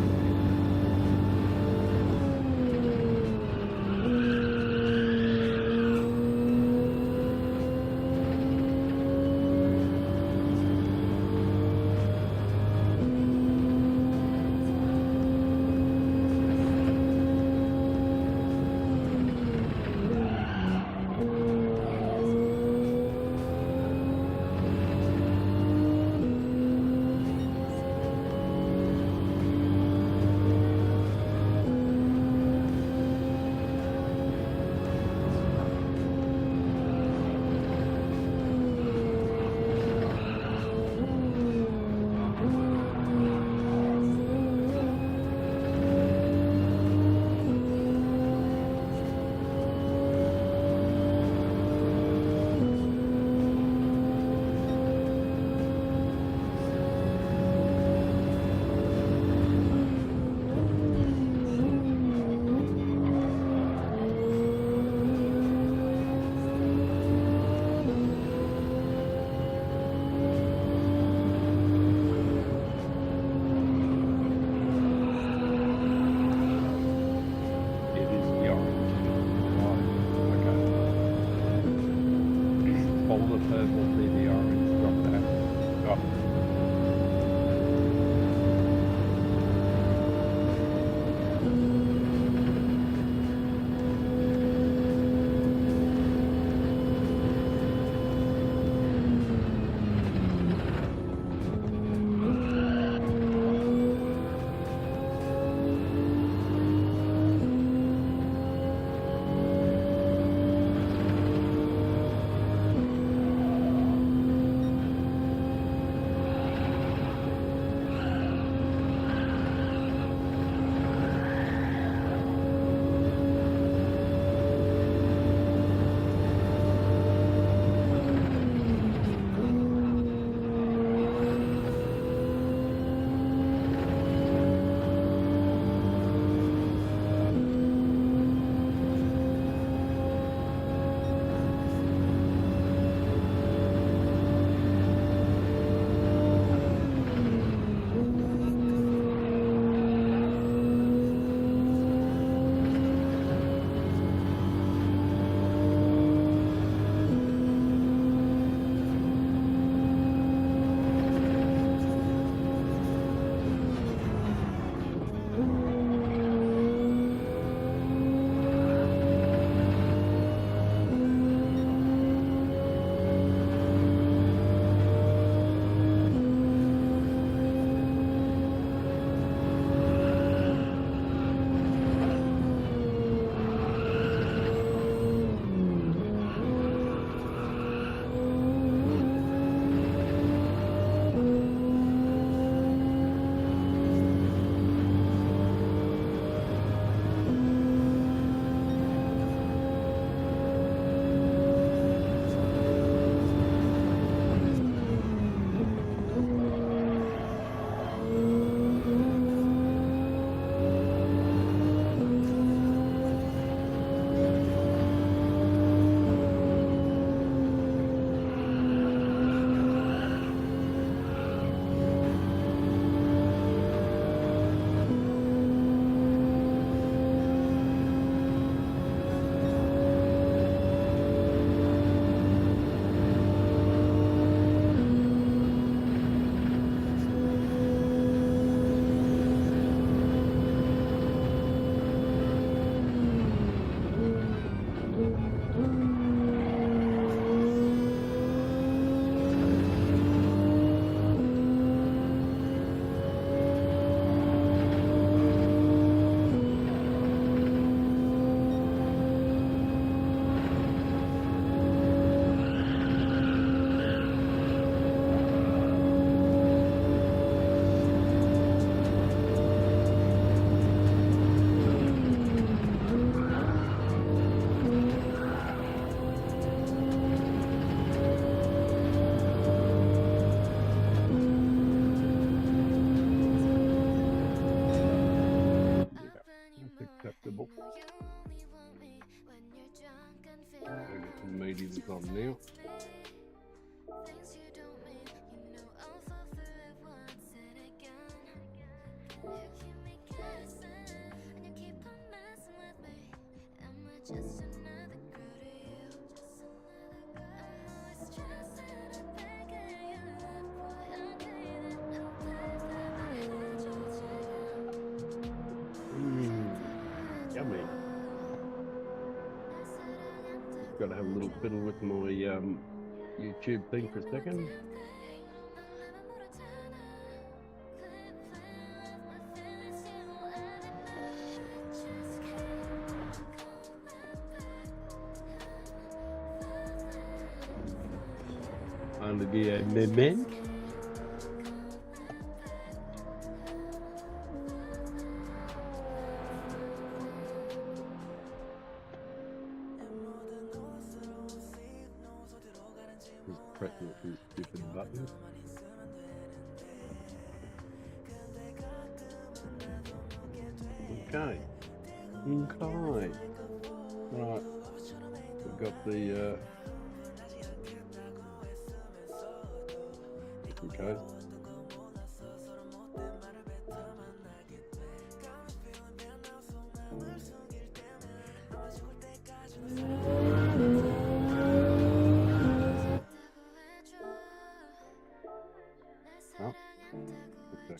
A: is on now.
B: Things you don't mean, you know I'll fall for it once and again. You keep me guessing, and you keep on messing with me. Am I just another girl to you? I'm always stressing and thinking you love, boy, I need it. No place that my head just
A: Yummy. Gotta have a little fiddle with my YouTube thing for a second. Only be a moment. Just pressing a few stupid buttons. Okay. Okay. Right. We've got the okay. Oh. Okay.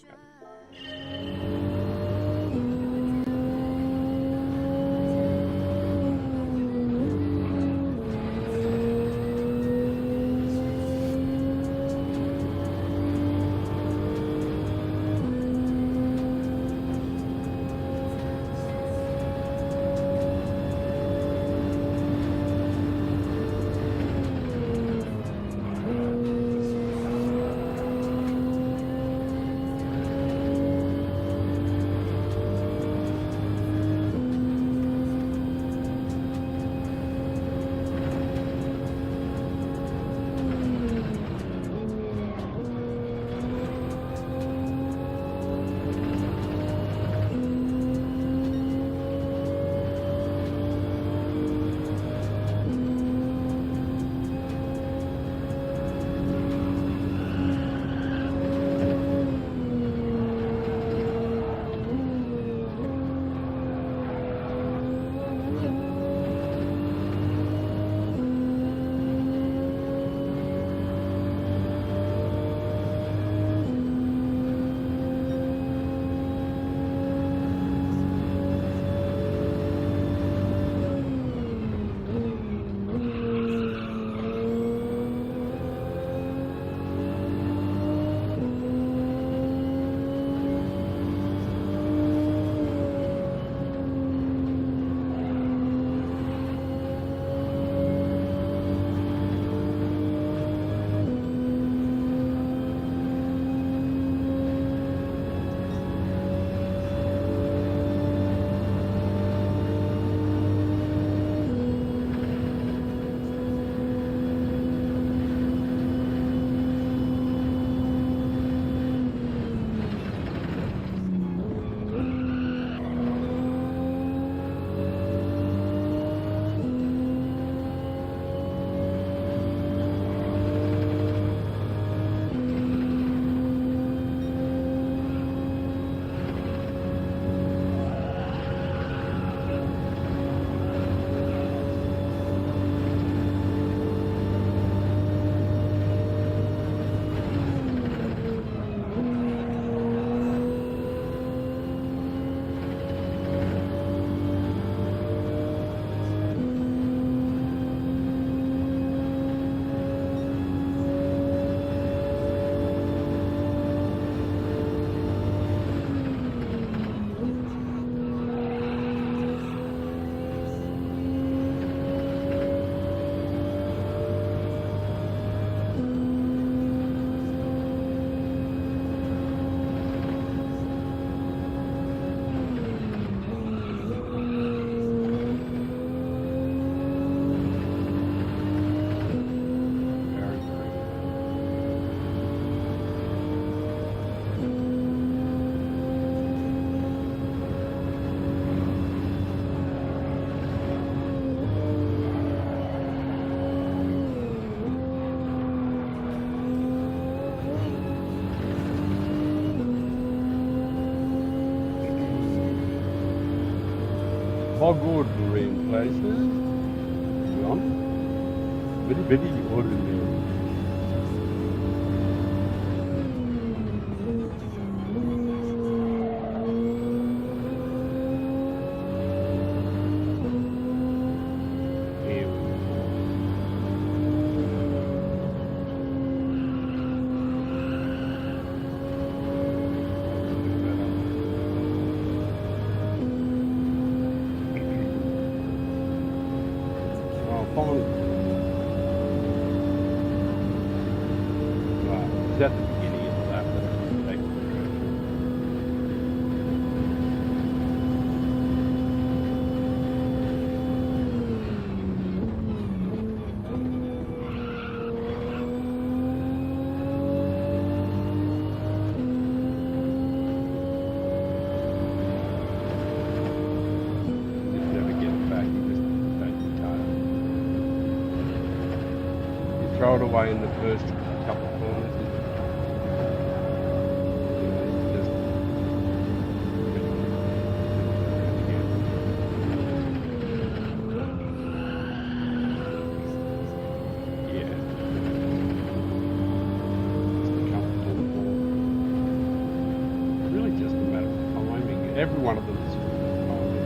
A: Hog ordinary in places. John. Very ordinary. Here we go. Oh, finally. Right. Is that the beginning of the lap? Let's take a look. Just never get it back. You just take the tail. You throw it away in the first couple of corners. And, you just yeah. Just a comfortable ball. Really just a matter of timing. Every one of them is timing.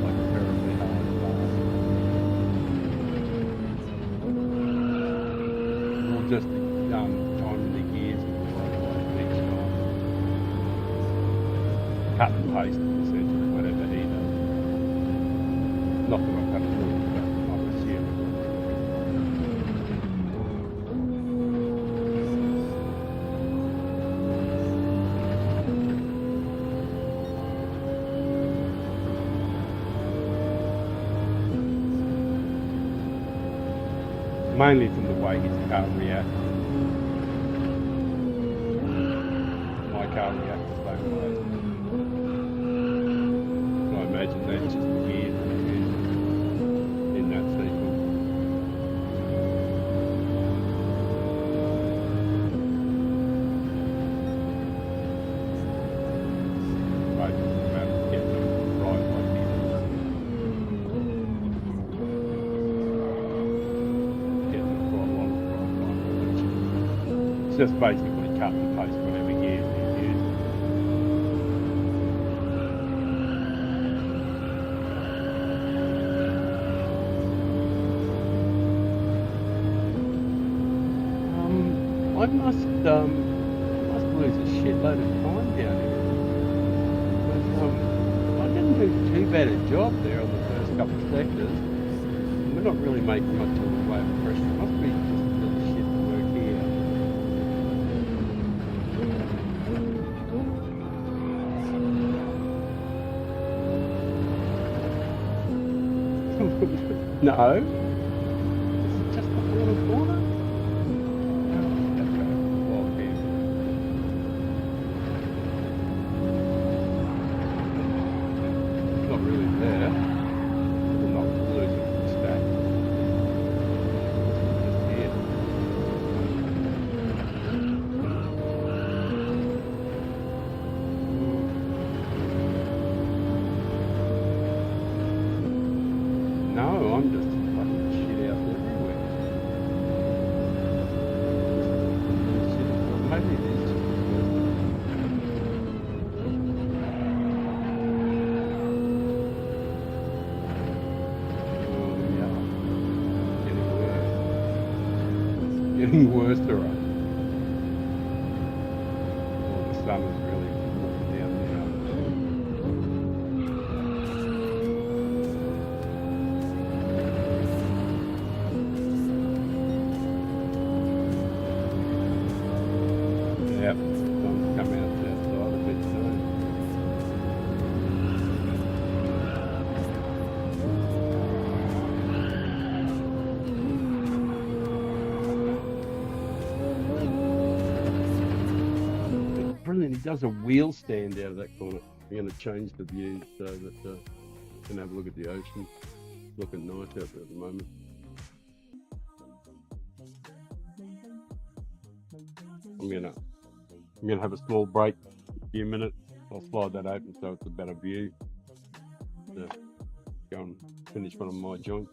A: Like terribly hard fast. Or just timing the gears each time. Cut and paste essentially whatever he does. Not that I've cut it through, but I'm assuming. Mainly from the way his car reacts. My car reacts the same way. So I imagine that's just the gears in that sequence. Right, it's a matter of getting them right like this. Getting the throttle on the right line. It's just basically cut and paste whatever gears he's using. I must lose a shitload of time down here. Because, I didn't do too bad a job there on the first couple of sectors. We're not really making much of the way of pressure. It must be just a little shit work here. No. This is just before the corner. Oh, okay. Well, here. It's not really there. I'm not losing the stack. Just here. No, I'm just fucking shit out everywhere. Shit, maybe it is just oh yeah, getting worse, alright. Well, the sun is really walking down now. Yep, sun's coming out that side a bit soon. It's brilliant. He does a wheel stand out of that corner. I'm going to change the view so that you can have a look at the ocean. It's looking nice out there at the moment. I'm gonna have a small break, a few minutes. I'll slide that open so it's a better view. to go and finish one of my joints.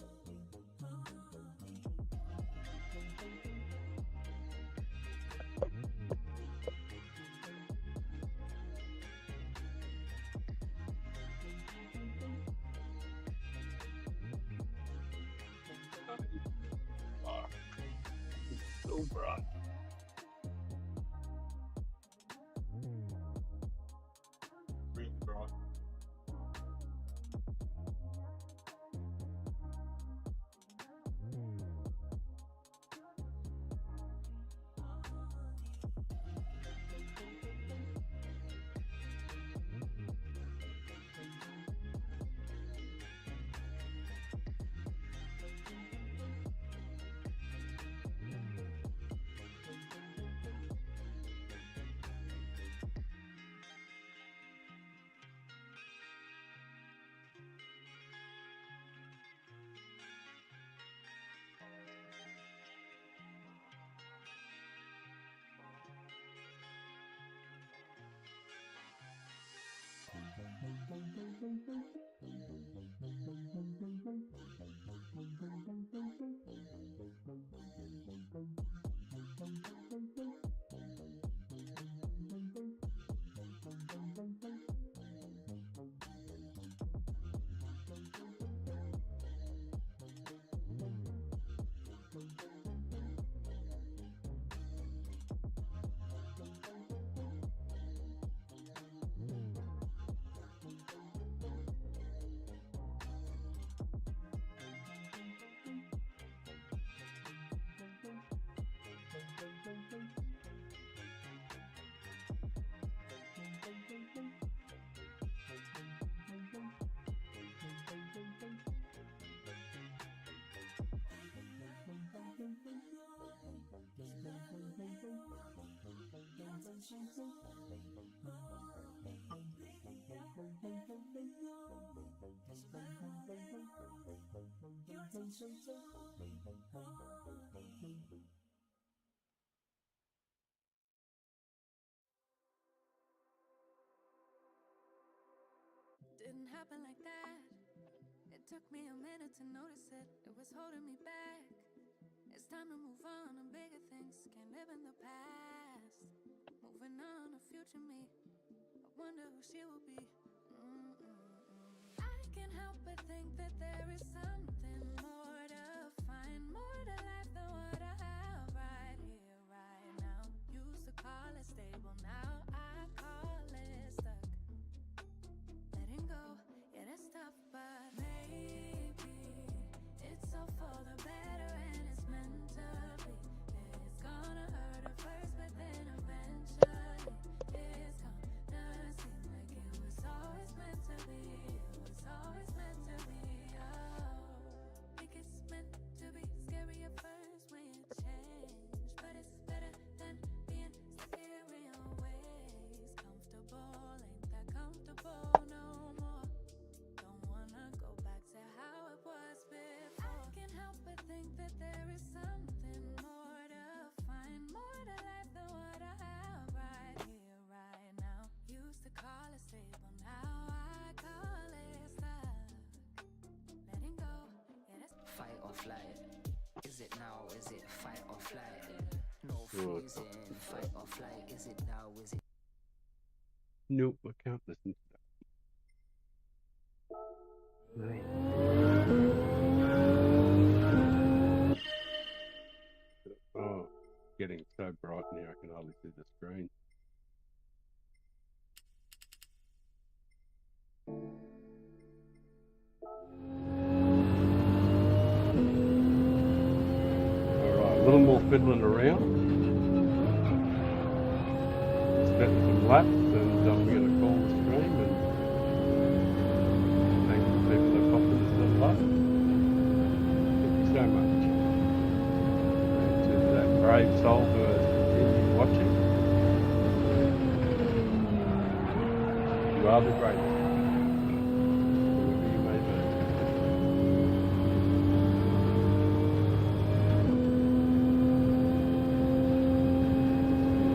A: So bright. Really bright.
B: Didn't happen like that. It took me a minute to notice it. It was holding me back. It's time to move on to bigger things. Can't live in the past. Moving on to future me. I wonder who she will be. I can't help but think that there is something more to find, more to life than what I have right here, right now. Used to call it stable, now I call it stuck. Letting go, yeah, that's tough, but maybe it's all for the better and it's meant to be. It's gonna hurt at first, but then eventually it's gonna seem like it was always meant to be. It was always meant to be. Oh, think it's meant to be. Scary at first when you change, but it's better than being stuck here in your ways. Comfortable, ain't that comfortable no more. Don't wanna go back to how it was before. I can't help but think that there is something more to find, more to life than what I have right here, right now. Used to call it stable, now I call it stuck. Letting go, yeah, that's
D: Fight or flight? Is it now? Is it fight or flight? No
A: Right.
D: freezing. Fight or flight? Is it now? Is it?
A: Nope, I can't listen to that. Right. Oh, getting so bright now I can hardly see the screen. Alright, a little more fiddling around. Setting some laps and we're going to call the stream and thank the people that popped into the lap. Thank you so much. And to that brave soul who is continuing watching. You are the greatest. Whoever you may be.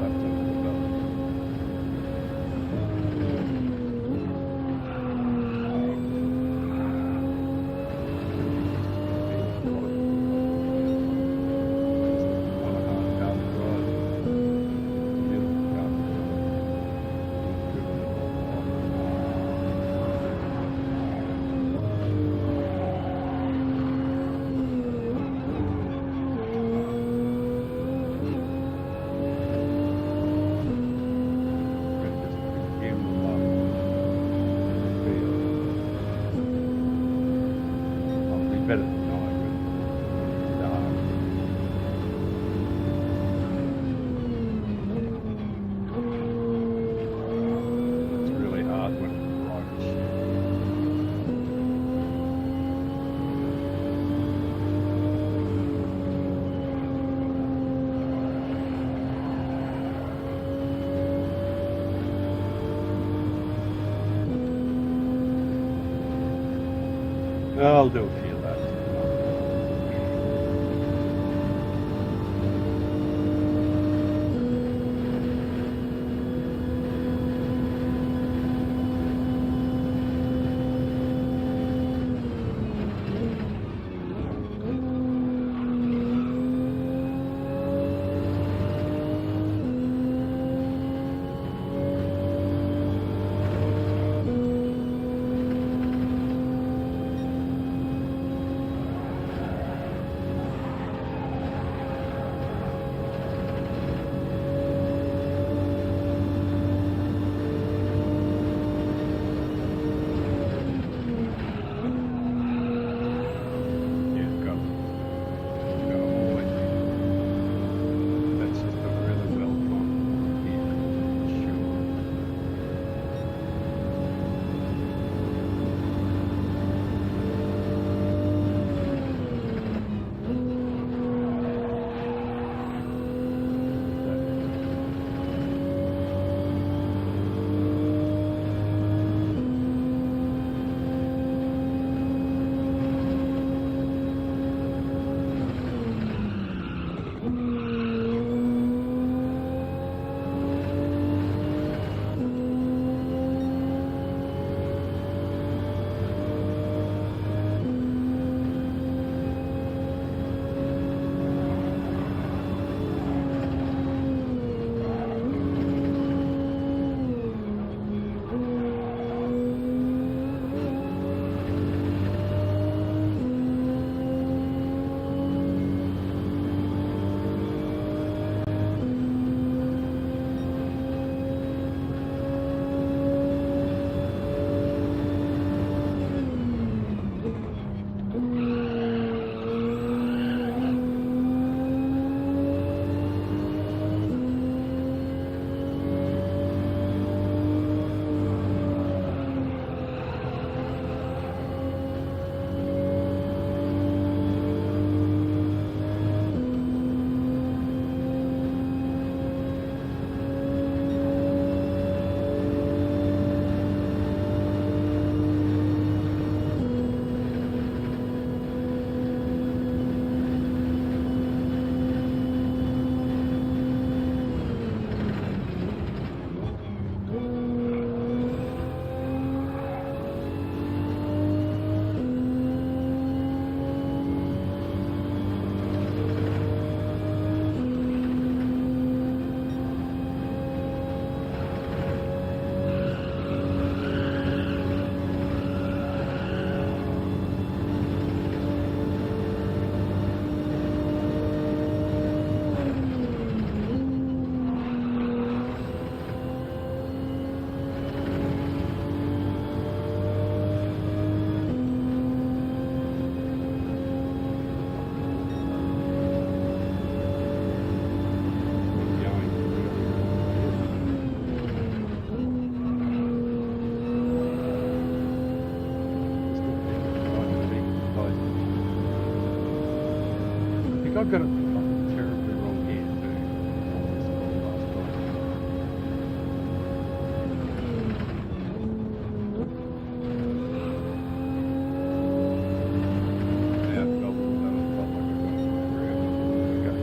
A: Laps under the belt. I'll do a few laps. Yeah, go. Go all the way through. That's just a really well timed vehicle, sure. I've got it fucking terribly wrong here too. On this last time. Yeah, it felt like I got it wrong. Okay.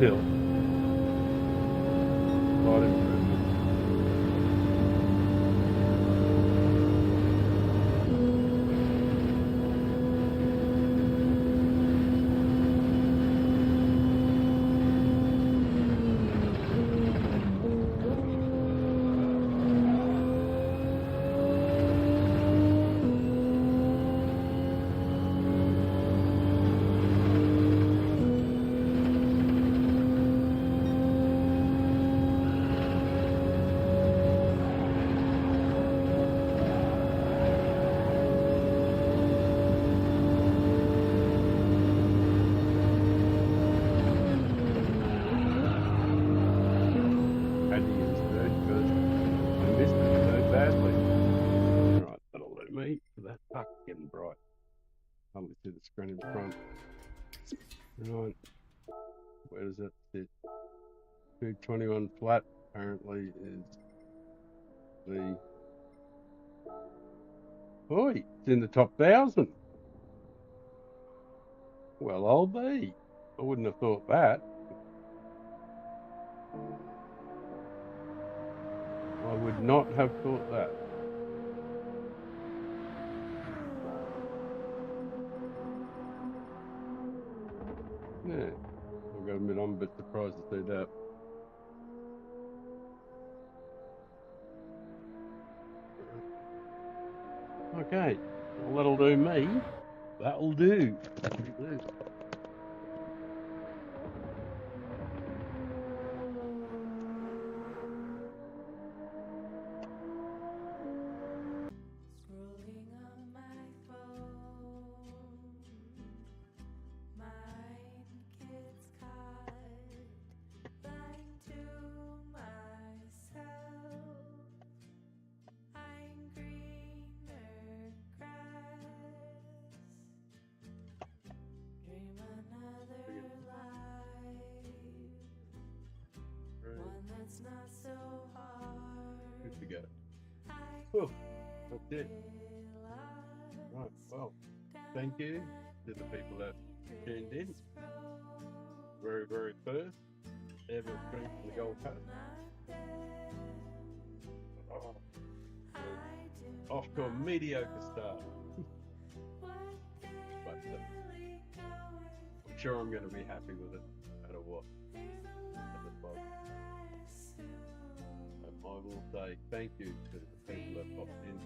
A: still. Slight improvement. Had to use third because I missed it so badly. Right, that'll do me. That fuck getting bright. Can't see the screen in front. Right. Where does that sit? 221 flat apparently is the. Oi, it's in the top 1,000. Well, I'll be. I wouldn't have thought that. I would not have thought that. Yeah, I've got to admit, I'm a bit surprised to see that. Okay, well, that'll do me. That'll do. That'll do.
C: Scrolling on my phone, mind gets caught, lying to myself. I'm greener grass, dream another life, one that's not so hard.
A: Good to go.
C: I
A: Oh, that's it. Right, well, thank you to the people that tuned in. Very, very first ever stream from the Gold Coast. Oh, off to a mediocre start. But I'm sure I'm going to be happy with it, no matter what. I will say thank you to the people that popped in.